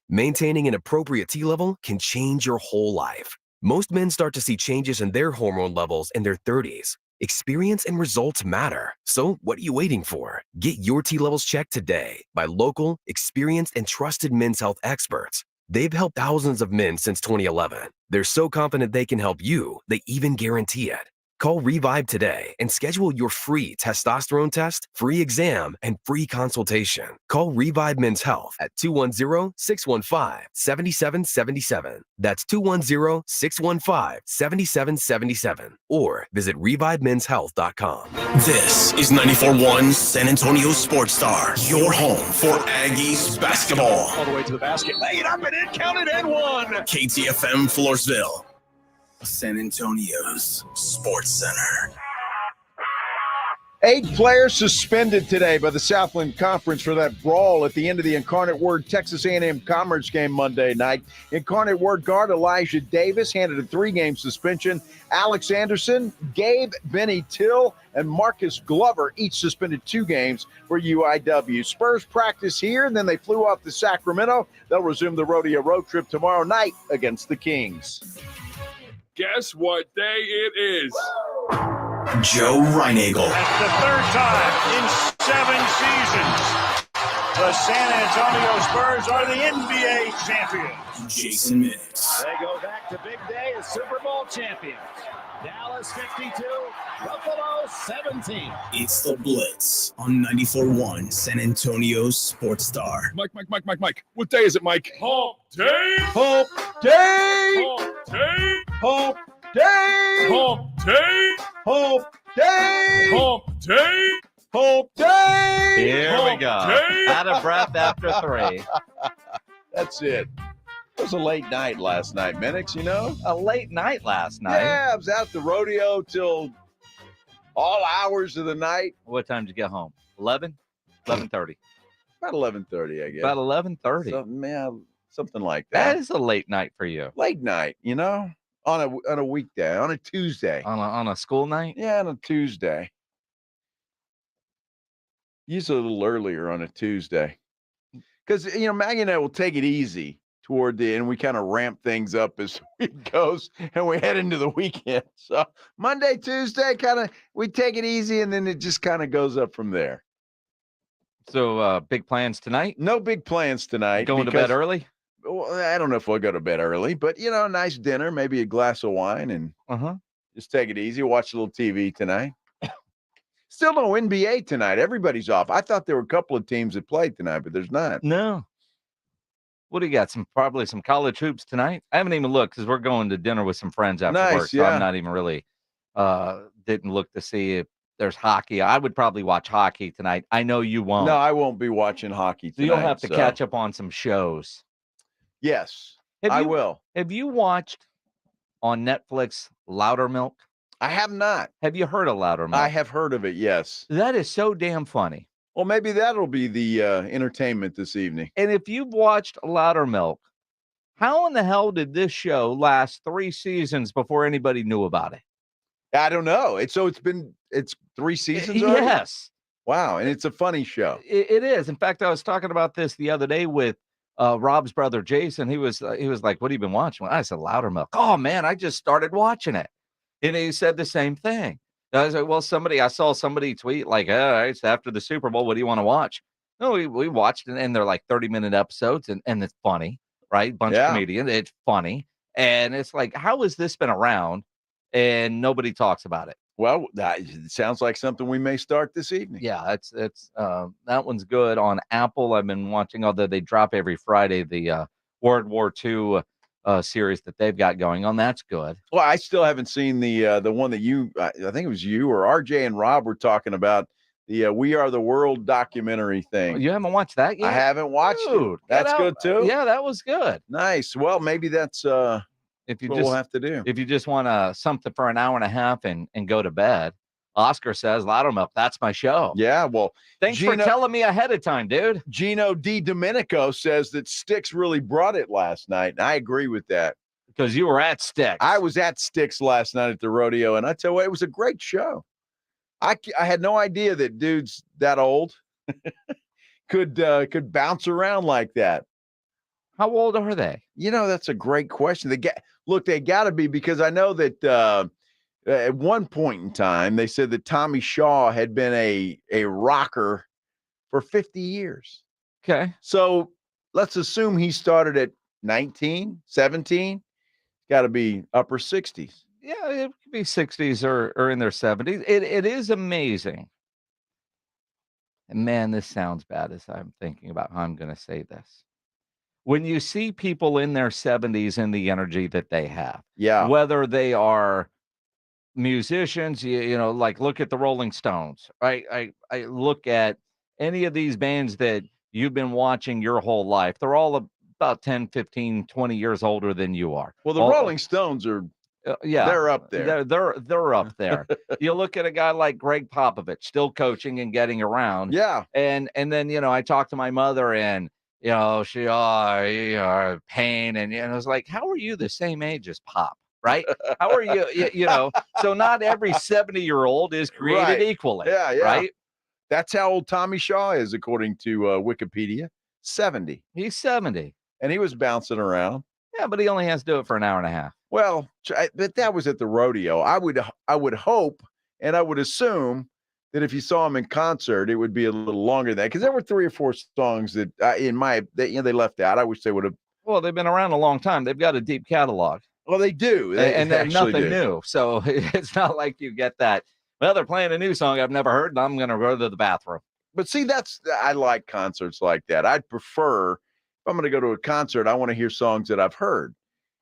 Maintaining an appropriate T level can change your whole life. Most men start to see changes in their hormone levels in their 30s. Experience and results matter. So what are you waiting for? Get your T levels checked today by local, experienced, and trusted men's health experts. They've helped thousands of men since 2011. They're so confident they can help you, they even guarantee it. Call Revive today and schedule your free testosterone test, free exam, and free consultation. Call Revive Men's Health at 210-615-7777. That's 210-615-7777. Or visit ReviveMen'sHealth.com. This is 94.1 San Antonio Sports Star, your home for Aggies basketball. All the way to the basket. Lay it up and in, count it, and one. KTFM Floresville, San Antonio's Sports Center. 8 players suspended today by the Southland Conference for that brawl at the end of the Incarnate Word Texas A&M Commerce game Monday night. Incarnate Word guard Elijah Davis handed a 3-game suspension. Alex Anderson, Gabe Benny Till, and Marcus Glover each suspended 2 games for UIW. Spurs practice here, and then they flew off to Sacramento. They'll resume the rodeo road trip tomorrow night against the Kings. Guess what day it is? Joe Reinagel. That's the 3rd time in 7 seasons. The San Antonio Spurs are the NBA champions. Jason Minix. They go back to big day as Super Bowl champions. Dallas 52, Buffalo 17. It's the Blitz on 94.1 San Antonio Sports Star. Mike. What day is it, Mike? Hump day. Hump day. Hump day. Hump day. Hump day. Hump day. Hump day. Hump day. Here we go. Out of breath after 3. That's it. was a late night last night, Minix, you know? A late night last night? Yeah, I was out at the rodeo till all hours of the night. What time did you get home? 11? 11:30. About 11:30, I guess. About 11:30. Something like that. That is a late night for you. Late night, you know? On a weekday, on a Tuesday. On a school night? Yeah, on a Tuesday. Usually a little earlier on a Tuesday. Because, Maggie and I will take it easy toward the end. We kind of ramp things up as the week goes, and we head into the weekend. So Monday, Tuesday, we take it easy, and then it just kind of goes up from there. So big plans tonight? No big plans tonight. Going to bed early? Well, I don't know if we'll go to bed early, but, a nice dinner, maybe a glass of wine, and just take it easy. Watch a little TV tonight. Still no NBA tonight. Everybody's off. I thought there were a couple of teams that played tonight, but there's not. No. What do you got? Probably some college hoops tonight? I haven't even looked because we're going to dinner with some friends after work. So I'm not even really didn't look to see if there's hockey. I would probably watch hockey tonight. I know you won't. No, I won't be watching hockey tonight. So you'll have to catch up on some shows. Yes, I will. Have you watched on Netflix Loudermilk? I have not. Have you heard of Loudermilk? I have heard of it, yes. That is so damn funny. Well, maybe that'll be the entertainment this evening. And if you've watched Loudermilk, how in the hell did this show last 3 seasons before anybody knew about it? I don't know. It's 3 seasons already? Yes. Wow, and it's a funny show. It is. In fact, I was talking about this the other day with Rob's brother, Jason. He was like, what have you been watching? I said, Loudermilk. Oh, man, I just started watching it. And he said the same thing. I was like, well, I saw somebody tweet like, all right, it's after the Super Bowl. What do you want to watch? No, we watched it, and they're like 30-minute episodes, and it's funny, right? Bunch of comedians. It's funny. And it's like, how has this been around and nobody talks about it? Well, it sounds like something we may start this evening. Yeah, it's that one's good on Apple. I've been watching, although they drop every Friday, the World War II series that they've got going on. That's good. Well, I still haven't seen the one that I think it was you or RJ and Rob were talking about, the We Are the World documentary thing. You haven't watched that yet? I haven't watched it. That's good too. Yeah, that was good. Nice. Well, maybe that's what we'll have to do. If you just want something for an hour and a half and go to bed, Oscar says, Loudermilk, that's my show. Yeah, well, thanks for telling me ahead of time, dude. Gino Di Domenico says that Styx really brought it last night, and I agree with that. Because you were at Styx. I was at Styx last night at the rodeo, and I tell you what, it was a great show. I had no idea that dudes that old could bounce around like that. How old are they? That's a great question. They got to be, because I know that at one point in time, they said that Tommy Shaw had been a rocker for 50 years. Okay. So let's assume he started at 19, 17. Got to be upper 60s. Yeah, it could be 60s or in their 70s. It is amazing. And man, this sounds bad as I'm thinking about how I'm going to say this. When you see people in their 70s and the energy that they have, whether they are musicians, like look at the Rolling Stones, right? I look at any of these bands that you've been watching your whole life. They're all about 10, 15, 20 years older than you are. Well, the Rolling Stones are, they're up there. They're up there. You look at a guy like Greg Popovich, still coaching and getting around. Yeah. And then, I talked to my mother, and she pain, and I was like, how are you the same age as Pop? Right? How are you? So not every 70-year-old is created equally. Yeah. Right? That's how old Tommy Shaw is, according to Wikipedia. 70. He's 70. And he was bouncing around. Yeah, but he only has to do it for an hour and a half. Well, but that was at the rodeo. I would hope, and I would assume that if you saw him in concert, it would be a little longer than that, because there were 3 or 4 songs that they left out. I wish they would have. Well, they've been around a long time. They've got a deep catalog. Well, they do. And they're nothing new. So it's not like you get that. Well, they're playing a new song I've never heard, and I'm going to go to the bathroom. But see, I like concerts like that. I'd prefer, if I'm going to go to a concert, I want to hear songs that I've heard.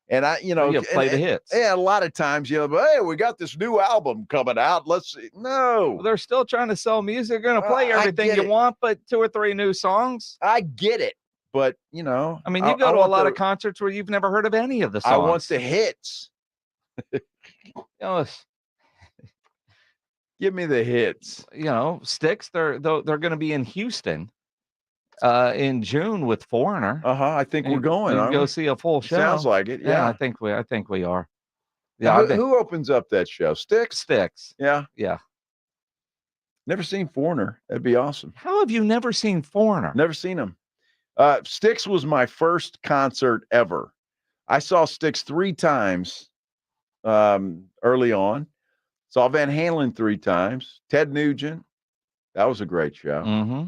And you play the hits. Yeah, a lot of times, hey, we got this new album coming out. Let's see. No. Well, they're still trying to sell music. They're going to play everything you want, but 2 or 3 new songs. I get it. but you know, I mean, you go to a lot of concerts where you've never heard of any of the songs. I want the hits. Give me the hits. You know, Styx. They're going to be in Houston in June with Foreigner. I think we're going. We go see a full show. Sounds like it. Yeah, I think we are. Yeah. Who opens up that show? Styx. Yeah. Never seen Foreigner. That'd be awesome. How have you never seen Foreigner? Never seen him. Styx was my first concert ever. I saw Styx 3 times early on. Saw Van Halen 3 times. Ted Nugent. That was a great show. Mm-hmm.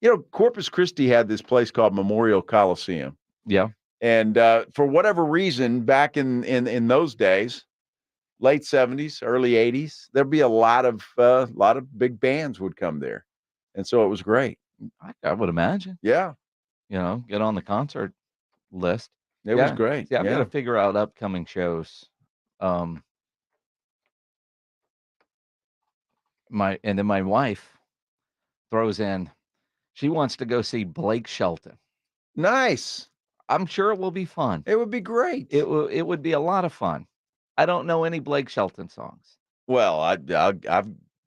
You know, Corpus Christi had this place called Memorial Coliseum. Yeah. And for whatever reason, back in those days, late 70s, early 80s, there'd be a lot of big bands would come there. And so it was great. I would imagine. Yeah. You know, get on the concert list. It was great. Yeah, I've got to figure out upcoming shows. My wife throws in, she wants to go see Blake Shelton. Nice. I'm sure it will be fun. It would be great. It would be a lot of fun. I don't know any Blake Shelton songs. Well, I've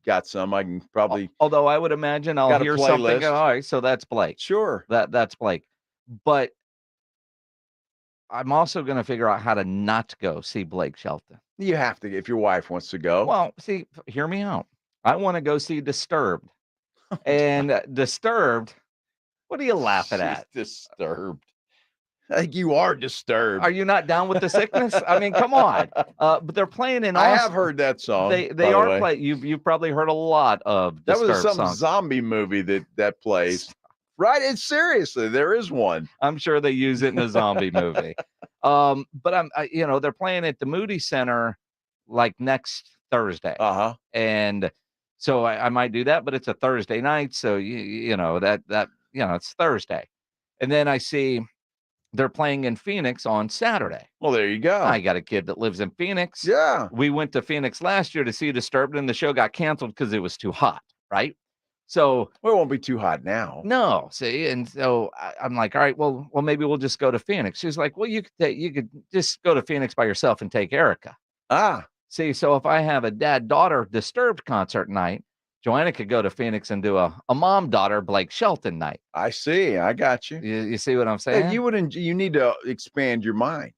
got some. I can probably. Although I would imagine I'll hear something. All right, so that's Blake. Sure. That's Blake. But I'm also going to figure out how to not go see Blake Shelton. You have to if your wife wants to go. Well, see, hear me out. I want to go see Disturbed. And Disturbed, what are you laughing at? Disturbed. I think you are disturbed. Are you not down with the sickness? I mean, come on. But they're playing in Austin. I have heard that song. They are playing. You've probably heard a lot of Disturbed that was some songs. Zombie movie that plays. Right? It's seriously, there is one. I'm sure they use it in a zombie movie. But they're playing at the Moody Center like next Thursday. And so I might do that, but it's a Thursday night, so it's Thursday. And then I see they're playing in Phoenix on Saturday. Well, there you go. I got a kid that lives in Phoenix. Yeah. We went to Phoenix last year to see Disturbed, and the show got canceled because it was too hot, right? So it won't be too hot now. No, see, and so I'm like, all right, well, maybe we'll just go to Phoenix. She's like, well, you could just go to Phoenix by yourself and take Erica. See, so if I have a dad-daughter Disturbed concert night, Joanna could go to Phoenix and do a mom-daughter Blake Shelton night. I see. I got you. You see what I'm saying? Yeah, you need to expand your mind.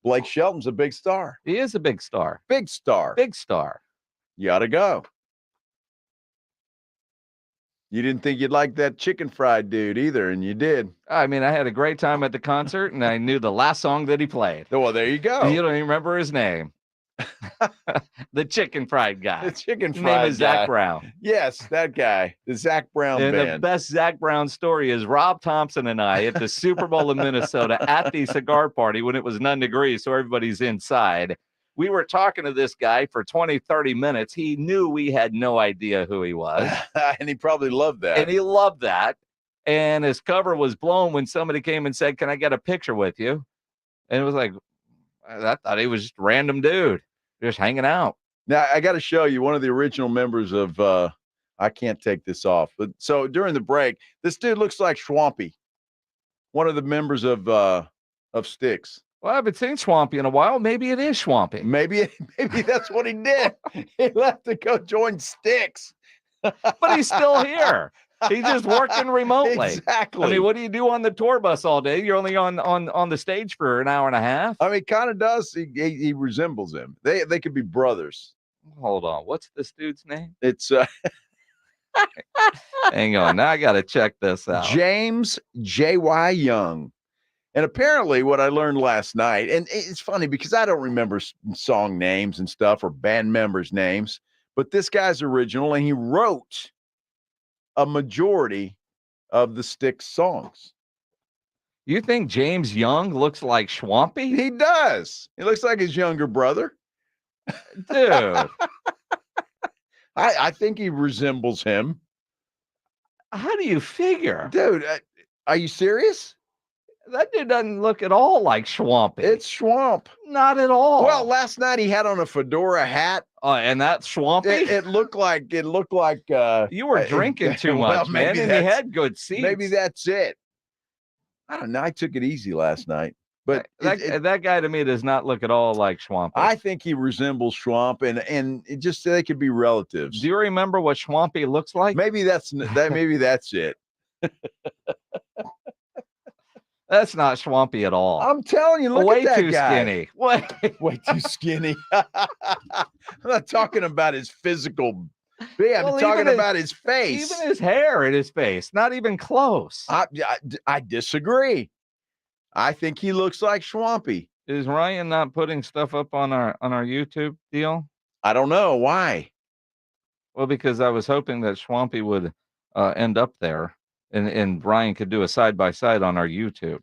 Blake Shelton's a big star. He is a big star. Big star. Big star. You ought to go. You didn't think you'd like that chicken fried dude either, and you did. I mean, I had a great time at the concert, and I knew the last song that he played. Well, there you go. You don't even remember his name. The chicken fried guy. The chicken fried guy. His name is guy. Zach Brown. Yes, that guy. The Zach Brown and band. The best Zach Brown story is Rob Thompson and I at the Super Bowl in Minnesota at the cigar party when it was 9 degrees, so everybody's inside. We were talking to this guy for 20, 30 minutes. He knew we had no idea who he was. And he probably loved that. And he loved that. And his cover was blown when somebody came and said, "Can I get a picture with you?" And it was like, I thought he was just a random dude, just hanging out. Now, I got to show you one of the original members of, I can't take this off. But so during the break, this dude looks like Swampy, one of the members of Styx. Well, I haven't seen Swampy in a while. Maybe it is Swampy. Maybe that's what he did. He left to go join Styx. But he's still here. He's just working remotely. Exactly. I mean, what do you do on the tour bus all day? You're only on the stage for an hour and a half. I mean, kind of does. He resembles him. They could be brothers. Hold on. What's this dude's name? It's hang on. Now I got to check this out. James J.Y. Young. And apparently what I learned last night, and it's funny because I don't remember song names and stuff or band members' names, but this guy's original, and he wrote a majority of the Styx songs. You think James Young looks like Swampy? He does. He looks like his younger brother. Dude. I think he resembles him. How do you figure? Dude, are you serious? That dude doesn't look at all like Swampy. It's Swamp. Not at all. Well, last night he had on a fedora hat. And that's Swampy? It looked like you were drinking too much, man, and you had good seats. Maybe that's it. I don't know. I took it easy last night. But that guy to me does not look at all like Schwampy. I think he resembles Schwamp, and it just they could be relatives. Do you remember what Schwampy looks like? Maybe that's it. That's not Schwampy at all. I'm telling you, look way at that too guy. Skinny. Way too skinny. I'm not talking about his physical. Yeah, I'm talking about his face. Even his hair and his face, not even close. I disagree. I think he looks like Schwampy. Is Ryan not putting stuff up on our YouTube deal? I don't know why. Well, because I was hoping that Schwampy would end up there, and Ryan could do a side by side on our YouTube.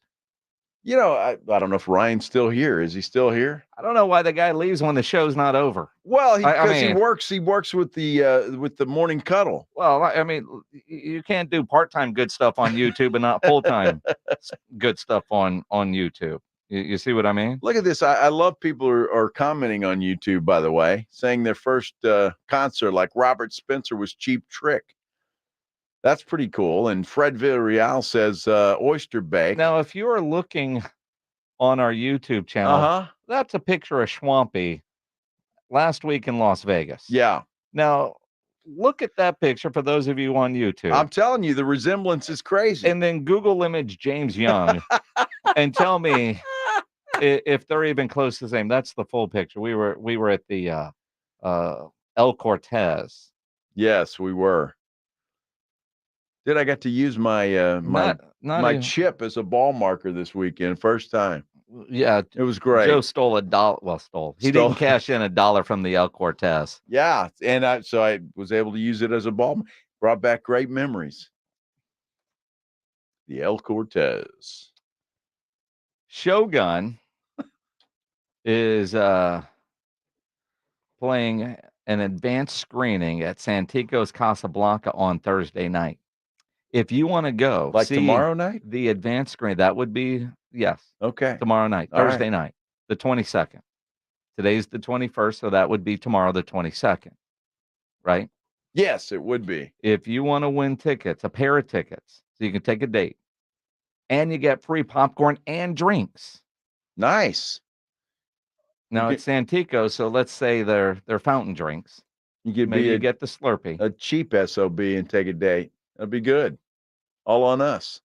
You know, I don't know if Ryan's still here. Is he still here? I don't know why the guy leaves when the show's not over. Well, because he works with the morning cuddle. Well, I mean, you can't do part-time good stuff on YouTube and not full-time good stuff on YouTube. You see what I mean? Look at this. I love people are commenting on YouTube, by the way, saying their first concert, like Robert Spencer, was Cheap Trick. That's pretty cool. And Fred Villarreal says oyster bake. Now, if you are looking on our YouTube channel, that's a picture of Schwampy last week in Las Vegas. Yeah. Now, look at that picture for those of you on YouTube. I'm telling you, the resemblance is crazy. And then Google image James Young and tell me if they're even close to the same. That's the full picture. We were at the El Cortez. Yes, we were. I got to use my my chip as a ball marker this weekend, first time. Yeah, it was great. Joe stole $1. Well, he didn't cash in $1 from the El Cortez. Yeah, and I was able to use it as a ball. Brought back great memories. The El Cortez. Shogun is playing an advanced screening at Santikos Casablanca on Thursday night. If you want to go, like tomorrow night, the advanced screen, that would be, yes. Okay. Tomorrow night, Thursday night, the 22nd. Today's the 21st, so that would be tomorrow, the 22nd, right? Yes, it would be. If you want to win tickets, a pair of tickets, so you can take a date, and you get free popcorn and drinks. Nice. Now it's Santikos, so let's say they're fountain drinks. You could you get the Slurpee, a cheap SOB, and take a date. That'd be good. All on us.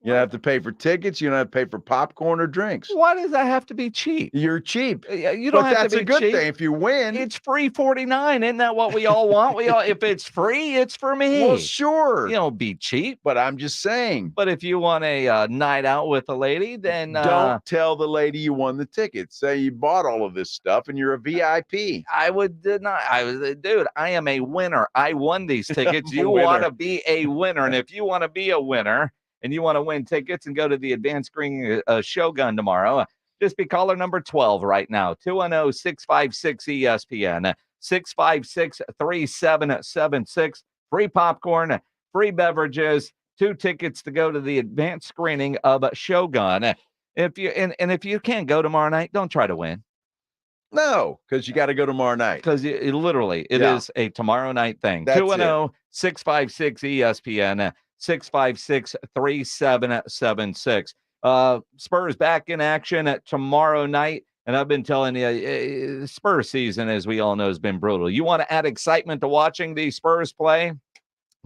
You don't have to pay for tickets. You don't have to pay for popcorn or drinks. Why does that have to be cheap? You're cheap. You don't have that's to be a good cheap. thing if you win. It's free $49. Isn't that what we all want? If it's free, it's for me. Well, sure. You don't be cheap. But I'm just saying. But if you want a night out with a lady, then don't tell the lady you won the ticket. Say you bought all of this stuff and you're a VIP. I would deny. Dude, I am a winner. I won these tickets. You want to be a winner. And if you want to be a winner, and you want to win tickets and go to the advanced screening Shogun tomorrow, just be caller number 12 right now, 210-656-ESPN, 656-3776, free popcorn, free beverages, 2 tickets to go to the advanced screening of Shogun. If you can't go tomorrow night, don't try to win. No, because you got to go tomorrow night. Because it is a tomorrow night thing. 210-656-ESPN. 656-3776. Spurs back in action tomorrow night. And I've been telling you, Spurs season, as we all know, has been brutal. You want to add excitement to watching the Spurs play?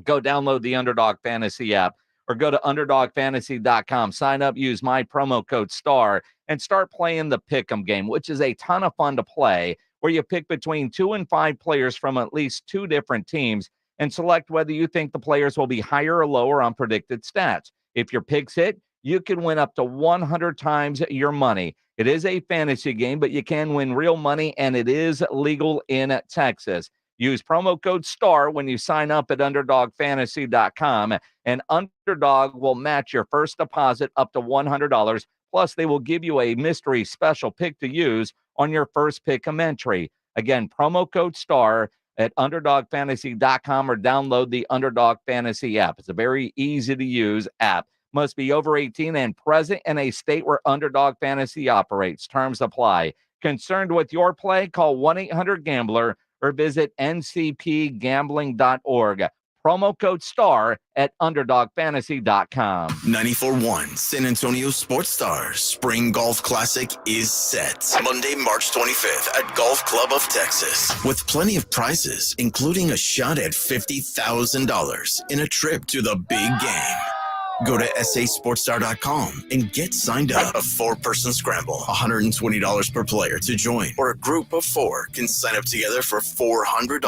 Go download the Underdog Fantasy app or go to underdogfantasy.com. Sign up, use my promo code STAR, and start playing the Pick'em game, which is a ton of fun to play, where you pick between 2 and 5 players from at least 2 different teams and select whether you think the players will be higher or lower on predicted stats. If your picks hit, you can win up to 100 times your money. It is a fantasy game, but you can win real money, and it is legal in Texas. Use promo code STAR when you sign up at UnderdogFantasy.com, and Underdog will match your first deposit up to $100. Plus, they will give you a mystery special pick to use on your first pick'em entry. Again, promo code STAR at UnderdogFantasy.com or download the Underdog Fantasy app. It's a very easy-to-use app. Must be over 18 and present in a state where Underdog Fantasy operates. Terms apply. Concerned with your play? Call 1-800-GAMBLER or visit ncpgambling.org. promo code STAR at UnderdogFantasy.com. 94.1 San Antonio Sports Stars Spring Golf Classic is set. Monday, March 25th at Golf Club of Texas. With plenty of prizes, including a shot at $50,000 in a trip to the big game. Go to sasportstar.com and get signed up. A 4-person scramble, $120 per player to join, or a group of 4 can sign up together for $400.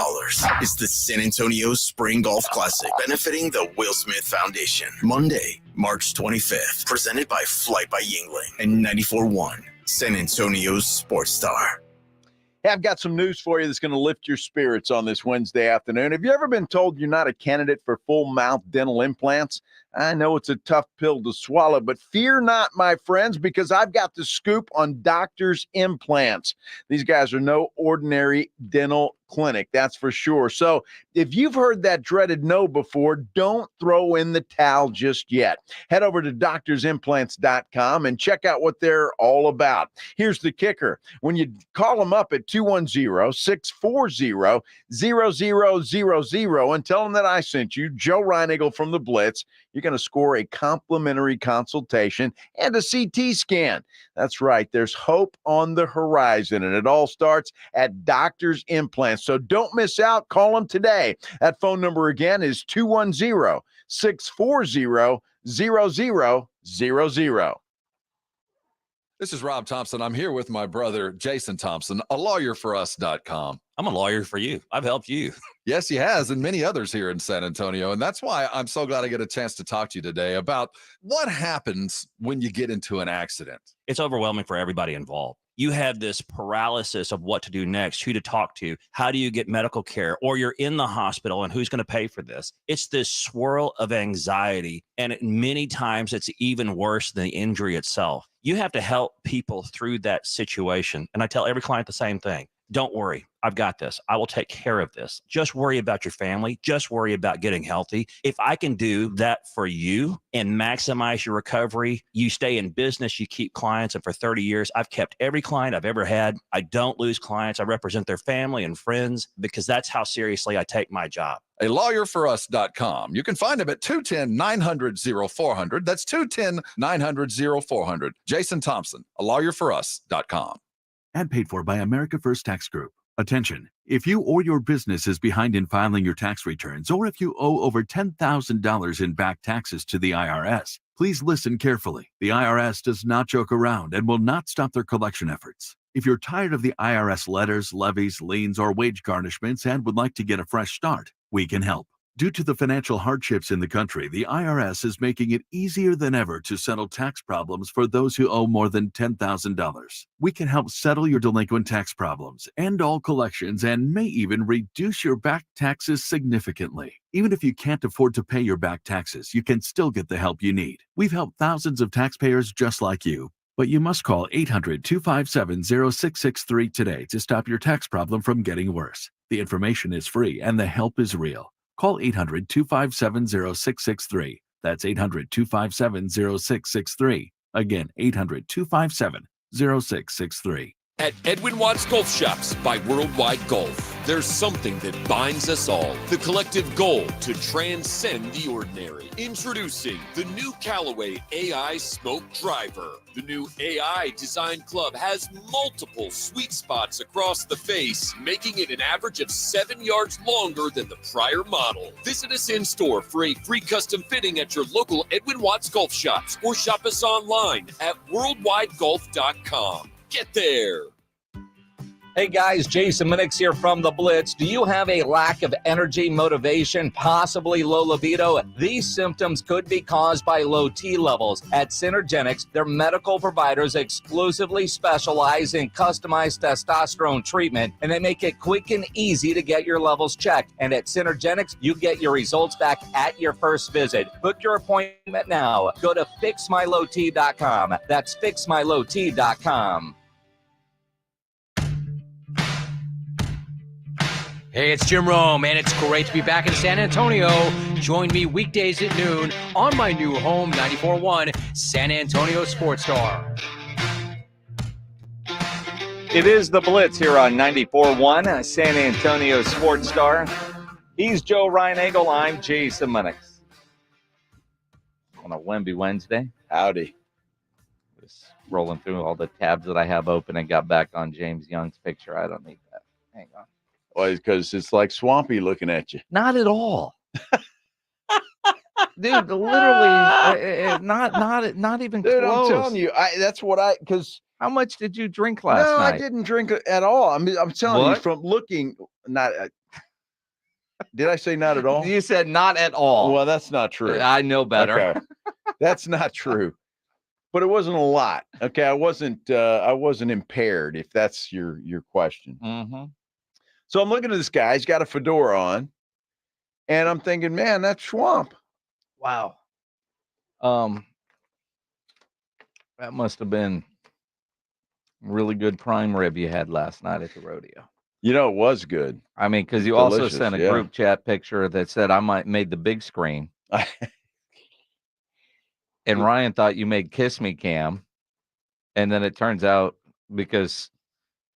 It's the San Antonio Spring Golf Classic, benefiting the Will Smith Foundation. Monday, March 25th, presented by Flight by Yingling and 94.1 San Antonio's Sports Star. Hey, I've got some news for you that's going to lift your spirits on this Wednesday afternoon. Have you ever been told you're not a candidate for full mouth dental implants? I know it's a tough pill to swallow, but fear not, my friends, because I've got the scoop on Doctor's Implants. These guys are no ordinary dental clinic, that's for sure. So if you've heard that dreaded no before, don't throw in the towel just yet. Head over to doctorsimplants.com and check out what they're all about. Here's the kicker. When you call them up at 210-640-0000 and tell them that I sent you, Joe Reinigle from the Blitz, you're going to score a complimentary consultation and a CT scan. That's right. There's hope on the horizon, and it all starts at Doctor's Implants. So don't miss out. Call them today. That phone number again is 210-640-0000. This is Rob Thompson. I'm here with my brother, Jason Thompson, a lawyerforus.com. I'm a lawyer for you. I've helped you. Yes, he has, and many others here in San Antonio. And that's why I'm so glad I get a chance to talk to you today about what happens when you get into an accident. It's overwhelming for everybody involved. You have this paralysis of what to do next, who to talk to, how do you get medical care, or you're in the hospital and who's going to pay for this. It's this swirl of anxiety, and many times it's even worse than the injury itself. You have to help people through that situation. And I tell every client the same thing. Don't worry. I've got this. I will take care of this. Just worry about your family. Just worry about getting healthy. If I can do that for you and maximize your recovery, you stay in business, you keep clients. And for 30 years, I've kept every client I've ever had. I don't lose clients. I represent their family and friends because that's how seriously I take my job. A lawyerforus.com. You can find him at 210-900-0400. That's 210-900-0400. Jason Thompson, a lawyerforus.com. Ad paid for by America First Tax Group. Attention, if you or your business is behind in filing your tax returns, or if you owe over $10,000 in back taxes to the IRS, please listen carefully. The IRS does not joke around and will not stop their collection efforts. If you're tired of the IRS letters, levies, liens, or wage garnishments and would like to get a fresh start, we can help. Due to the financial hardships in the country, the IRS is making it easier than ever to settle tax problems for those who owe more than $10,000. We can help settle your delinquent tax problems, end all collections, and may even reduce your back taxes significantly. Even if you can't afford to pay your back taxes, you can still get the help you need. We've helped thousands of taxpayers just like you. But you must call 800-257-0663 today to stop your tax problem from getting worse. The information is free and the help is real. Call 800-257-0663. That's 800-257-0663. Again, 800-257-0663. At Edwin Watts Golf Shops by Worldwide Golf, there's something that binds us all. The collective goal to transcend the ordinary. Introducing the new Callaway AI Smoke Driver. The new AI design club has multiple sweet spots across the face, making it an average of 7 yards longer than the prior model. Visit us in store for a free custom fitting at your local Edwin Watts Golf Shops or shop us online at worldwidegolf.com. Get there. Hey guys, Jason Minix here from The Blitz. Do you have a lack of energy, motivation, possibly low libido? These symptoms could be caused by low T levels. At Synergenics, their medical providers exclusively specialize in customized testosterone treatment, and they make it quick and easy to get your levels checked. And at Synergenics, you get your results back at your first visit. Book your appointment now. Go to fixmylowt.com. That's fixmylowt.com. Hey, it's Jim Rome, and it's great to be back in San Antonio. Join me weekdays at noon on my new home, 94.1 San Antonio Sports Star. It is The Blitz here on 94.1 San Antonio Sports Star. He's Joe Ryan Engel. I'm Jason Minix. On a Wemby Wednesday. Howdy. Just rolling through all the tabs that I have open and got back on James Young's picture. I don't need that. Hang on. Well, because it's like Swampy looking at you. Not at all. Dude, literally, not even Dude, close. I'm telling you, because how much did you drink last night? No, I didn't drink at all. I'm telling you from looking, not. Did I say not at all? You said not at all. Well, that's not true. I know better. Okay. That's not true. But it wasn't a lot. Okay, I wasn't impaired. If that's your question. Mm-hmm. So I'm looking at this guy. He's got a fedora on, and I'm thinking, man, that's Schwamp. Wow. That must have been really good prime rib you had last night at the rodeo. You know, it was good. I mean, because you also sent a group chat picture that said I might made the big screen. And Ryan thought you made Kiss Me Cam. And then it turns out, because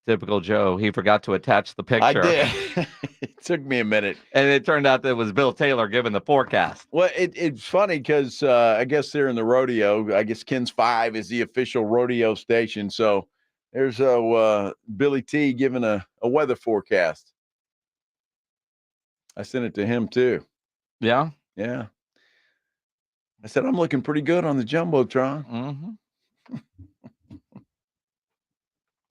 typical Joe, he forgot to attach the picture. I did. It took me a minute. And it turned out that it was Bill Taylor giving the forecast. Well, it's funny because I guess they're in the rodeo. I guess Ken's 5 is the official rodeo station. So there's Billy T giving a weather forecast. I sent it to him too. Yeah? Yeah. I said, I'm looking pretty good on the Jumbotron. Mm-hmm.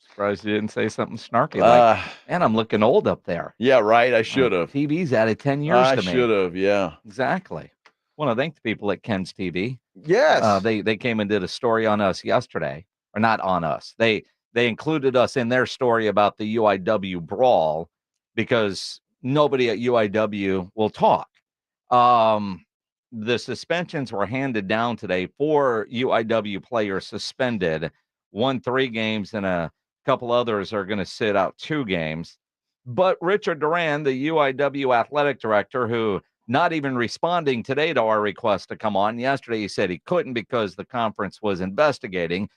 Surprised you didn't say something snarky like, man, I'm looking old up there. Yeah, right. I should have. TV's added 10 years to me. I should have, yeah. Exactly. Want to thank the people at Ken's TV. Yes. They came and did a story on us yesterday. Or not on us. They included us in their story about the UIW brawl because nobody at UIW will talk. The suspensions were handed down today. 4 UIW players suspended, 1 3 games, and a couple others are going to sit out 2 games. But Richard Duran, the UIW athletic director, who not even responding today to our request to come on. Yesterday, he said he couldn't because the conference was investigating.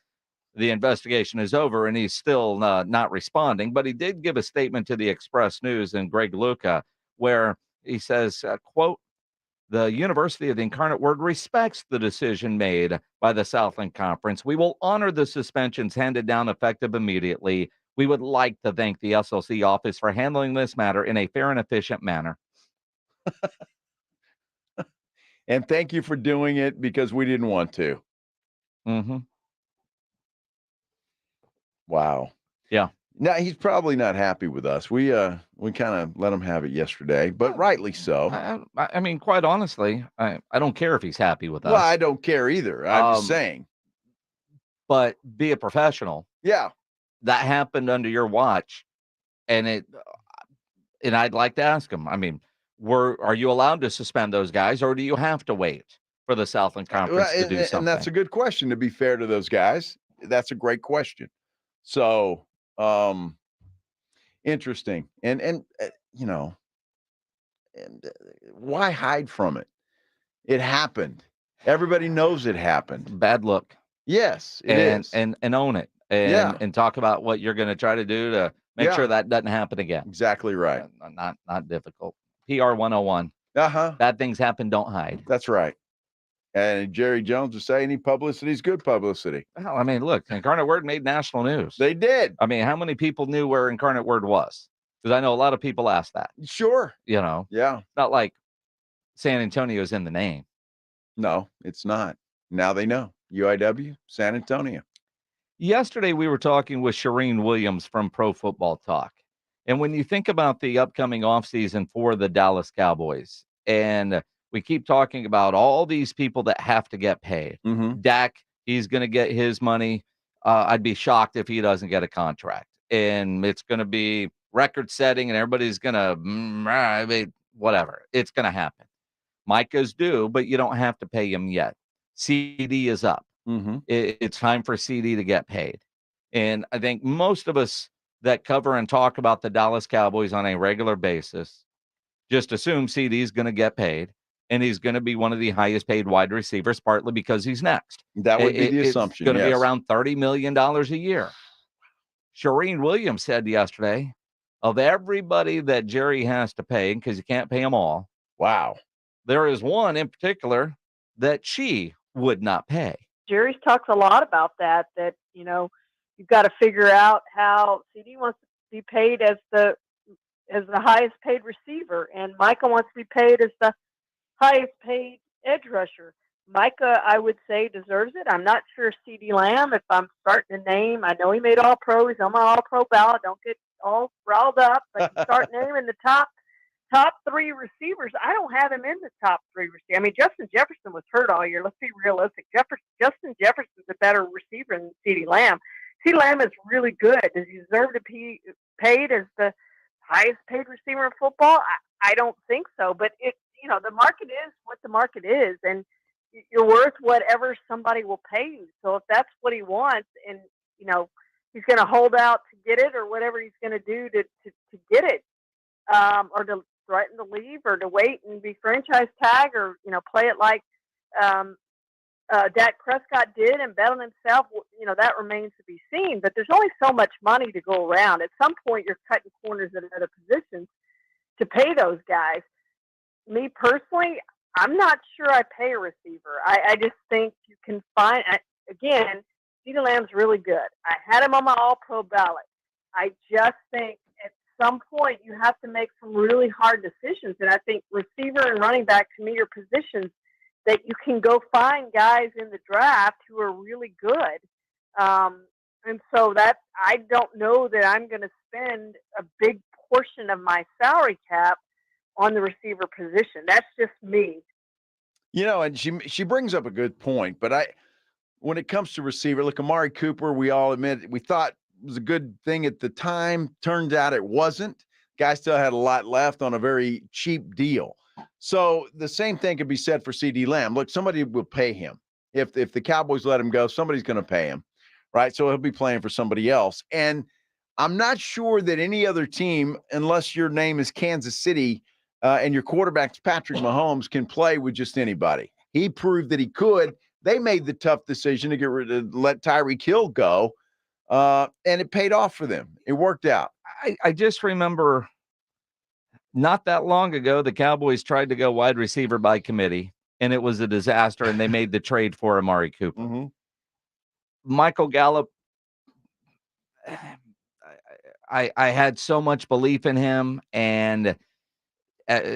The investigation is over, and he's still not responding. But he did give a statement to the Express News and Greg Luca, where he says, quote, "The University of the Incarnate Word respects the decision made by the Southland Conference. We will honor the suspensions handed down effective immediately. We would like to thank the SLC office for handling this matter in a fair and efficient manner." And thank you for doing it because we didn't want to. Mm-hmm. Wow. Yeah. Now he's probably not happy with us. We kind of let him have it yesterday, but rightly so. I mean, quite honestly, I don't care if he's happy with us. Well, I don't care either. I'm just saying. But be a professional. Yeah. That happened under your watch, and I'd like to ask him. I mean, are you allowed to suspend those guys, or do you have to wait for the Southland Conference to do something? And that's a good question. To be fair to those guys, that's a great question. So, interesting. And you know, why hide from it? It happened. Everybody knows it happened. Bad look. Yes, it is. And own it. And talk about what you're going to try to do to make sure that doesn't happen again. Exactly right. Not difficult. PR 101. Bad things happen. Don't hide. That's right. And Jerry Jones would say any publicity is good publicity. Well, I mean, look, Incarnate Word made national news. They did. I mean, how many people knew where Incarnate Word was? Because I know a lot of people ask that. Sure. You know? Yeah. It's not like San Antonio's in the name. No, it's not. Now they know. UIW, San Antonio. Yesterday, we were talking with Shireen Williams from Pro Football Talk. And when you think about the upcoming offseason for the Dallas Cowboys, and we keep talking about all these people that have to get paid. Mm-hmm. Dak, he's going to get his money. I'd be shocked if he doesn't get a contract. And it's going to be record-setting, and everybody's going to, whatever. It's going to happen. Micah's due, but you don't have to pay him yet. CD is up. Mm-hmm. It's time for CD to get paid. And I think most of us that cover and talk about the Dallas Cowboys on a regular basis just assume CD is going to get paid, and he's going to be one of the highest paid wide receivers, partly because he's next. That would be the assumption. It's going to be around $30 million a year. Shireen Williams said yesterday, of everybody that Jerry has to pay, because you can't pay them all. Wow. There is one in particular that she would not pay. Jerry's talks a lot about that, you've got to figure out how CD wants to be paid as the highest paid receiver, and Micah wants to be paid as the highest paid edge rusher. Micah, I would say, deserves it. I'm not sure CD Lamb, if I'm starting to name, I know he made All-Pro. He's on my All-Pro ballot. Don't get all riled up. But you start naming the top three receivers. I don't have him in the top three receivers. I mean, Justin Jefferson was hurt all year. Let's be realistic. Justin Jefferson's a better receiver than CD Lamb. CD Lamb is really good. Does he deserve to be paid as the highest paid receiver in football? I don't think so. But the market is what the market is, and you're worth whatever somebody will pay you. So if that's what he wants, and he's going to hold out to get it, or whatever he's going to do to get it, or to threaten to leave, or to wait and be franchise tag, or play it like Dak Prescott did and bet on himself, that remains to be seen. But there's only so much money to go around. At some point, you're cutting corners at other positions to pay those guys. Me personally, I'm not sure I pay a receiver. I just think you can find, again, CeeDee Lamb's really good. I had him on my All-Pro ballot. I just think at some point you have to make some really hard decisions. And I think receiver and running back, to me, are positions that you can go find guys in the draft who are really good. And so I don't know that I'm going to spend a big portion of my salary cap on the receiver position. That's just me. And she brings up a good point, but when it comes to receiver, look, Amari Cooper, we all admit we thought was a good thing at the time. Turns out it wasn't. Guy still had a lot left on a very cheap deal. So the same thing could be said for CD Lamb. Look, somebody will pay him. If the Cowboys let him go, somebody's going to pay him, right? So he'll be playing for somebody else. And I'm not sure that any other team, unless your name is Kansas City, and your quarterback's Patrick Mahomes, can play with just anybody. He proved that he could. They made the tough decision to let Tyreek Hill go, and it paid off for them. It worked out. I just remember not that long ago, the Cowboys tried to go wide receiver by committee, and it was a disaster, and they made the trade for Amari Cooper. Mm-hmm. Michael Gallup, I had so much belief in him, and not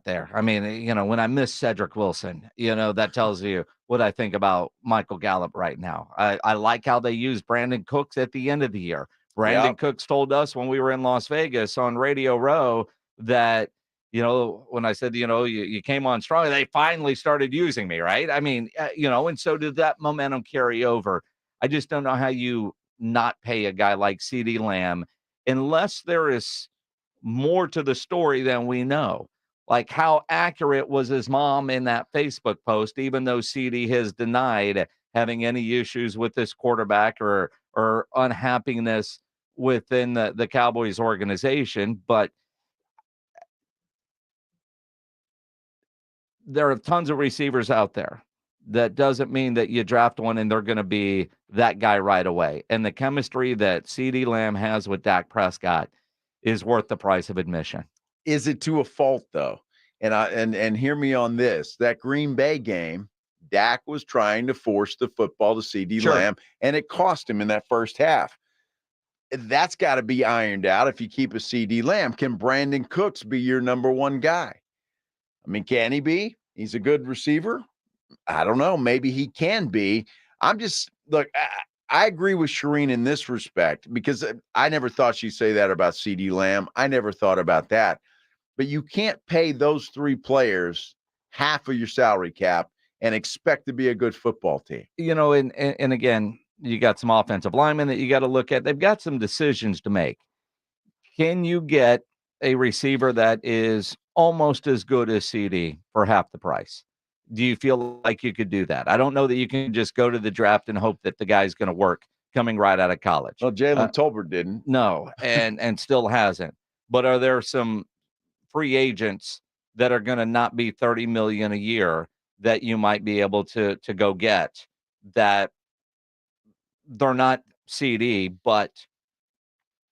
there. I mean, when I miss Cedric Wilson, that tells you what I think about Michael Gallup right now. I like how they use Brandon Cooks at the end of the year. Brandon Cooks told us when we were in Las Vegas on Radio Row that, when I said, you came on strong, they finally started using me, right? I mean, and so did that momentum carry over. I just don't know how you not pay a guy like CeeDee Lamb unless there is more to the story than we know. Like, how accurate was his mom in that Facebook post, even though CD has denied having any issues with this quarterback or unhappiness within the Cowboys organization. But there are tons of receivers out there. That doesn't mean that you draft one and they're going to be that guy right away. And the chemistry that CeeDee Lamb has with Dak Prescott is worth the price of admission. Is it to a fault, though? And hear me on this. That Green Bay game, Dak was trying to force the football to CeeDee Lamb, and it cost him in that first half. That's got to be ironed out if you keep a CeeDee Lamb. Can Brandon Cooks be your number one guy? I mean, can he be? He's a good receiver. I don't know. Maybe he can be. I agree with Shireen in this respect, because I never thought she'd say that about CeeDee Lamb. I never thought about that. But you can't pay those three players half of your salary cap and expect to be a good football team. And again, you got some offensive linemen that you got to look at. They've got some decisions to make. Can you get a receiver that is almost as good as CD for half the price? Do you feel like you could do that? I don't know that you can just go to the draft and hope that the guy's going to work coming right out of college. Well, Jalen Tolbert didn't. No, and still hasn't. But are there some free agents that are going to not be $30 million a year that you might be able to go get, that they're not CD, but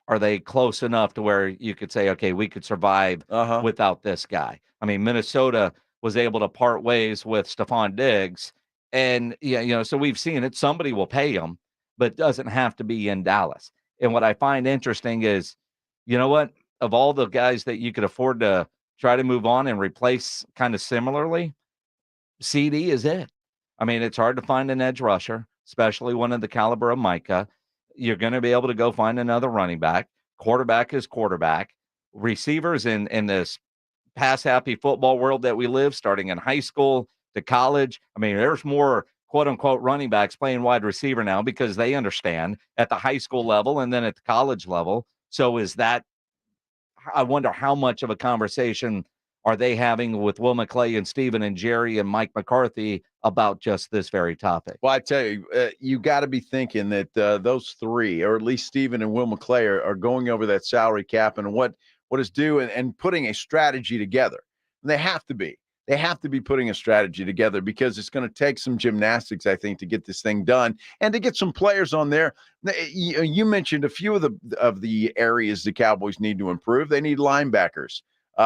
are they close enough to where you could say, okay, we could survive without this guy? I mean, Minnesota was able to part ways with Stephon Diggs, and so we've seen it. Somebody will pay him, but it doesn't have to be in Dallas. And what I find interesting is, you know what? Of all the guys that you could afford to try to move on and replace kind of similarly, CD is it. I mean, it's hard to find an edge rusher, especially one of the caliber of Micah. You're going to be able to go find another running back. Quarterback is quarterback. Receivers in this pass-happy football world that we live, starting in high school to college. I mean, there's more quote-unquote running backs playing wide receiver now because they understand at the high school level and then at the college level. So is that – I wonder how much of a conversation are they having with Will McClay and Steven and Jerry and Mike McCarthy about just this very topic? Well, I tell you, you got to be thinking that those three, or at least Steven and Will McClay, are going over that salary cap and what is due and putting a strategy together. And they have to be. They have to be putting a strategy together because it's going to take some gymnastics, I think, to get this thing done and to get some players on there. You mentioned a few of the areas the Cowboys need to improve. They need linebackers.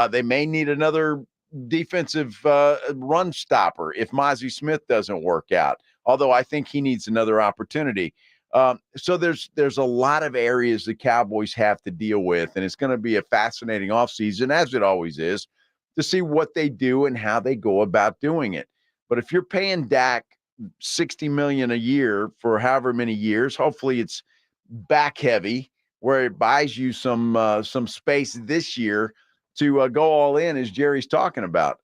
They may need another defensive run stopper if Mozzie Smith doesn't work out, although I think he needs another opportunity. So there's a lot of areas the Cowboys have to deal with, and it's going to be a fascinating offseason, as it always is, to see what they do and how they go about doing it. But if you're paying Dak $60 million a year for however many years, hopefully it's back heavy where it buys you some space this year to go all in, as Jerry's talking about.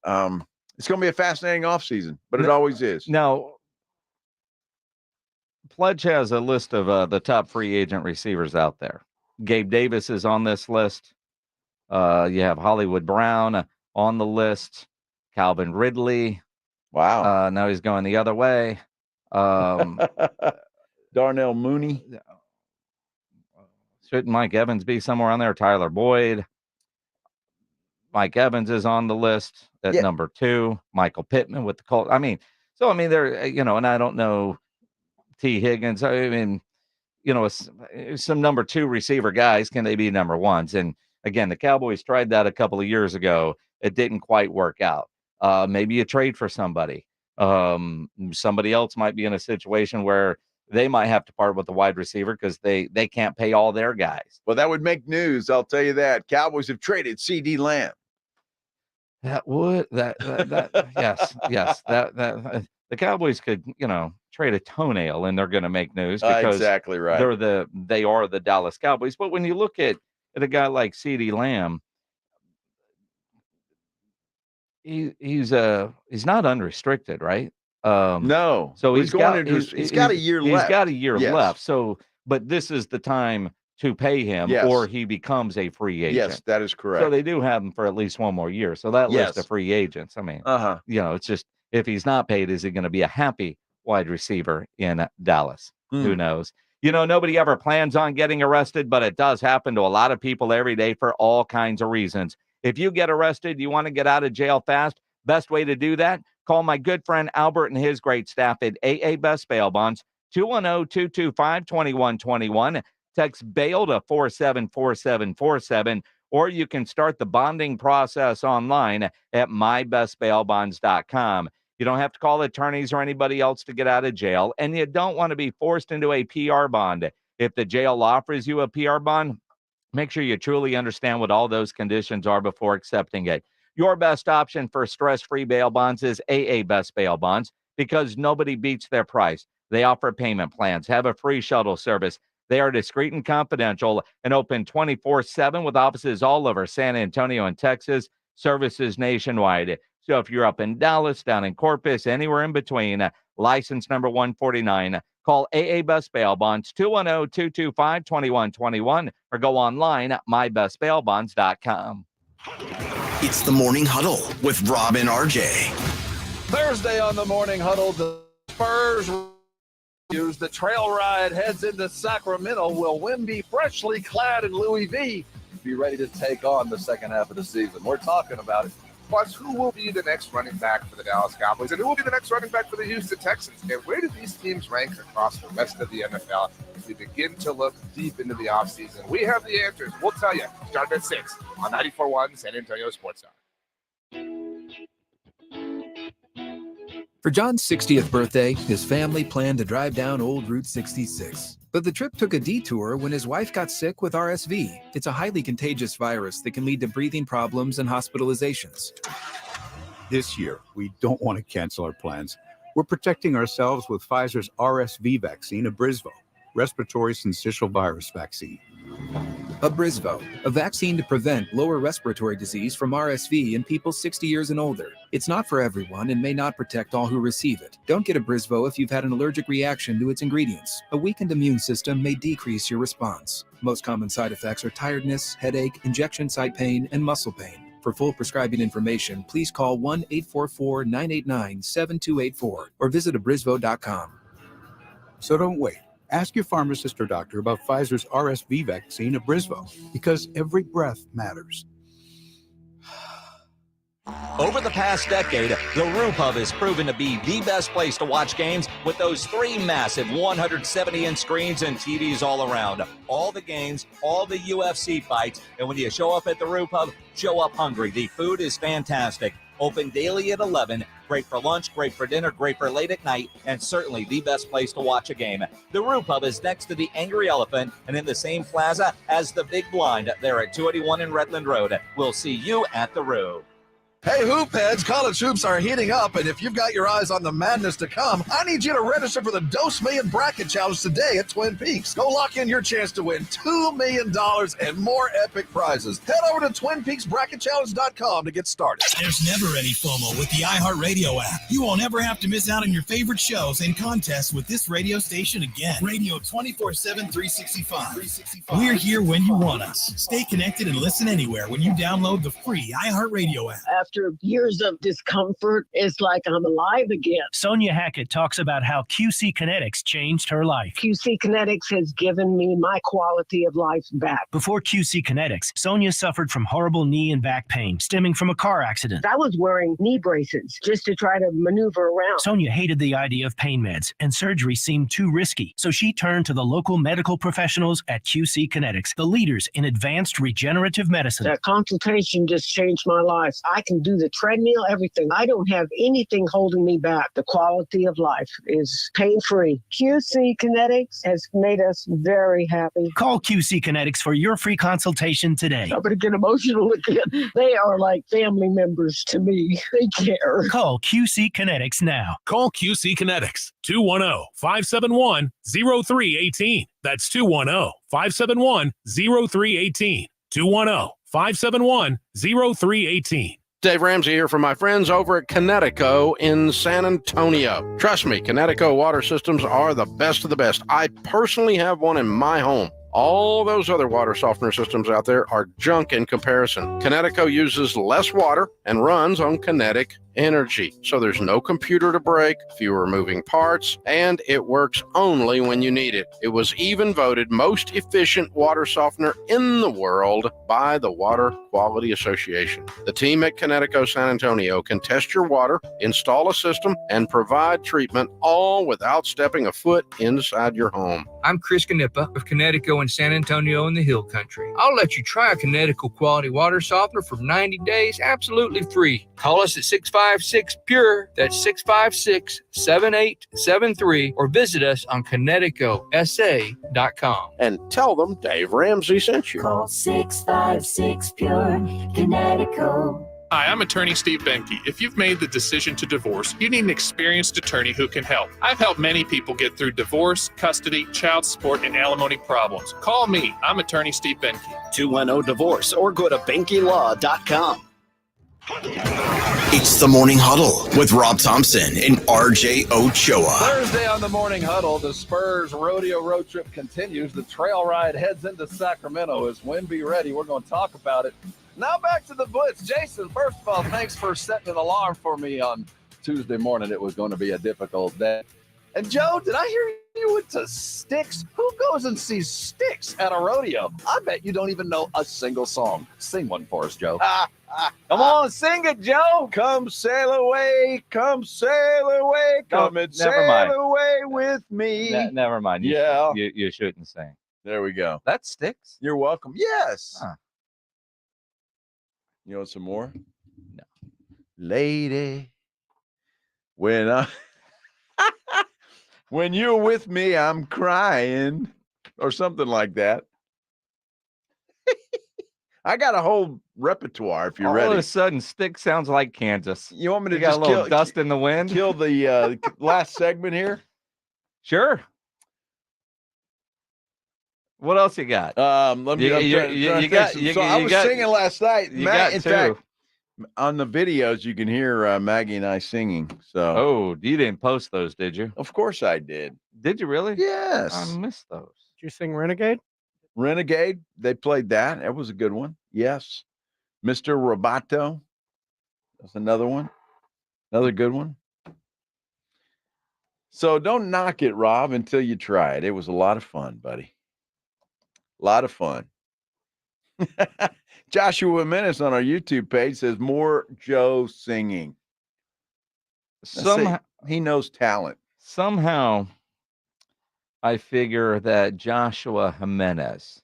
It's going to be a fascinating offseason, but it always is. Now, Pledge has a list of the top free agent receivers out there. Gabe Davis is on this list. You have Hollywood Brown on the list. Calvin Ridley. Wow. Now he's going the other way. Darnell Mooney. Shouldn't Mike Evans be somewhere on there? Tyler Boyd. Mike Evans is on the list at number 2. Michael Pittman with the Colts. There, and I don't know T. Higgins. I mean, some number 2 receiver guys. Can they be number 1s? And again, the Cowboys tried that a couple of years ago. It didn't quite work out. Maybe you trade for somebody. Somebody else might be in a situation where they might have to part with the wide receiver because they can't pay all their guys. Well, that would make news. I'll tell you that. Cowboys have traded CD Lamb. That would yes. That the Cowboys could trade a toenail and they're going to make news because exactly right. They are the Dallas Cowboys. But when you look at a guy like CD Lamb, he's not unrestricted, right? No. So he's got a year left. He's got a year left. So, but this is the time to pay him, or he becomes a free agent. Yes, that is correct. So they do have him for at least one more year. So that list of free agents, I mean, it's just, if he's not paid, is he going to be a happy wide receiver in Dallas? Who knows? Nobody ever plans on getting arrested, but it does happen to a lot of people every day for all kinds of reasons. If you get arrested, you want to get out of jail fast, best way to do that, call my good friend Albert and his great staff at AA Best Bail Bonds, 210-225-2121. Text bail to 474747, or you can start the bonding process online at mybestbailbonds.com. You don't have to call attorneys or anybody else to get out of jail, and you don't want to be forced into a PR bond. If the jail offers you a PR bond, make sure you truly understand what all those conditions are before accepting it. Your best option for stress-free bail bonds is AA Best Bail Bonds because nobody beats their price. They offer payment plans, have a free shuttle service. They are discreet and confidential and open 24/7 with offices all over San Antonio and Texas, services nationwide. So if you're up in Dallas, down in Corpus, anywhere in between, license number 149, call AA Best Bail Bonds, 210-225-2121, or go online at mybestbailbonds.com. It's the Morning Huddle with Rob and RJ. Thursday on the Morning Huddle, the Spurs use the trail ride, heads into Sacramento. Will Wemby, freshly clad in Louis V, be ready to take on the second half of the season? We're talking about it. Plus, who will be the next running back for the Dallas Cowboys? And who will be the next running back for the Houston Texans? And where do these teams rank across the rest of the NFL? as we begin to look deep into the offseason? We have the answers. We'll tell you. Starting at 6 on 94.1 San Antonio Sports Star. For John's 60th birthday, his family planned to drive down Old Route 66. But the trip took a detour when his wife got sick with RSV. It's a highly contagious virus that can lead to breathing problems and hospitalizations. This year, we don't want to cancel our plans. We're protecting ourselves with Pfizer's RSV vaccine, Abrysvo, respiratory syncytial virus vaccine. Abrysvo, a vaccine to prevent lower respiratory disease from RSV in people 60 years and older. It's not for everyone and may not protect all who receive it. Don't get Abrysvo if you've had an allergic reaction to its ingredients. A weakened immune system may decrease your response. Most common side effects are tiredness, headache, injection site pain, and muscle pain. For full prescribing information, please call 1-844-989-7284 or visit abrysvo.com. So don't wait. Ask your pharmacist or doctor about Pfizer's RSV vaccine, Abrysvo, because every breath matters. Over the past decade, the Roo Pub has proven to be the best place to watch games with those 3 massive 170-inch screens and TVs all around. All the games, all the UFC fights, and when you show up at the Roo Pub, show up hungry. The food is fantastic. Open daily at 11. Great for lunch, great for dinner, great for late at night, and certainly the best place to watch a game. The Roo Pub is next to the Angry Elephant and in the same plaza as the Big Blind there at 281 in Redland Road. We'll see you at the Roo. Hey, hoop heads, college hoops are heating up, and if you've got your eyes on the madness to come, I need you to register for the Dose Million Bracket Challenge today at Twin Peaks. Go lock in your chance to win $2 million and more epic prizes. Head over to TwinPeaksBracketChallenge.com to get started. There's never any FOMO with the iHeartRadio app. You won't ever have to miss out on your favorite shows and contests with this radio station again. Radio 24/7, 365. We're here when you want us. Stay connected and listen anywhere when you download the free iHeartRadio app. After years of discomfort, it's like I'm alive again. Sonia Hackett talks about how QC Kinetics changed her life. QC Kinetics has given me my quality of life back. Before QC Kinetics, Sonia suffered from horrible knee and back pain stemming from a car accident. I was wearing knee braces just to try to maneuver around. Sonia hated the idea of pain meds, and surgery seemed too risky. So she turned to the local medical professionals at QC Kinetics, the leaders in advanced regenerative medicine. That consultation just changed my life. I can do the treadmill, everything. I don't have anything holding me back. The quality of life is pain-free. QC Kinetics has made us very happy. Call QC Kinetics for your free consultation today. I'm going to get emotional again. They are like family members to me. They care. Call QC Kinetics now. Call QC Kinetics, 210-571-0318. That's 210-571-0318. 210-571-0318. Dave Ramsey here from my friends over at Connecticut in San Antonio. Trust me, Connecticut water systems are the best of the best. I personally have one in my home. All those other water softener systems out there are junk in comparison. Connecticut uses less water and runs on kinetic energy. So there's no computer to break, fewer moving parts, and it works only when you need it. It was even voted most efficient water softener in the world by the Water Quality Association. The team at Connecticut San Antonio can test your water, install a system, and provide treatment all without stepping a foot inside your home. I'm Chris Canepa of Connecticut and San Antonio in the Hill Country. I'll let you try a Connecticut quality water softener for 90 days absolutely free. Call us at 656-PURE, that's 656-7873, or visit us on ConnecticutSA.com. And tell them Dave Ramsey sent you. Call 656-PURE, Connecticut. Hi, I'm attorney Steve Benke. If you've made the decision to divorce, you need an experienced attorney who can help. I've helped many people get through divorce, custody, child support, and alimony problems. Call me. I'm attorney Steve Benke. 210-DIVORCE or go to BenkeLaw.com. It's the Morning Huddle with Rob Thompson and RJ Ochoa. Thursday on the Morning Huddle, the Spurs rodeo road trip continues. The trail ride heads into Sacramento. Is Wemby ready? We're going to talk about it. Now back to the Blitz. Jason, first of all, thanks for setting an alarm for me on Tuesday morning. It was going to be a difficult day. And Joe, did I hear you into Styx? Who goes and sees Styx at a rodeo? I bet you don't even know a single song. Sing one for us, Joe. Come on, sing it, Joe. Come sail away, come sail away, come and sail away with me. Never mind. You shouldn't sing. There we go. That Styx? You're welcome. Yes. Huh. You want some more? No. Lady, when when you're with me, I'm crying, or something like that. I got a whole repertoire if you're ready. All of a sudden, Styx sounds like Kansas. You want me to just got a little dust in the wind? Kill the last segment here? Sure. What else you got? I was singing last night. In fact, on the videos, you can hear Maggie and I singing. So, oh, you didn't post those, did you? Of course I did. Did you really? Yes. I missed those. Did you sing Renegade? Renegade. They played that. That was a good one. Yes. Mr. Roboto. That's another one. Another good one. So don't knock it, Rob, until you try it. It was a lot of fun, buddy. A lot of fun. Joshua Menace on our YouTube page says more Joe singing. Somehow he knows talent. Somehow I figure that Joshua Jimenez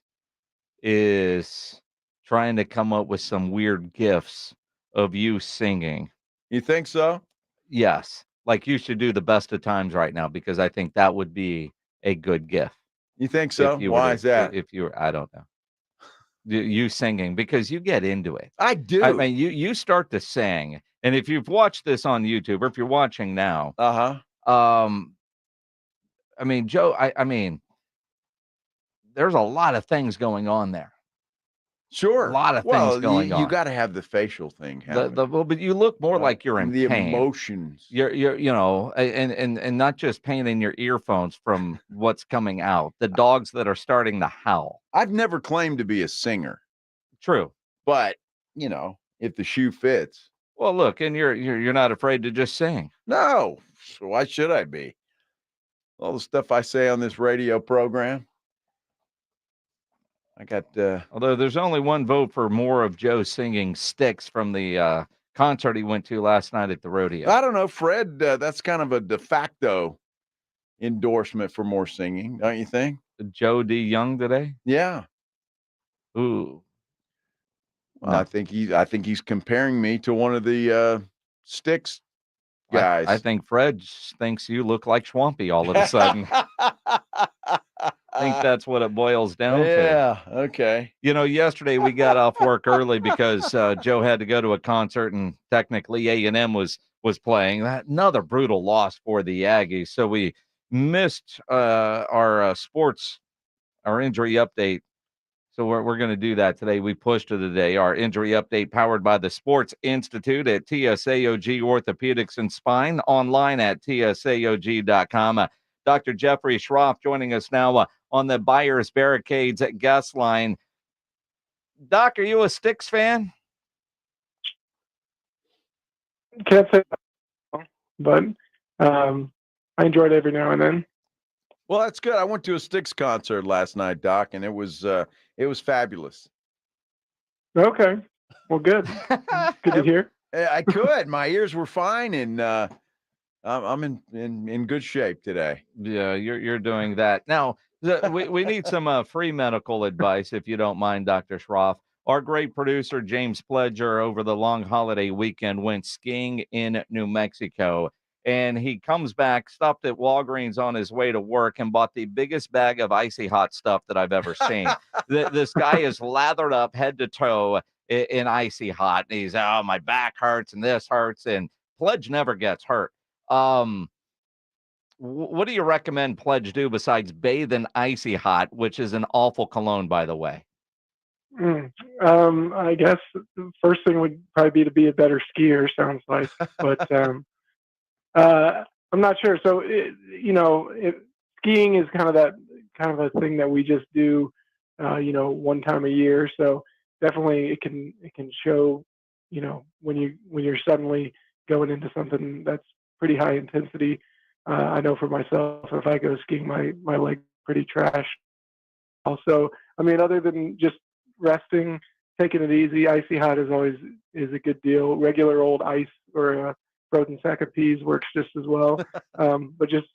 is trying to come up with some weird gifts of you singing. You think so? Yes. Like you should do the best of times right now, because I think that would be a good gift. You think so? Why is that? If you were, I don't know. You singing, because you get into it. I do. I mean, you start to sing, and if you've watched this on YouTube, or if you're watching now, I mean, Joe, I mean, there's a lot of things going on there. Sure, a lot of things going on. You got to have the facial thing. But you look more like you're in the pain. Emotions. You're you know, and not just pain in your earphones from what's coming out. The dogs that are starting to howl. I've never claimed to be a singer. True, but you know, if the shoe fits. Well, look, and you're not afraid to just sing. No, so why should I be? All the stuff I say on this radio program. I got. Although there's only one vote for more of Joe singing Styx from the concert he went to last night at the rodeo. I don't know, Fred. That's kind of a de facto endorsement for more singing, don't you think? Joe D. Young today? Yeah. Ooh. Well, I think he's comparing me to one of the Styx guys. I think Fred thinks you look like Schwampy all of a sudden. I think that's what it boils down to. Yeah, okay. You know, yesterday we got off work early because Joe had to go to a concert, and technically A&M was playing. Another brutal loss for the Aggies. So we missed our injury update. So we're going to do that today. We pushed to the day. Our injury update powered by the Sports Institute at TSAOG Orthopedics and Spine, online at TSAOG.com. Dr. Jeffrey Schroff joining us now on the Buyers Barricades at guest line. Doc, are you a Styx fan? Can't say that, but I enjoyed it every now and then. Well, that's good. I went to a Styx concert last night, Doc, and it was fabulous. Okay. Well, good. Good to hear. I could. My ears were fine, and I'm in good shape today. Yeah, you're doing that. Now, we need some free medical advice, if you don't mind, Dr. Schroff. Our great producer, James Pledger, over the long holiday weekend went skiing in New Mexico. And he comes back, stopped at Walgreens on his way to work, and bought the biggest bag of icy hot stuff that I've ever seen. This guy is lathered up head to toe in icy hot. And he's, oh, my back hurts and this hurts. And Pledge never gets hurt. What do you recommend Pledge do besides bathe in icy hot, which is an awful cologne, by the way? I guess the first thing would probably be a better skier, sounds like. But I'm not sure. So, skiing is kind of a thing that we just do, one time a year. So definitely it can show, when you're suddenly going into something that's pretty high intensity. I know for myself, if I go skiing, my leg's pretty trash. Also, I mean, other than just resting, taking it easy, icy hot is a good deal. Regular old ice or a frozen sack of peas works just as well. But just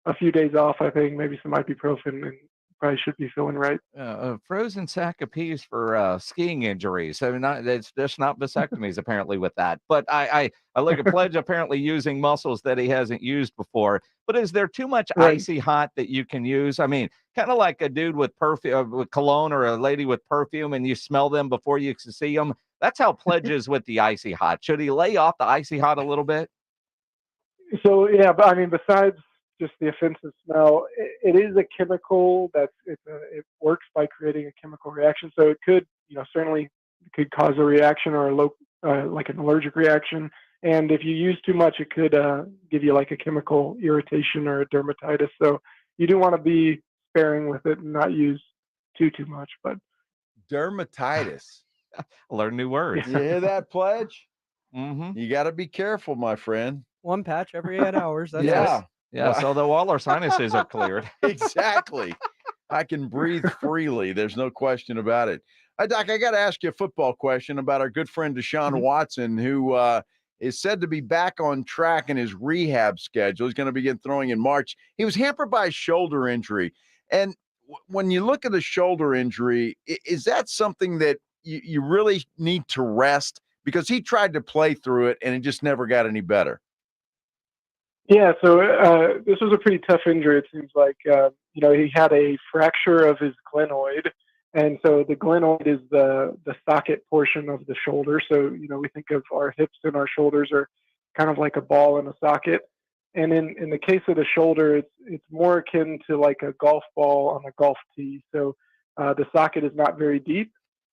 a few days off, I think, maybe some ibuprofen, and probably should be feeling right. A frozen sack of peas for skiing injuries. I mean, it's just not vasectomies apparently with that. But I look at Pledge apparently using muscles that he hasn't used before. But is there too much icy hot that you can use? I mean, kind of like a dude with perfume, with cologne, or a lady with perfume, and you smell them before you can see them. That's how Pledge is with the icy hot. Should he lay off the icy hot a little bit? So yeah, but I mean, besides just the offensive smell, it is a chemical it works by creating a chemical reaction. So it could, certainly could cause a reaction or like an allergic reaction. And if you use too much, it could give you like a chemical irritation or a dermatitis. So you do want to be sparing with it and not use too much. But dermatitis, learn new words. You hear that, Pledge? Mm-hmm. You got to be careful, my friend. One patch every 8 hours. That's yeah. it. Yeah, so though all our sinuses are cleared. Exactly. I can breathe freely. There's no question about it. Doc, I got to ask you a football question about our good friend Deshaun Watson, who is said to be back on track in his rehab schedule. He's going to begin throwing in March. He was hampered by a shoulder injury. And when you look at a shoulder injury, is that something that you really need to rest? Because he tried to play through it, and it just never got any better. Yeah, so this was a pretty tough injury. It seems like he had a fracture of his glenoid, and so the glenoid is the socket portion of the shoulder. So we think of our hips and our shoulders are kind of like a ball in a socket. And in the case of the shoulder, it's more akin to like a golf ball on a golf tee. So the socket is not very deep,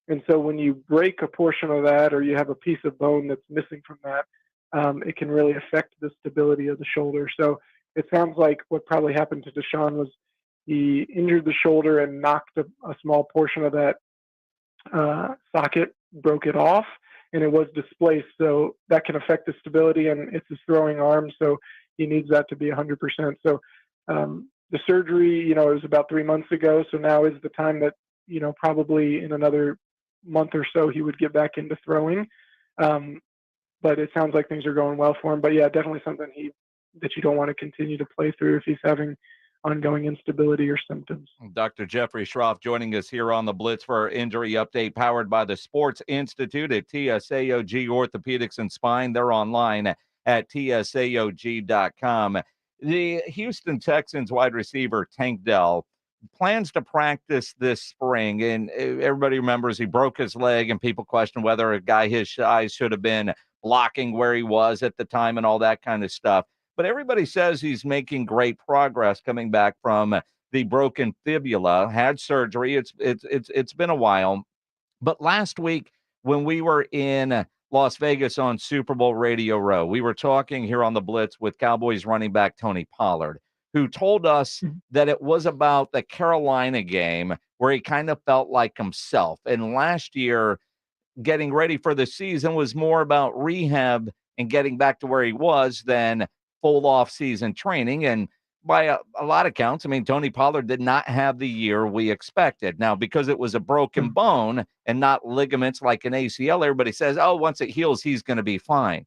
and so when you break a portion of that, or you have a piece of bone that's missing from that, it can really affect the stability of the shoulder. So it sounds like what probably happened to Deshaun was he injured the shoulder and knocked a small portion of that socket, broke it off, and it was displaced. So that can affect the stability, and it's his throwing arm, so he needs that to be 100%. So the surgery, it was about 3 months ago, so now is the time that, probably in another month or so he would get back into throwing. But it sounds like things are going well for him. But yeah, definitely something that you don't want to continue to play through if he's having ongoing instability or symptoms. Dr. Jeffrey Schroff joining us here on the Blitz for our injury update, powered by the Sports Institute at TSAOG Orthopedics and Spine. They're online at tsaog.com. The Houston Texans wide receiver Tank Dell plans to practice this spring, and everybody remembers he broke his leg, and people question whether a guy his size should have been blocking where he was at the time and all that kind of stuff. But everybody says he's making great progress coming back from the broken fibula, had surgery. It's been a while. But last week when we were in Las Vegas on Super Bowl Radio Row, we were talking here on the Blitz with Cowboys running back Tony Pollard, who told us that it was about the Carolina game where he kind of felt like himself. And last year, getting ready for the season was more about rehab and getting back to where he was than full off-season training. And by a lot of counts, I mean, Tony Pollard did not have the year we expected. Now, because it was a broken bone and not ligaments like an ACL, everybody says, oh, once it heals, he's going to be fine.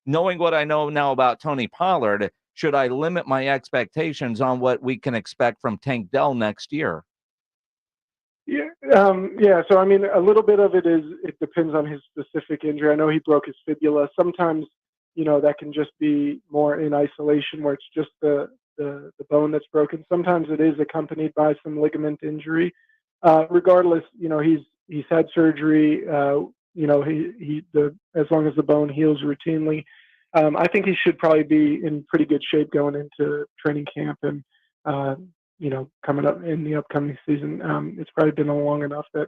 Knowing what I know now about Tony Pollard, should I limit my expectations on what we can expect from Tank Dell next year? Yeah. So, I mean, a little bit of it depends on his specific injury. I know he broke his fibula. Sometimes, that can just be more in isolation where it's just the bone that's broken. Sometimes it is accompanied by some ligament injury. Regardless, he's had surgery. As long as the bone heals routinely, I think he should probably be in pretty good shape going into training camp and, coming up in the upcoming season. It's probably been long enough that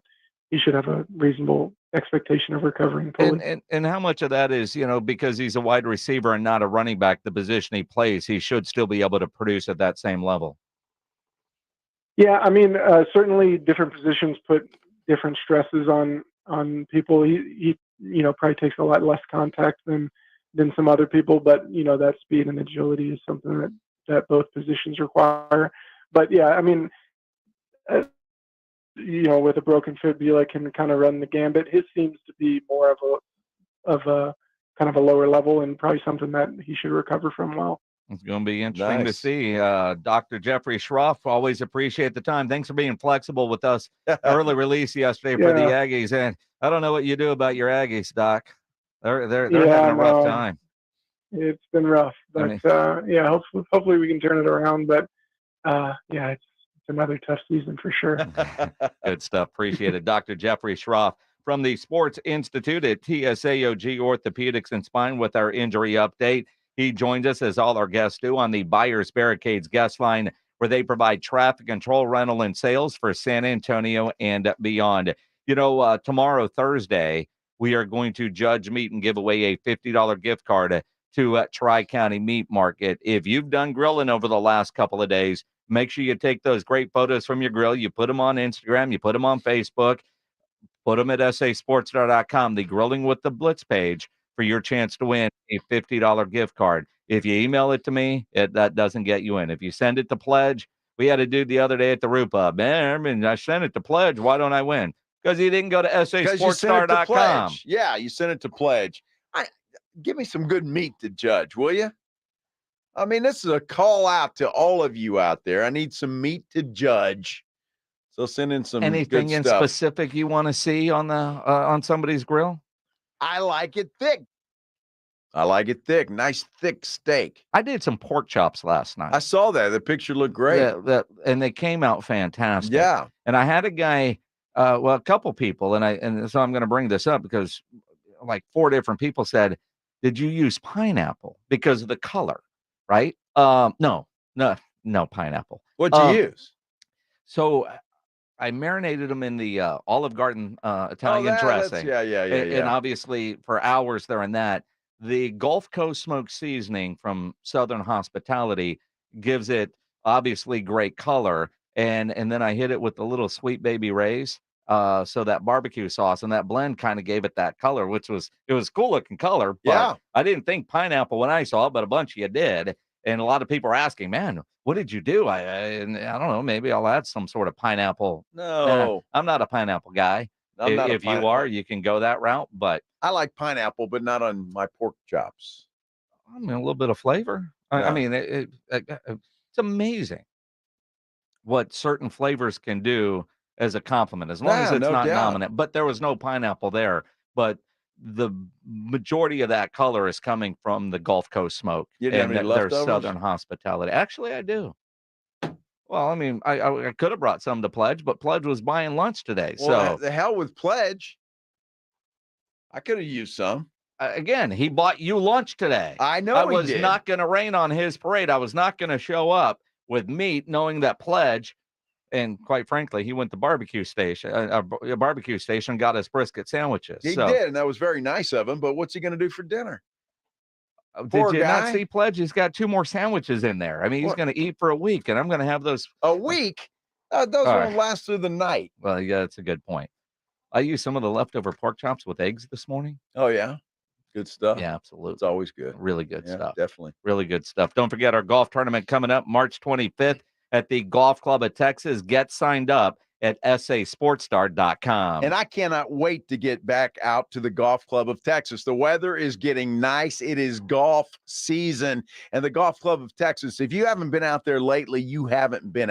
he should have a reasonable expectation of recovering fully. And how much of that is, because he's a wide receiver and not a running back, the position he plays, he should still be able to produce at that same level? Yeah, I mean, certainly different positions put different stresses on people. He probably takes a lot less contact than some other people, but that speed and agility is something that that both positions require. But yeah, I mean, with a broken fibula can kind of run the gambit. His seems to be more of a kind of a lower level and probably something that he should recover from well. It's going to be interesting to see. Dr. Jeffrey Schroff, always appreciate the time. Thanks for being flexible with us. Early release yesterday for the Aggies. And I don't know what you do about your Aggies, Doc. They're having a rough time. It's been rough. But, hopefully we can turn it around. But, it's another tough season for sure. Good stuff. Appreciate it. Dr. Jeffrey Schroff from the Sports Institute at TSAOG Orthopedics and Spine with our injury update. He joins us, as all our guests do, on the Buyers Barricades guest line, where they provide traffic control, rental, and sales for San Antonio and beyond. Tomorrow, Thursday, we are going to judge meat and give away a $50 gift card to Tri-County Meat Market. If you've done grilling over the last couple of days, make sure you take those great photos from your grill. You put them on Instagram. You put them on Facebook. Put them at sasportstar.com, the Grilling with the Blitz page, for your chance to win a $50 gift card. If you email it to me, that doesn't get you in. If you send it to Pledge, we had a dude the other day at the Root Pub. Man, I sent it to Pledge. Why don't I win? Because he didn't go to sasportstar.com. Yeah, you sent it to Pledge. Give me some good meat to judge, will you? I mean, this is a call out to all of you out there. I need some meat to judge. So send in some anything good in stuff. Specific you want to see on somebody's grill? I like it thick. Nice, thick steak. I did some pork chops last night. I saw that. The picture looked great. And they came out fantastic. Yeah. And I had a guy, a couple people, and so I'm going to bring this up because like 4 different people said, did you use pineapple? Because of the color, right? No pineapple. What'd you use? So I marinated them in the Olive Garden Italian dressing. And obviously for hours they're in that. The Gulf Coast smoked seasoning from Southern Hospitality gives it obviously great color. And then I hit it with the little Sweet Baby Ray's. So that barbecue sauce and that blend kind of gave it that color, it was cool looking color. But I didn't think pineapple when I saw it, but a bunch of you did. And a lot of people are asking, man, what did you do? I don't know. Maybe I'll add some sort of pineapple. No, I'm not a pineapple guy. If you are, you can go that route. But I like pineapple, but not on my pork chops. I mean, a little bit of flavor. I mean, it's amazing what certain flavors can do as a compliment, as long as it's not dominant. But there was no pineapple there. But the majority of that color is coming from the Gulf Coast smoke. You didn't have any leftovers? Southern Hospitality. Actually, I do. Well, I mean, I could have brought some to Pledge, but Pledge was buying lunch today. Well, the hell with Pledge. I could have used some. Again, he bought you lunch today. I know I was not going to rain on his parade. I was not going to show up with meat knowing that Pledge, and quite frankly, he went to barbecue station, a barbecue station, got us brisket sandwiches. He did, and that was very nice of him. But what's he going to do for dinner? Did you not see Pledge? He's got 2 more sandwiches in there. I mean, he's going to eat for a week, and I'm going to have those. A week? Those won't last through the night. Well, yeah, that's a good point. I used some of the leftover pork chops with eggs this morning. Oh, yeah. Good stuff. Yeah, absolutely. It's always good. Really good stuff. Definitely. Really good stuff. Don't forget our golf tournament coming up March 25th at the Golf Club of Texas. Get signed up at sasportstar.com. And I cannot wait to get back out to the Golf Club of Texas. The weather is getting nice. It is golf season. And the Golf Club of Texas, if you haven't been out there lately, you haven't been